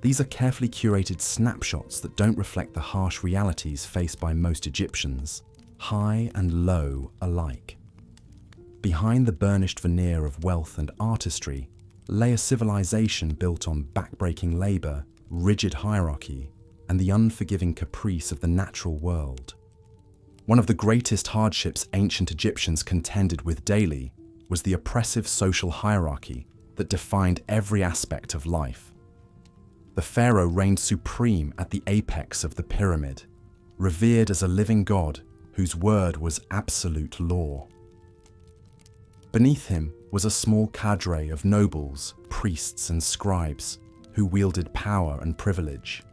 These are carefully curated snapshots that don't reflect the harsh realities faced by most Egyptians, high and low alike. Behind the burnished veneer of wealth and artistry lay a civilization built on backbreaking labor, rigid hierarchy, and the unforgiving caprice of the natural world. One of the greatest hardships ancient Egyptians contended with daily was the oppressive social hierarchy that defined every aspect of life. The pharaoh reigned supreme at the apex of the pyramid, revered as a living god whose word was absolute law. Beneath him was a small cadre of nobles, priests, and scribes who wielded power and privilege.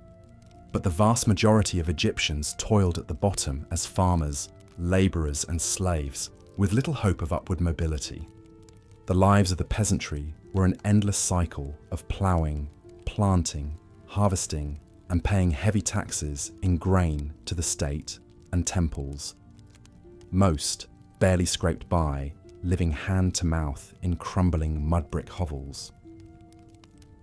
But the vast majority of Egyptians toiled at the bottom as farmers, laborers, and slaves, with little hope of upward mobility. The lives of the peasantry were an endless cycle of ploughing, planting, harvesting, and paying heavy taxes in grain to the state and temples. Most barely scraped by, living hand to mouth in crumbling mud brick hovels.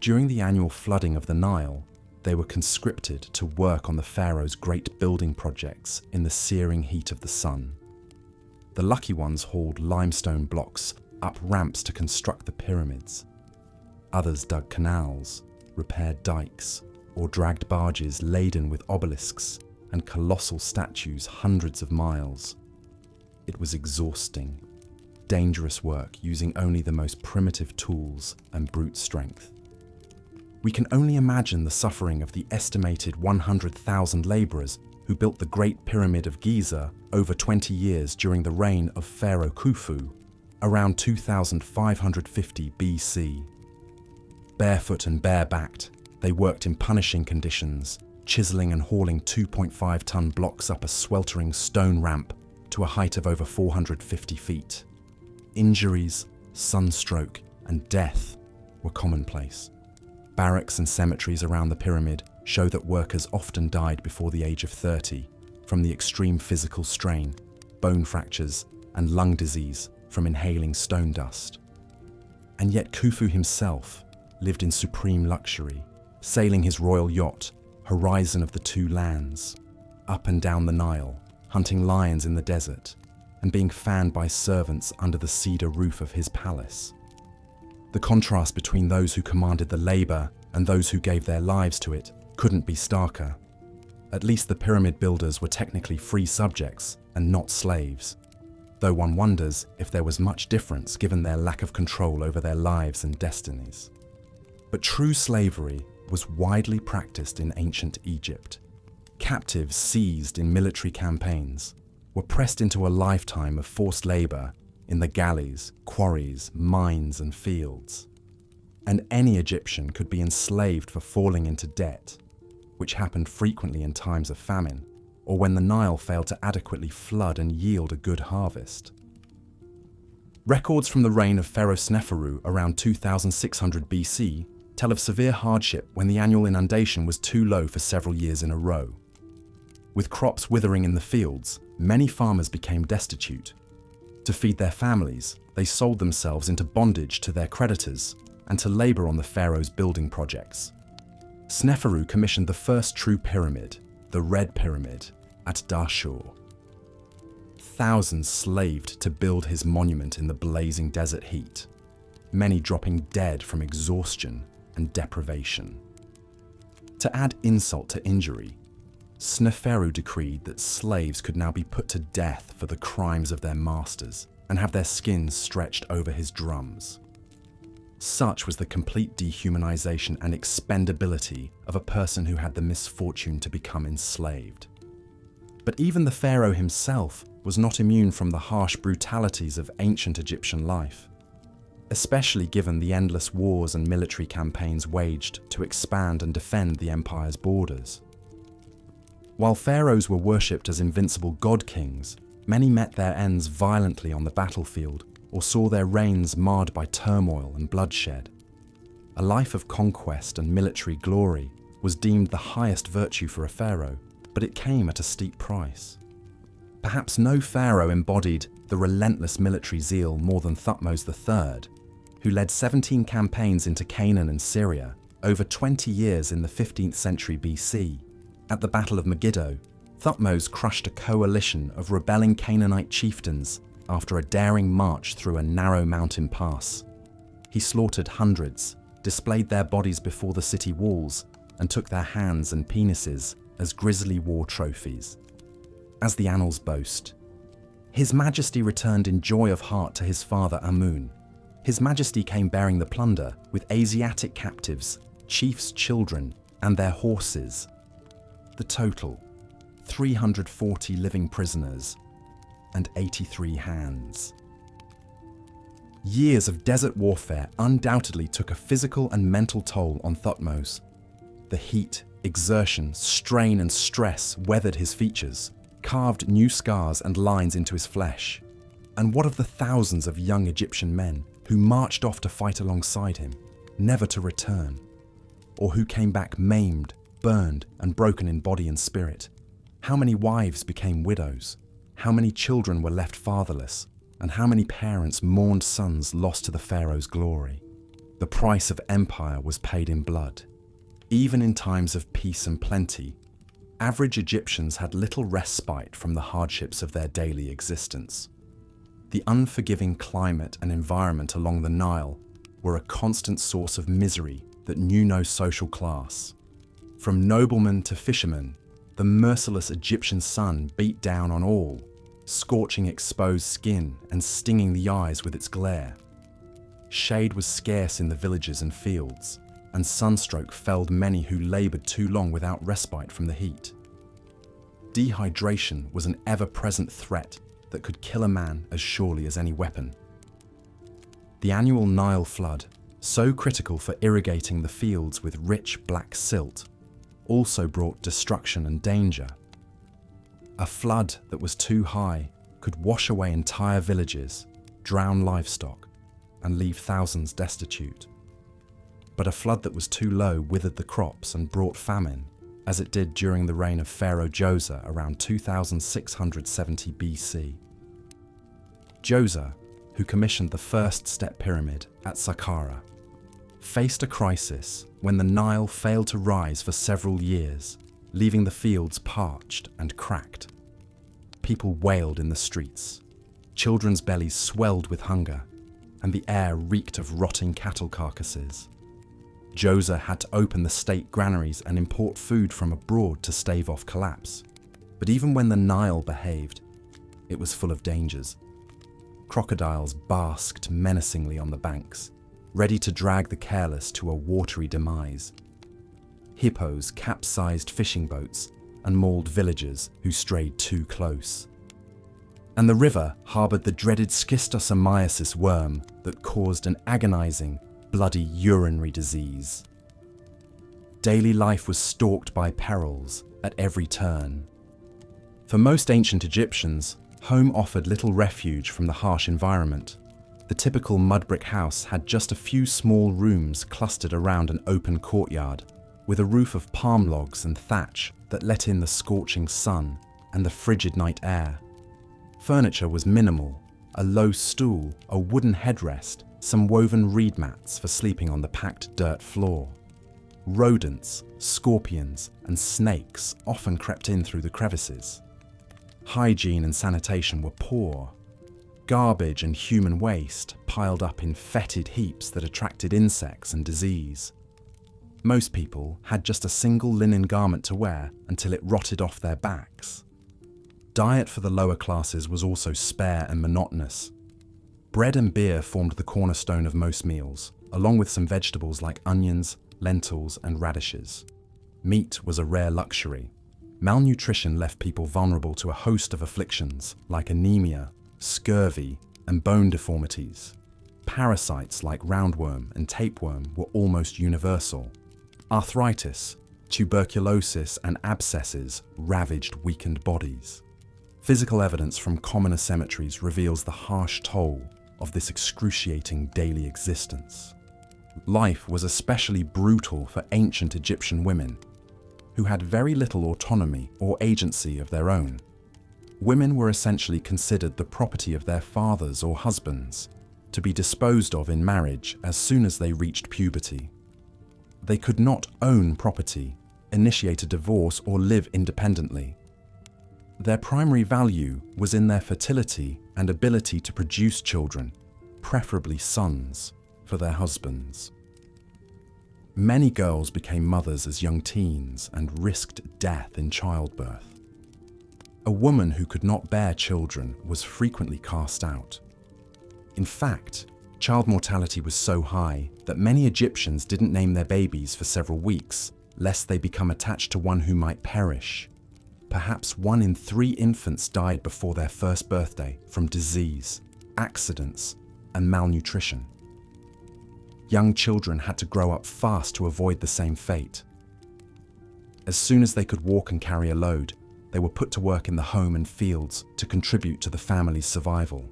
During the annual flooding of the Nile, they were conscripted to work on the pharaoh's great building projects in the searing heat of the sun. The lucky ones hauled limestone blocks up ramps to construct the pyramids. Others dug canals, repaired dikes, or dragged barges laden with obelisks and colossal statues hundreds of miles. It was exhausting, dangerous work using only the most primitive tools and brute strength. We can only imagine the suffering of the estimated 100,000 laborers who built the Great Pyramid of Giza over 20 years during the reign of Pharaoh Khufu, around 2550 BC. Barefoot and bare-backed, they worked in punishing conditions, chiseling and hauling 2.5-ton blocks up a sweltering stone ramp to a height of over 450 feet. Injuries, sunstroke, and death were commonplace. Barracks and cemeteries around the pyramid show that workers often died before the age of 30 from the extreme physical strain, bone fractures, and lung disease from inhaling stone dust. And yet Khufu himself lived in supreme luxury, sailing his royal yacht, Horizon of the Two Lands, up and down the Nile, hunting lions in the desert, and being fanned by servants under the cedar roof of his palace. The contrast between those who commanded the labor and those who gave their lives to it couldn't be starker. At least the pyramid builders were technically free subjects and not slaves, though one wonders if there was much difference given their lack of control over their lives and destinies. But true slavery was widely practiced in ancient Egypt. Captives seized in military campaigns were pressed into a lifetime of forced labor in the galleys, quarries, mines, and fields. And any Egyptian could be enslaved for falling into debt, which happened frequently in times of famine, or when the Nile failed to adequately flood and yield a good harvest. Records from the reign of Pharaoh Sneferu around 2600 BC tell of severe hardship when the annual inundation was too low for several years in a row. With crops withering in the fields, many farmers became destitute. To feed their families, they sold themselves into bondage to their creditors and to labor on the pharaoh's building projects. Sneferu commissioned the first true pyramid, the Red Pyramid, at Dashur. Thousands slaved to build his monument in the blazing desert heat, many dropping dead from exhaustion and deprivation. To add insult to injury, Sneferu decreed that slaves could now be put to death for the crimes of their masters and have their skins stretched over his drums. Such was the complete dehumanization and expendability of a person who had the misfortune to become enslaved. But even the pharaoh himself was not immune from the harsh brutalities of ancient Egyptian life, especially given the endless wars and military campaigns waged to expand and defend the empire's borders. While pharaohs were worshipped as invincible god-kings, many met their ends violently on the battlefield or saw their reigns marred by turmoil and bloodshed. A life of conquest and military glory was deemed the highest virtue for a pharaoh, but it came at a steep price. Perhaps no pharaoh embodied the relentless military zeal more than Thutmose III, who led 17 campaigns into Canaan and Syria over 20 years in the 15th century BC. At the Battle of Megiddo, Thutmose crushed a coalition of rebelling Canaanite chieftains after a daring march through a narrow mountain pass. He slaughtered hundreds, displayed their bodies before the city walls, and took their hands and penises as grisly war trophies. As the annals boast, His Majesty returned in joy of heart to his father Amun. His Majesty came bearing the plunder with Asiatic captives, chiefs' children, and their horses. The total, 340 living prisoners and 83 hands. Years of desert warfare undoubtedly took a physical and mental toll on Thutmose. The heat, exertion, strain, and stress weathered his features, carved new scars and lines into his flesh. And what of the thousands of young Egyptian men who marched off to fight alongside him, never to return, or who came back maimed, burned, and broken in body and spirit? How many wives became widows? How many children were left fatherless? And how many parents mourned sons lost to the pharaoh's glory? The price of empire was paid in blood. Even in times of peace and plenty, average Egyptians had little respite from the hardships of their daily existence. The unforgiving climate and environment along the Nile were a constant source of misery that knew no social class. From nobleman to fisherman, the merciless Egyptian sun beat down on all, scorching exposed skin and stinging the eyes with its glare. Shade was scarce in the villages and fields, and sunstroke felled many who laboured too long without respite from the heat. Dehydration was an ever-present threat that could kill a man as surely as any weapon. The annual Nile flood, so critical for irrigating the fields with rich black silt, also brought destruction and danger. A flood that was too high could wash away entire villages, drown livestock, and leave thousands destitute. But a flood that was too low withered the crops and brought famine, as it did during the reign of Pharaoh Djoser around 2670 BC. Djoser, who commissioned the first step pyramid at Saqqara, faced a crisis when the Nile failed to rise for several years, leaving the fields parched and cracked. People wailed in the streets, children's bellies swelled with hunger, and the air reeked of rotting cattle carcasses. Djoser had to open the state granaries and import food from abroad to stave off collapse. But even when the Nile behaved, it was full of dangers. Crocodiles basked menacingly on the banks, ready to drag the careless to a watery demise. Hippos capsized fishing boats and mauled villagers who strayed too close. And the river harboured the dreaded schistosomiasis worm that caused an agonizing, bloody urinary disease. Daily life was stalked by perils at every turn. For most ancient Egyptians, home offered little refuge from the harsh environment. The typical mud brick house had just a few small rooms clustered around an open courtyard, with a roof of palm logs and thatch that let in the scorching sun and the frigid night air. Furniture was minimal: a low stool, a wooden headrest, some woven reed mats for sleeping on the packed dirt floor. Rodents, scorpions, and snakes often crept in through the crevices. Hygiene and sanitation were poor. garbage and human waste piled up in fetid heaps that attracted insects and disease. Most people had just a single linen garment to wear until it rotted off their backs. Diet for the lower classes was also spare and monotonous. Bread and beer formed the cornerstone of most meals, along with some vegetables like onions, lentils, and radishes. Meat was a rare luxury. Malnutrition left people vulnerable to a host of afflictions like anemia, scurvy, and bone deformities. Parasites like roundworm and tapeworm were almost universal. Arthritis, tuberculosis, and abscesses ravaged weakened bodies. Physical evidence from commoner cemeteries reveals the harsh toll of this excruciating daily existence. Life was especially brutal for ancient Egyptian women, who had very little autonomy or agency of their own. Women were essentially considered the property of their fathers or husbands, to be disposed of in marriage as soon as they reached puberty. They could not own property, initiate a divorce, or live independently. Their primary value was in their fertility and ability to produce children, preferably sons, for their husbands. Many girls became mothers as young teens and risked death in childbirth. A woman who could not bear children was frequently cast out. In fact, child mortality was so high that many Egyptians didn't name their babies for several weeks, lest they become attached to one who might perish. Perhaps 1 in 3 infants died before their first birthday from disease, accidents, and malnutrition. Young children had to grow up fast to avoid the same fate. As soon as they could walk and carry a load, they were put to work in the home and fields to contribute to the family's survival.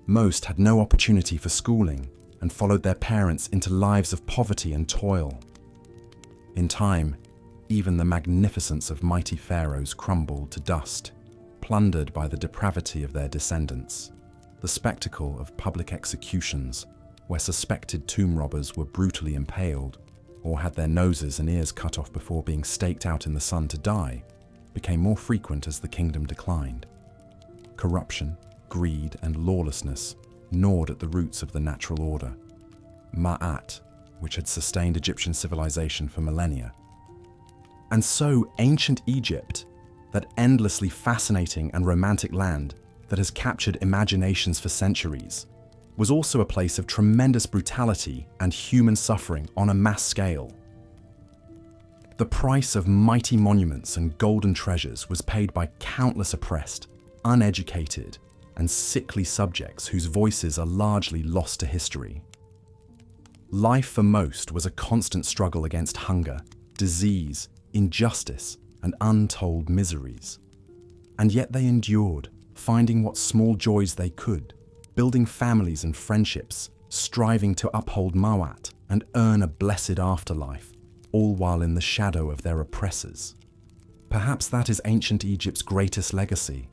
Most had no opportunity for schooling and followed their parents into lives of poverty and toil. In time, even the magnificence of mighty pharaohs crumbled to dust, plundered by the depravity of their descendants. The spectacle of public executions, where suspected tomb robbers were brutally impaled or had their noses and ears cut off before being staked out in the sun to die, became more frequent as the kingdom declined. Corruption, greed, and lawlessness gnawed at the roots of the natural order, Ma'at, which had sustained Egyptian civilization for millennia. And so ancient Egypt, that endlessly fascinating and romantic land that has captured imaginations for centuries, was also a place of tremendous brutality and human suffering on a mass scale. The price of mighty monuments and golden treasures was paid by countless oppressed, uneducated, and sickly subjects whose voices are largely lost to history. Life for most was a constant struggle against hunger, disease, injustice, and untold miseries. And yet they endured, finding what small joys they could, building families and friendships, striving to uphold Ma'at and earn a blessed afterlife, all while in the shadow of their oppressors. Perhaps that is ancient Egypt's greatest legacy,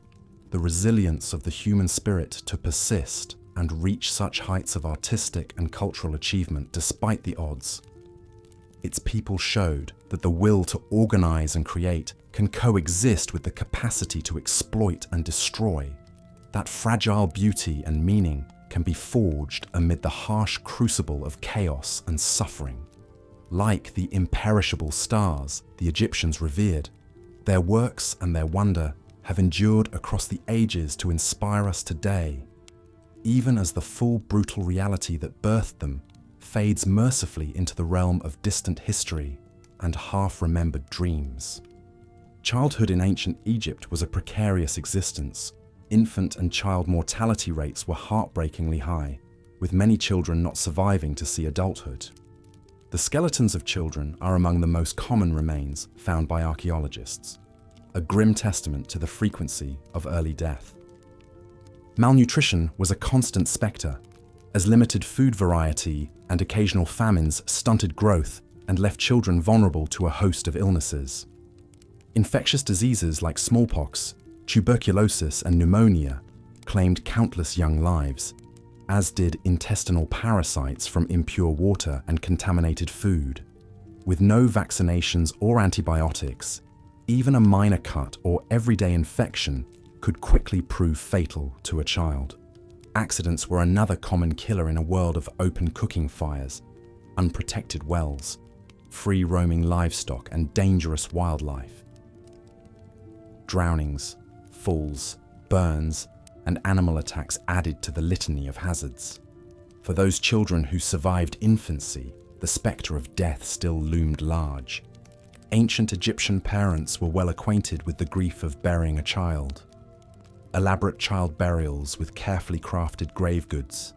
the resilience of the human spirit to persist and reach such heights of artistic and cultural achievement despite the odds. Its people showed that the will to organize and create can coexist with the capacity to exploit and destroy. That fragile beauty and meaning can be forged amid the harsh crucible of chaos and suffering. Like the imperishable stars the Egyptians revered, their works and their wonder have endured across the ages to inspire us today, even as the full brutal reality that birthed them fades mercifully into the realm of distant history and half-remembered dreams. Childhood in ancient Egypt was a precarious existence. Infant and child mortality rates were heartbreakingly high, with many children not surviving to see adulthood. The skeletons of children are among the most common remains found by archaeologists, a grim testament to the frequency of early death. Malnutrition was a constant spectre, as limited food variety and occasional famines stunted growth and left children vulnerable to a host of illnesses. Infectious diseases like smallpox, tuberculosis, and pneumonia claimed countless young lives, as did intestinal parasites from impure water and contaminated food. With no vaccinations or antibiotics, even a minor cut or everyday infection could quickly prove fatal to a child. Accidents were another common killer in a world of open cooking fires, unprotected wells, free-roaming livestock, and dangerous wildlife. Drownings, falls, burns, and animal attacks added to the litany of hazards. For those children who survived infancy, the spectre of death still loomed large. Ancient Egyptian parents were well acquainted with the grief of burying a child. Elaborate child burials with carefully crafted grave goods,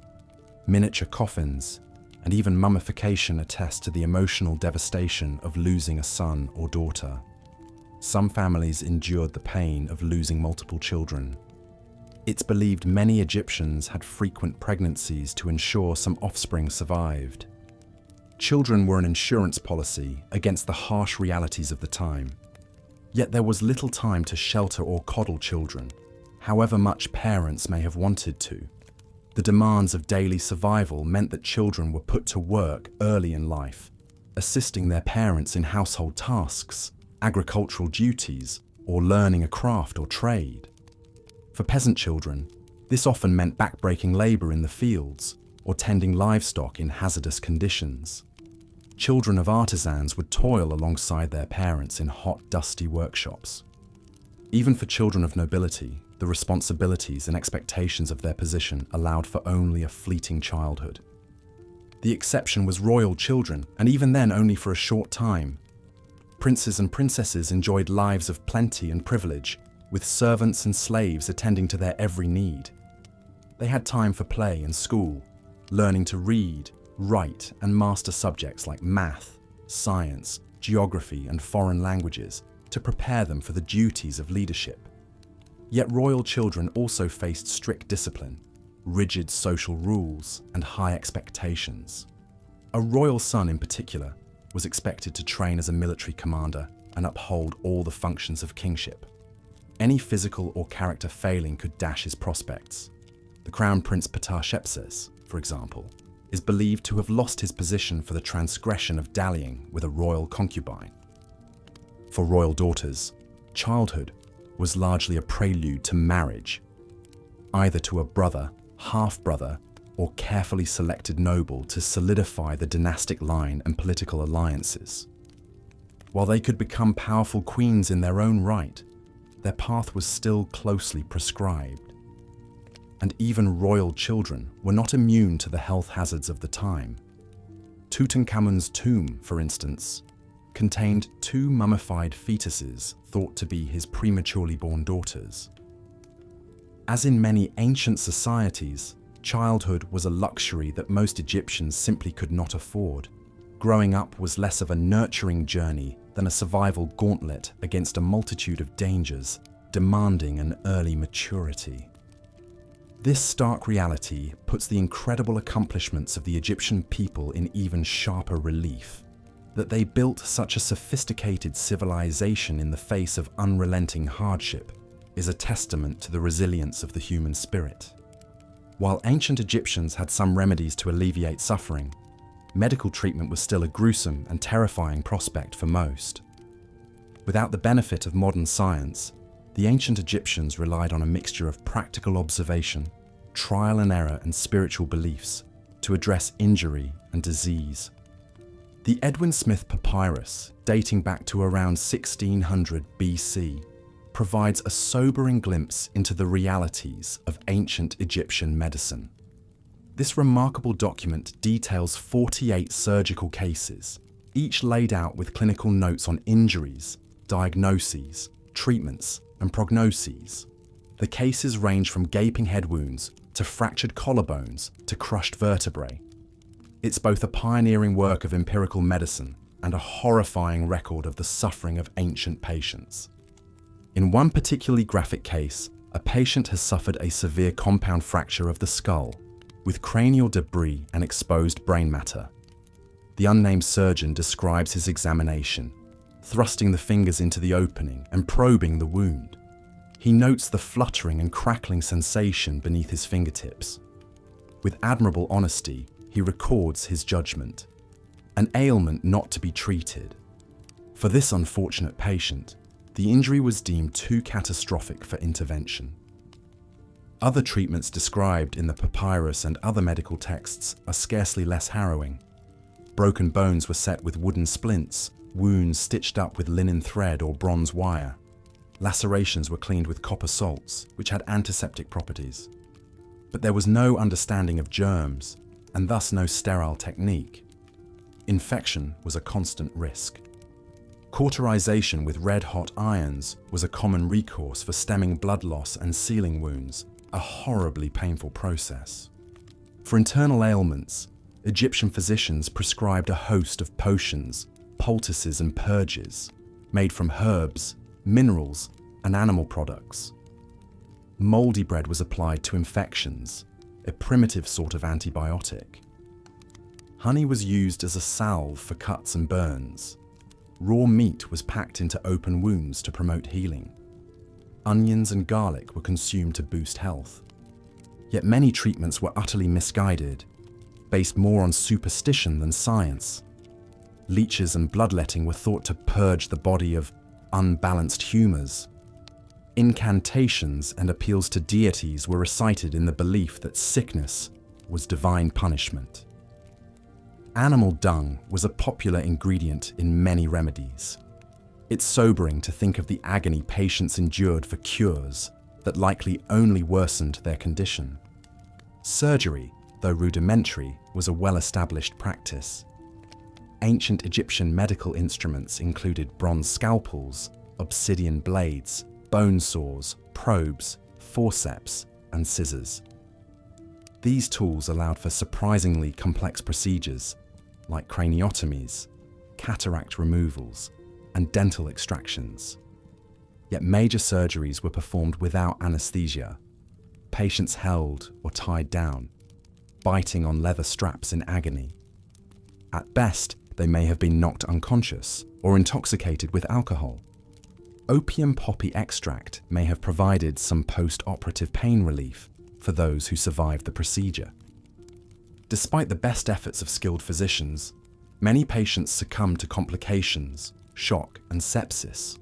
miniature coffins, and even mummification attest to the emotional devastation of losing a son or daughter. Some families endured the pain of losing multiple children. It's believed many Egyptians had frequent pregnancies to ensure some offspring survived. Children were an insurance policy against the harsh realities of the time. Yet there was little time to shelter or coddle children, however much parents may have wanted to. The demands of daily survival meant that children were put to work early in life, assisting their parents in household tasks, agricultural duties, or learning a craft or trade. For peasant children, this often meant backbreaking labor in the fields or tending livestock in hazardous conditions. Children of artisans would toil alongside their parents in hot, dusty workshops. Even for children of nobility, the responsibilities and expectations of their position allowed for only a fleeting childhood. The exception was royal children, and even then only for a short time. Princes and princesses enjoyed lives of plenty and privilege, with servants and slaves attending to their every need. They had time for play and school, learning to read, write, and master subjects like math, science, geography, and foreign languages to prepare them for the duties of leadership. Yet royal children also faced strict discipline, rigid social rules, and high expectations. A royal son in particular was expected to train as a military commander and uphold all the functions of kingship. Any physical or character failing could dash his prospects. The Crown Prince Ptahshepses, for example, is believed to have lost his position for the transgression of dallying with a royal concubine. For royal daughters, childhood was largely a prelude to marriage, either to a brother, half-brother, or carefully selected noble to solidify the dynastic line and political alliances. While they could become powerful queens in their own right, their path was still closely prescribed. And even royal children were not immune to the health hazards of the time. Tutankhamun's tomb, for instance, contained 2 mummified fetuses thought to be his prematurely born daughters. As in many ancient societies, childhood was a luxury that most Egyptians simply could not afford. Growing up was less of a nurturing journey than a survival gauntlet against a multitude of dangers, demanding an early maturity. This stark reality puts the incredible accomplishments of the Egyptian people in even sharper relief. That they built such a sophisticated civilization in the face of unrelenting hardship is a testament to the resilience of the human spirit. While ancient Egyptians had some remedies to alleviate suffering, medical treatment was still a gruesome and terrifying prospect for most. Without the benefit of modern science, the ancient Egyptians relied on a mixture of practical observation, trial and error, and spiritual beliefs to address injury and disease. The Edwin Smith Papyrus, dating back to around 1600 BC, provides a sobering glimpse into the realities of ancient Egyptian medicine. This remarkable document details 48 surgical cases, each laid out with clinical notes on injuries, diagnoses, treatments, and prognoses. The cases range from gaping head wounds to fractured collarbones to crushed vertebrae. It's both a pioneering work of empirical medicine and a horrifying record of the suffering of ancient patients. In one particularly graphic case, a patient has suffered a severe compound fracture of the skull, with cranial debris and exposed brain matter. The unnamed surgeon describes his examination, thrusting the fingers into the opening and probing the wound. He notes the fluttering and crackling sensation beneath his fingertips. With admirable honesty, he records his judgment: an ailment not to be treated. For this unfortunate patient, The injury was deemed too catastrophic for intervention. Other treatments described in the papyrus and other medical texts are scarcely less harrowing. Broken bones were set with wooden splints, wounds stitched up with linen thread or bronze wire. Lacerations were cleaned with copper salts, which had antiseptic properties. But there was no understanding of germs, and thus no sterile technique. Infection was a constant risk. Cauterization with red-hot irons was a common recourse for stemming blood loss and sealing wounds, a horribly painful process. For internal ailments, Egyptian physicians prescribed a host of potions, poultices and purges, made from herbs, minerals, and animal products. Moldy bread was applied to infections, a primitive sort of antibiotic. Honey was used as a salve for cuts and burns. Raw meat was packed into open wounds to promote healing. Onions and garlic were consumed to boost health. Yet many treatments were utterly misguided, based more on superstition than science. Leeches and bloodletting were thought to purge the body of unbalanced humours. Incantations and appeals to deities were recited in the belief that sickness was divine punishment. Animal dung was a popular ingredient in many remedies. It's sobering to think of the agony patients endured for cures that likely only worsened their condition. Surgery, though rudimentary, was a well-established practice. Ancient Egyptian medical instruments included bronze scalpels, obsidian blades, bone saws, probes, forceps, and scissors. These tools allowed for surprisingly complex procedures like craniotomies, cataract removals, and dental extractions. Yet major surgeries were performed without anesthesia. Patients held or tied down, biting on leather straps in agony. At best, they may have been knocked unconscious or intoxicated with alcohol. Opium poppy extract may have provided some post-operative pain relief for those who survived the procedure. Despite the best efforts of skilled physicians, many patients succumbed to complications, shock, and sepsis.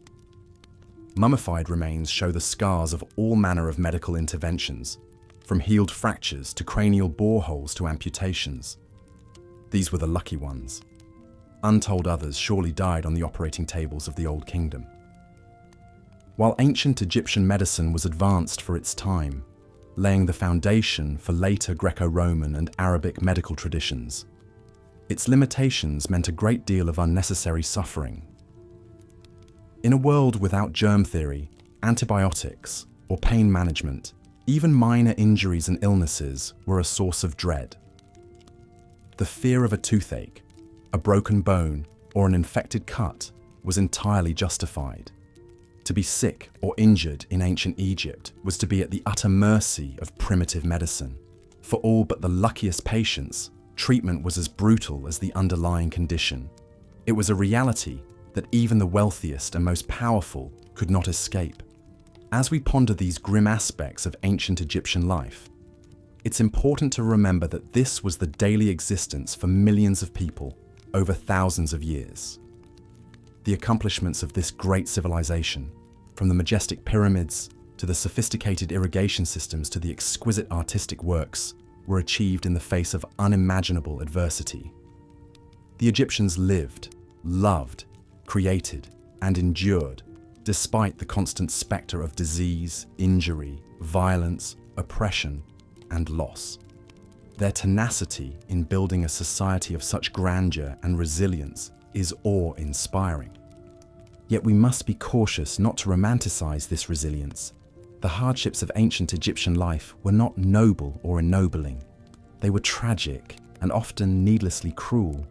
Mummified remains show the scars of all manner of medical interventions, from healed fractures to cranial boreholes to amputations. These were the lucky ones. Untold others surely died on the operating tables of the Old Kingdom. While ancient Egyptian medicine was advanced for its time, laying the foundation for later Greco-Roman and Arabic medical traditions, its limitations meant a great deal of unnecessary suffering. In a world without germ theory, antibiotics, or pain management, even minor injuries and illnesses were a source of dread. The fear of a toothache, a broken bone, or an infected cut was entirely justified. To be sick or injured in ancient Egypt was to be at the utter mercy of primitive medicine. For all but the luckiest patients, treatment was as brutal as the underlying condition. It was a reality that even the wealthiest and most powerful could not escape. As we ponder these grim aspects of ancient Egyptian life, it's important to remember that this was the daily existence for millions of people over thousands of years. The accomplishments of this great civilization, from the majestic pyramids to the sophisticated irrigation systems to the exquisite artistic works, were achieved in the face of unimaginable adversity. The Egyptians lived, loved, created, and endured despite the constant spectre of disease, injury, violence, oppression, and loss. Their tenacity in building a society of such grandeur and resilience is awe-inspiring. Yet we must be cautious not to romanticize this resilience. The hardships of ancient Egyptian life were not noble or ennobling. They were tragic and often needlessly cruel.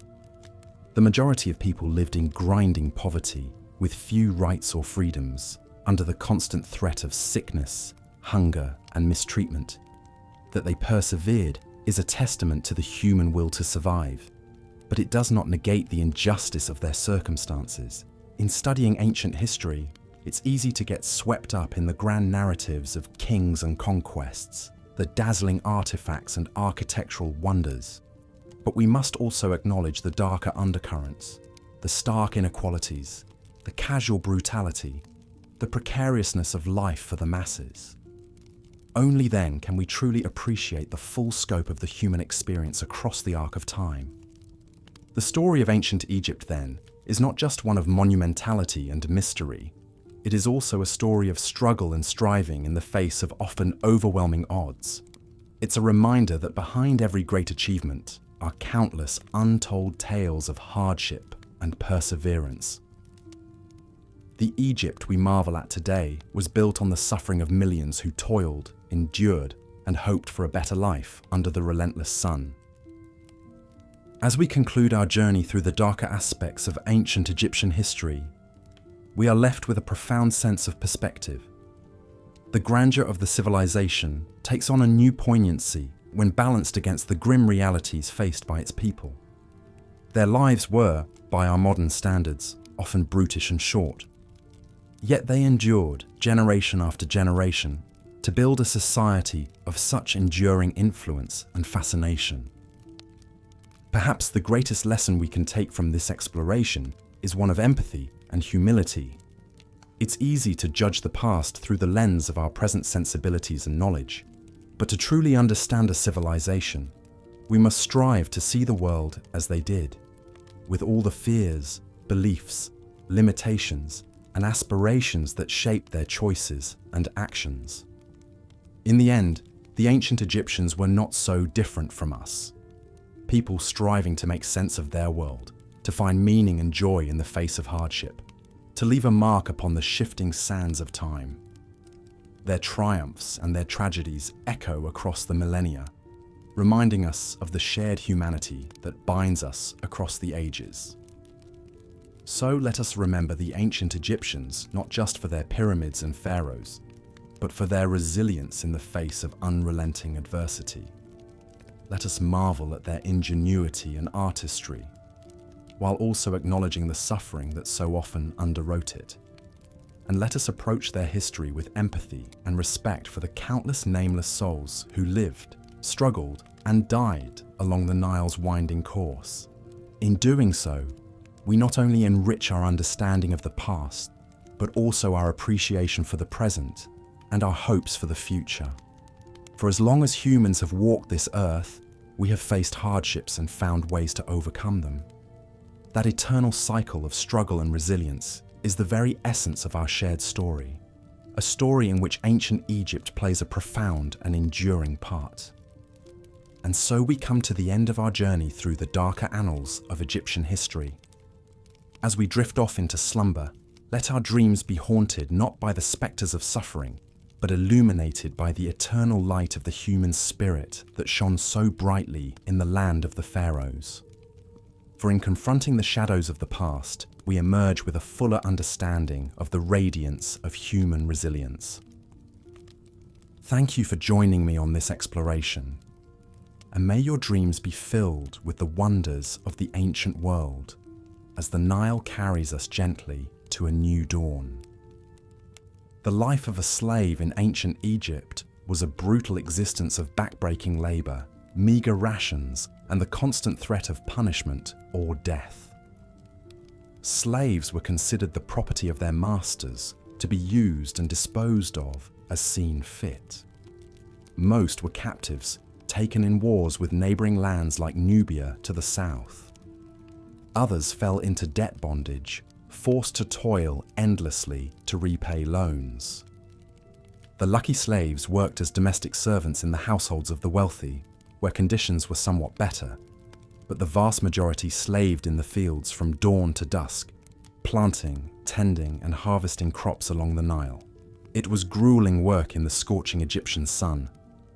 The majority of people lived in grinding poverty, with few rights or freedoms, under the constant threat of sickness, hunger, and mistreatment. That they persevered is a testament to the human will to survive, but it does not negate the injustice of their circumstances. In studying ancient history, it's easy to get swept up in the grand narratives of kings and conquests, the dazzling artifacts and architectural wonders. But we must also acknowledge the darker undercurrents, the stark inequalities, the casual brutality, the precariousness of life for the masses. Only then can we truly appreciate the full scope of the human experience across the arc of time. The story of ancient Egypt, then, is not just one of monumentality and mystery. It is also a story of struggle and striving in the face of often overwhelming odds. It's a reminder that behind every great achievement are countless untold tales of hardship and perseverance. The Egypt we marvel at today was built on the suffering of millions who toiled, endured, and hoped for a better life under the relentless sun. As we conclude our journey through the darker aspects of ancient Egyptian history, we are left with a profound sense of perspective. The grandeur of the civilization takes on a new poignancy when balanced against the grim realities faced by its people. Their lives were, by our modern standards, often brutish and short. Yet they endured, generation after generation, to build a society of such enduring influence and fascination. Perhaps the greatest lesson we can take from this exploration is one of empathy and humility. It's easy to judge the past through the lens of our present sensibilities and knowledge, but to truly understand a civilization, we must strive to see the world as they did, with all the fears, beliefs, limitations, and aspirations that shaped their choices and actions. In the end, the ancient Egyptians were not so different from us. People striving to make sense of their world, to find meaning and joy in the face of hardship, to leave a mark upon the shifting sands of time. Their triumphs and their tragedies echo across the millennia, reminding us of the shared humanity that binds us across the ages. So let us remember the ancient Egyptians not just for their pyramids and pharaohs, but for their resilience in the face of unrelenting adversity. Let us marvel at their ingenuity and artistry, while also acknowledging the suffering that so often underwrote it. And let us approach their history with empathy and respect for the countless nameless souls who lived, struggled, and died along the Nile's winding course. In doing so, we not only enrich our understanding of the past, but also our appreciation for the present and our hopes for the future. For as long as humans have walked this earth, we have faced hardships and found ways to overcome them. That eternal cycle of struggle and resilience is the very essence of our shared story, a story in which ancient Egypt plays a profound and enduring part. And so we come to the end of our journey through the darker annals of Egyptian history. As we drift off into slumber, let our dreams be haunted not by the spectres of suffering, but illuminated by the eternal light of the human spirit that shone so brightly in the land of the pharaohs. For in confronting the shadows of the past, we emerge with a fuller understanding of the radiance of human resilience. Thank you for joining me on this exploration, and may your dreams be filled with the wonders of the ancient world as the Nile carries us gently to a new dawn. The life of a slave in ancient Egypt was a brutal existence of backbreaking labor, meager rations, and the constant threat of punishment or death. Slaves were considered the property of their masters, to be used and disposed of as seen fit. Most were captives, taken in wars with neighboring lands like Nubia to the south. Others fell into debt bondage, forced to toil endlessly to repay loans. The lucky slaves worked as domestic servants in the households of the wealthy, where conditions were somewhat better, but the vast majority slaved in the fields from dawn to dusk, planting, tending, and harvesting crops along the Nile. It was grueling work in the scorching Egyptian sun.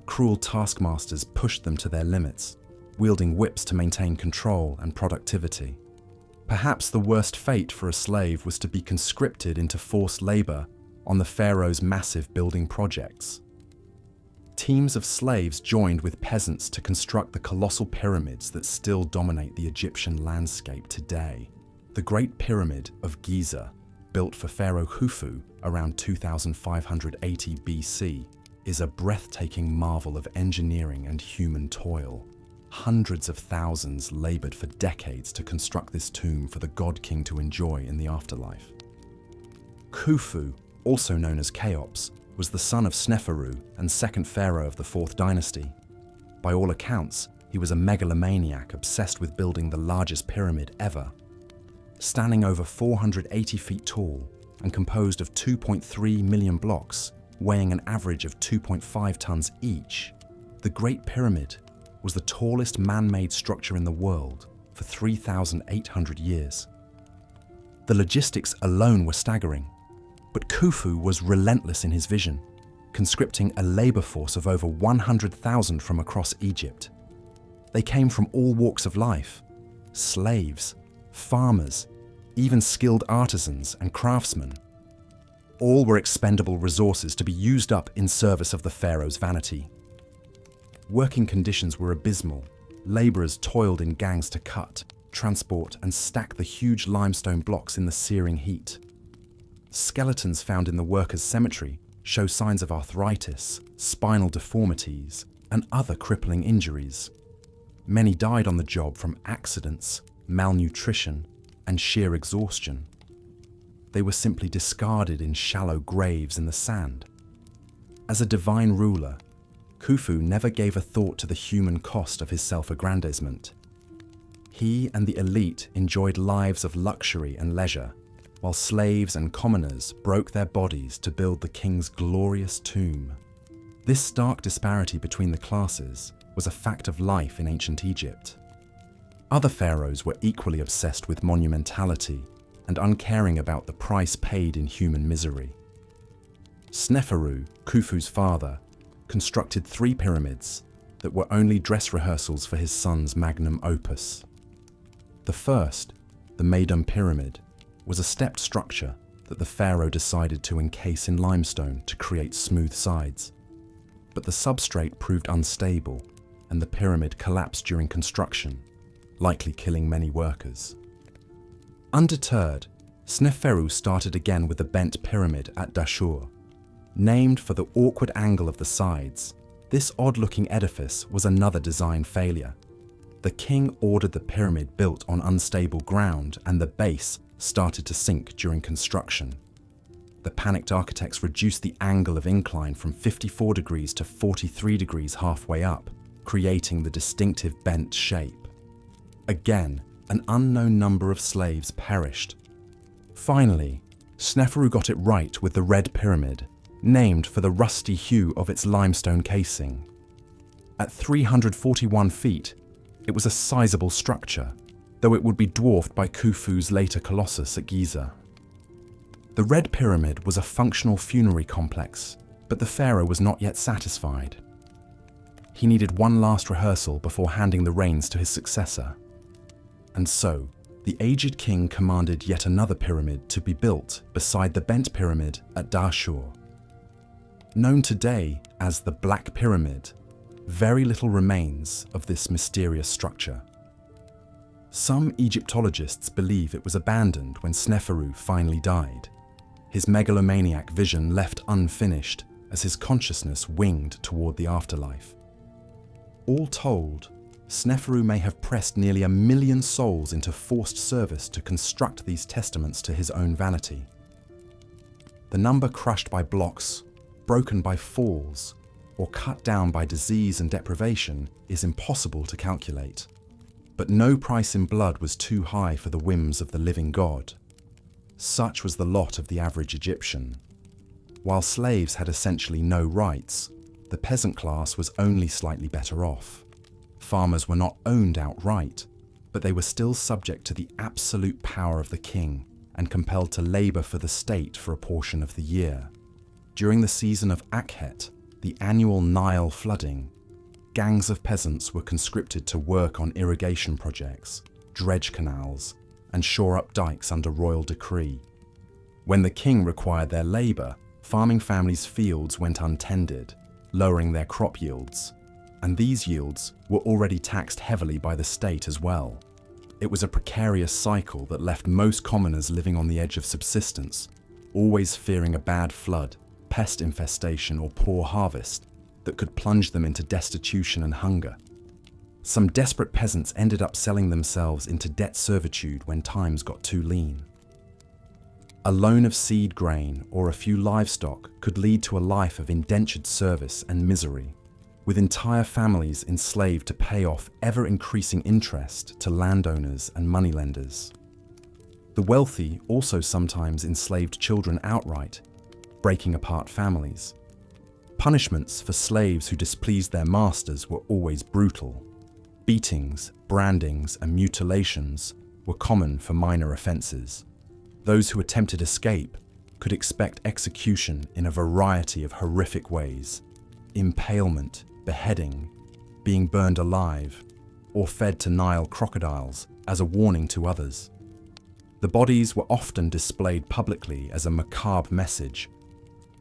Cruel taskmasters pushed them to their limits, wielding whips to maintain control and productivity. Perhaps the worst fate for a slave was to be conscripted into forced labor on the pharaoh's massive building projects. Teams of slaves joined with peasants to construct the colossal pyramids that still dominate the Egyptian landscape today. The Great Pyramid of Giza, built for Pharaoh Khufu around 2580 BC, is a breathtaking marvel of engineering and human toil. Hundreds of thousands labored for decades to construct this tomb for the god king to enjoy in the afterlife. Khufu, also known as Cheops, was the son of Sneferu and second pharaoh of the 4th dynasty. By all accounts, he was a megalomaniac obsessed with building the largest pyramid ever. Standing over 480 feet tall and composed of 2.3 million blocks, weighing an average of 2.5 tons each, the Great Pyramid was the tallest man-made structure in the world for 3,800 years. The logistics alone were staggering, but Khufu was relentless in his vision, conscripting a labor force of over 100,000 from across Egypt. They came from all walks of life: slaves, farmers, even skilled artisans and craftsmen. All were expendable resources to be used up in service of the pharaoh's vanity. Working conditions were abysmal. Laborers toiled in gangs to cut, transport, and stack the huge limestone blocks in the searing heat. Skeletons found in the workers' cemetery show signs of arthritis, spinal deformities, and other crippling injuries. Many died on the job from accidents, malnutrition, and sheer exhaustion. They were simply discarded in shallow graves in the sand. As a divine ruler, Khufu never gave a thought to the human cost of his self-aggrandizement. He and the elite enjoyed lives of luxury and leisure, while slaves and commoners broke their bodies to build the king's glorious tomb. This stark disparity between the classes was a fact of life in ancient Egypt. Other pharaohs were equally obsessed with monumentality and uncaring about the price paid in human misery. Sneferu, Khufu's father, constructed 3 pyramids that were only dress rehearsals for his son's magnum opus. The first, the Meidum Pyramid, was a stepped structure that the pharaoh decided to encase in limestone to create smooth sides. But the substrate proved unstable, and the pyramid collapsed during construction, likely killing many workers. Undeterred, Sneferu started again with the bent pyramid at Dashur. Named for the awkward angle of the sides, this odd-looking edifice was another design failure. The king ordered the pyramid built on unstable ground, and the base started to sink during construction. The panicked architects reduced the angle of incline from 54 degrees to 43 degrees halfway up, creating the distinctive bent shape. Again, an unknown number of slaves perished. Finally, Sneferu got it right with the Red Pyramid, named for the rusty hue of its limestone casing. At 341 feet, it was a sizable structure, though it would be dwarfed by Khufu's later Colossus at Giza. The Red Pyramid was a functional funerary complex, but the pharaoh was not yet satisfied. He needed one last rehearsal before handing the reins to his successor. And so, the aged king commanded yet another pyramid to be built beside the bent pyramid at Dashur. Known today as the Black Pyramid, very little remains of this mysterious structure. Some Egyptologists believe it was abandoned when Sneferu finally died, his megalomaniac vision left unfinished as his consciousness winged toward the afterlife. All told, Sneferu may have pressed nearly 1 million souls into forced service to construct these testaments to his own vanity. The number crushed by blocks, broken by falls, or cut down by disease and deprivation is impossible to calculate. But no price in blood was too high for the whims of the living God. Such was the lot of the average Egyptian. While slaves had essentially no rights, the peasant class was only slightly better off. Farmers were not owned outright, but they were still subject to the absolute power of the king and compelled to labor for the state for a portion of the year. During the season of Akhet, the annual Nile flooding, gangs of peasants were conscripted to work on irrigation projects, dredge canals, and shore up dikes under royal decree. When the king required their labor, farming families' fields went untended, lowering their crop yields, and these yields were already taxed heavily by the state as well. It was a precarious cycle that left most commoners living on the edge of subsistence, always fearing a bad flood, pest infestation, or poor harvest that could plunge them into destitution and hunger. Some desperate peasants ended up selling themselves into debt servitude when times got too lean. A loan of seed grain or a few livestock could lead to a life of indentured service and misery, with entire families enslaved to pay off ever-increasing interest to landowners and moneylenders. The wealthy also sometimes enslaved children outright, breaking apart families. Punishments for slaves who displeased their masters were always brutal. Beatings, brandings, and mutilations were common for minor offences. Those who attempted escape could expect execution in a variety of horrific ways: impalement, beheading, being burned alive, or fed to Nile crocodiles as a warning to others. The bodies were often displayed publicly as a macabre message,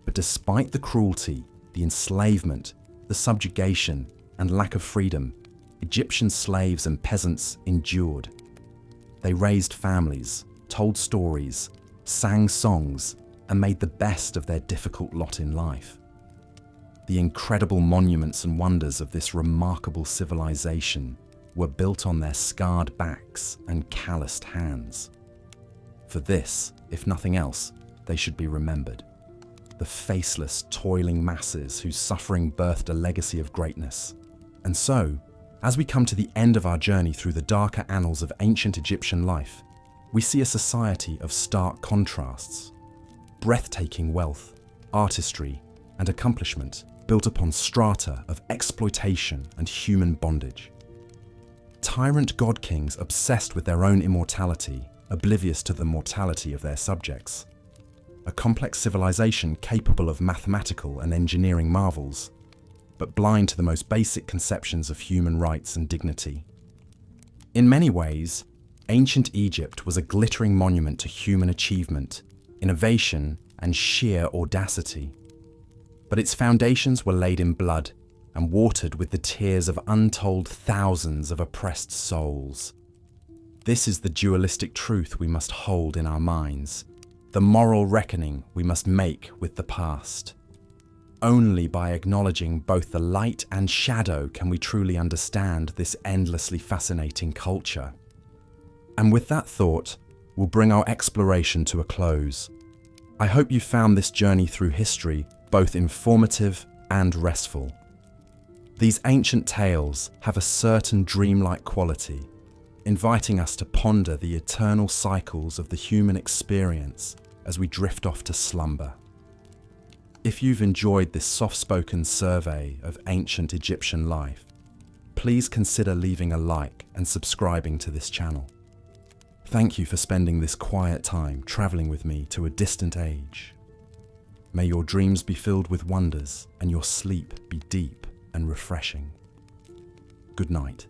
but despite the cruelty, the enslavement, the subjugation, and lack of freedom, Egyptian slaves and peasants endured. They raised families, told stories, sang songs, and made the best of their difficult lot in life. The incredible monuments and wonders of this remarkable civilization were built on their scarred backs and calloused hands. For this, if nothing else, they should be remembered. The faceless, toiling masses whose suffering birthed a legacy of greatness. And so, as we come to the end of our journey through the darker annals of ancient Egyptian life, we see a society of stark contrasts. Breathtaking wealth, artistry, and accomplishment built upon strata of exploitation and human bondage. Tyrant god-kings obsessed with their own immortality, oblivious to the mortality of their subjects. A complex civilization capable of mathematical and engineering marvels, but blind to the most basic conceptions of human rights and dignity. In many ways, ancient Egypt was a glittering monument to human achievement, innovation, and sheer audacity. But its foundations were laid in blood and watered with the tears of untold thousands of oppressed souls. This is the dualistic truth we must hold in our minds, the moral reckoning we must make with the past. Only by acknowledging both the light and shadow can we truly understand this endlessly fascinating culture. And with that thought, we'll bring our exploration to a close. I hope you found this journey through history both informative and restful. These ancient tales have a certain dreamlike quality, inviting us to ponder the eternal cycles of the human experience as we drift off to slumber. If you've enjoyed this soft-spoken survey of ancient Egyptian life, please consider leaving a like and subscribing to this channel. Thank you for spending this quiet time traveling with me to a distant age. May your dreams be filled with wonders and your sleep be deep and refreshing. Good night.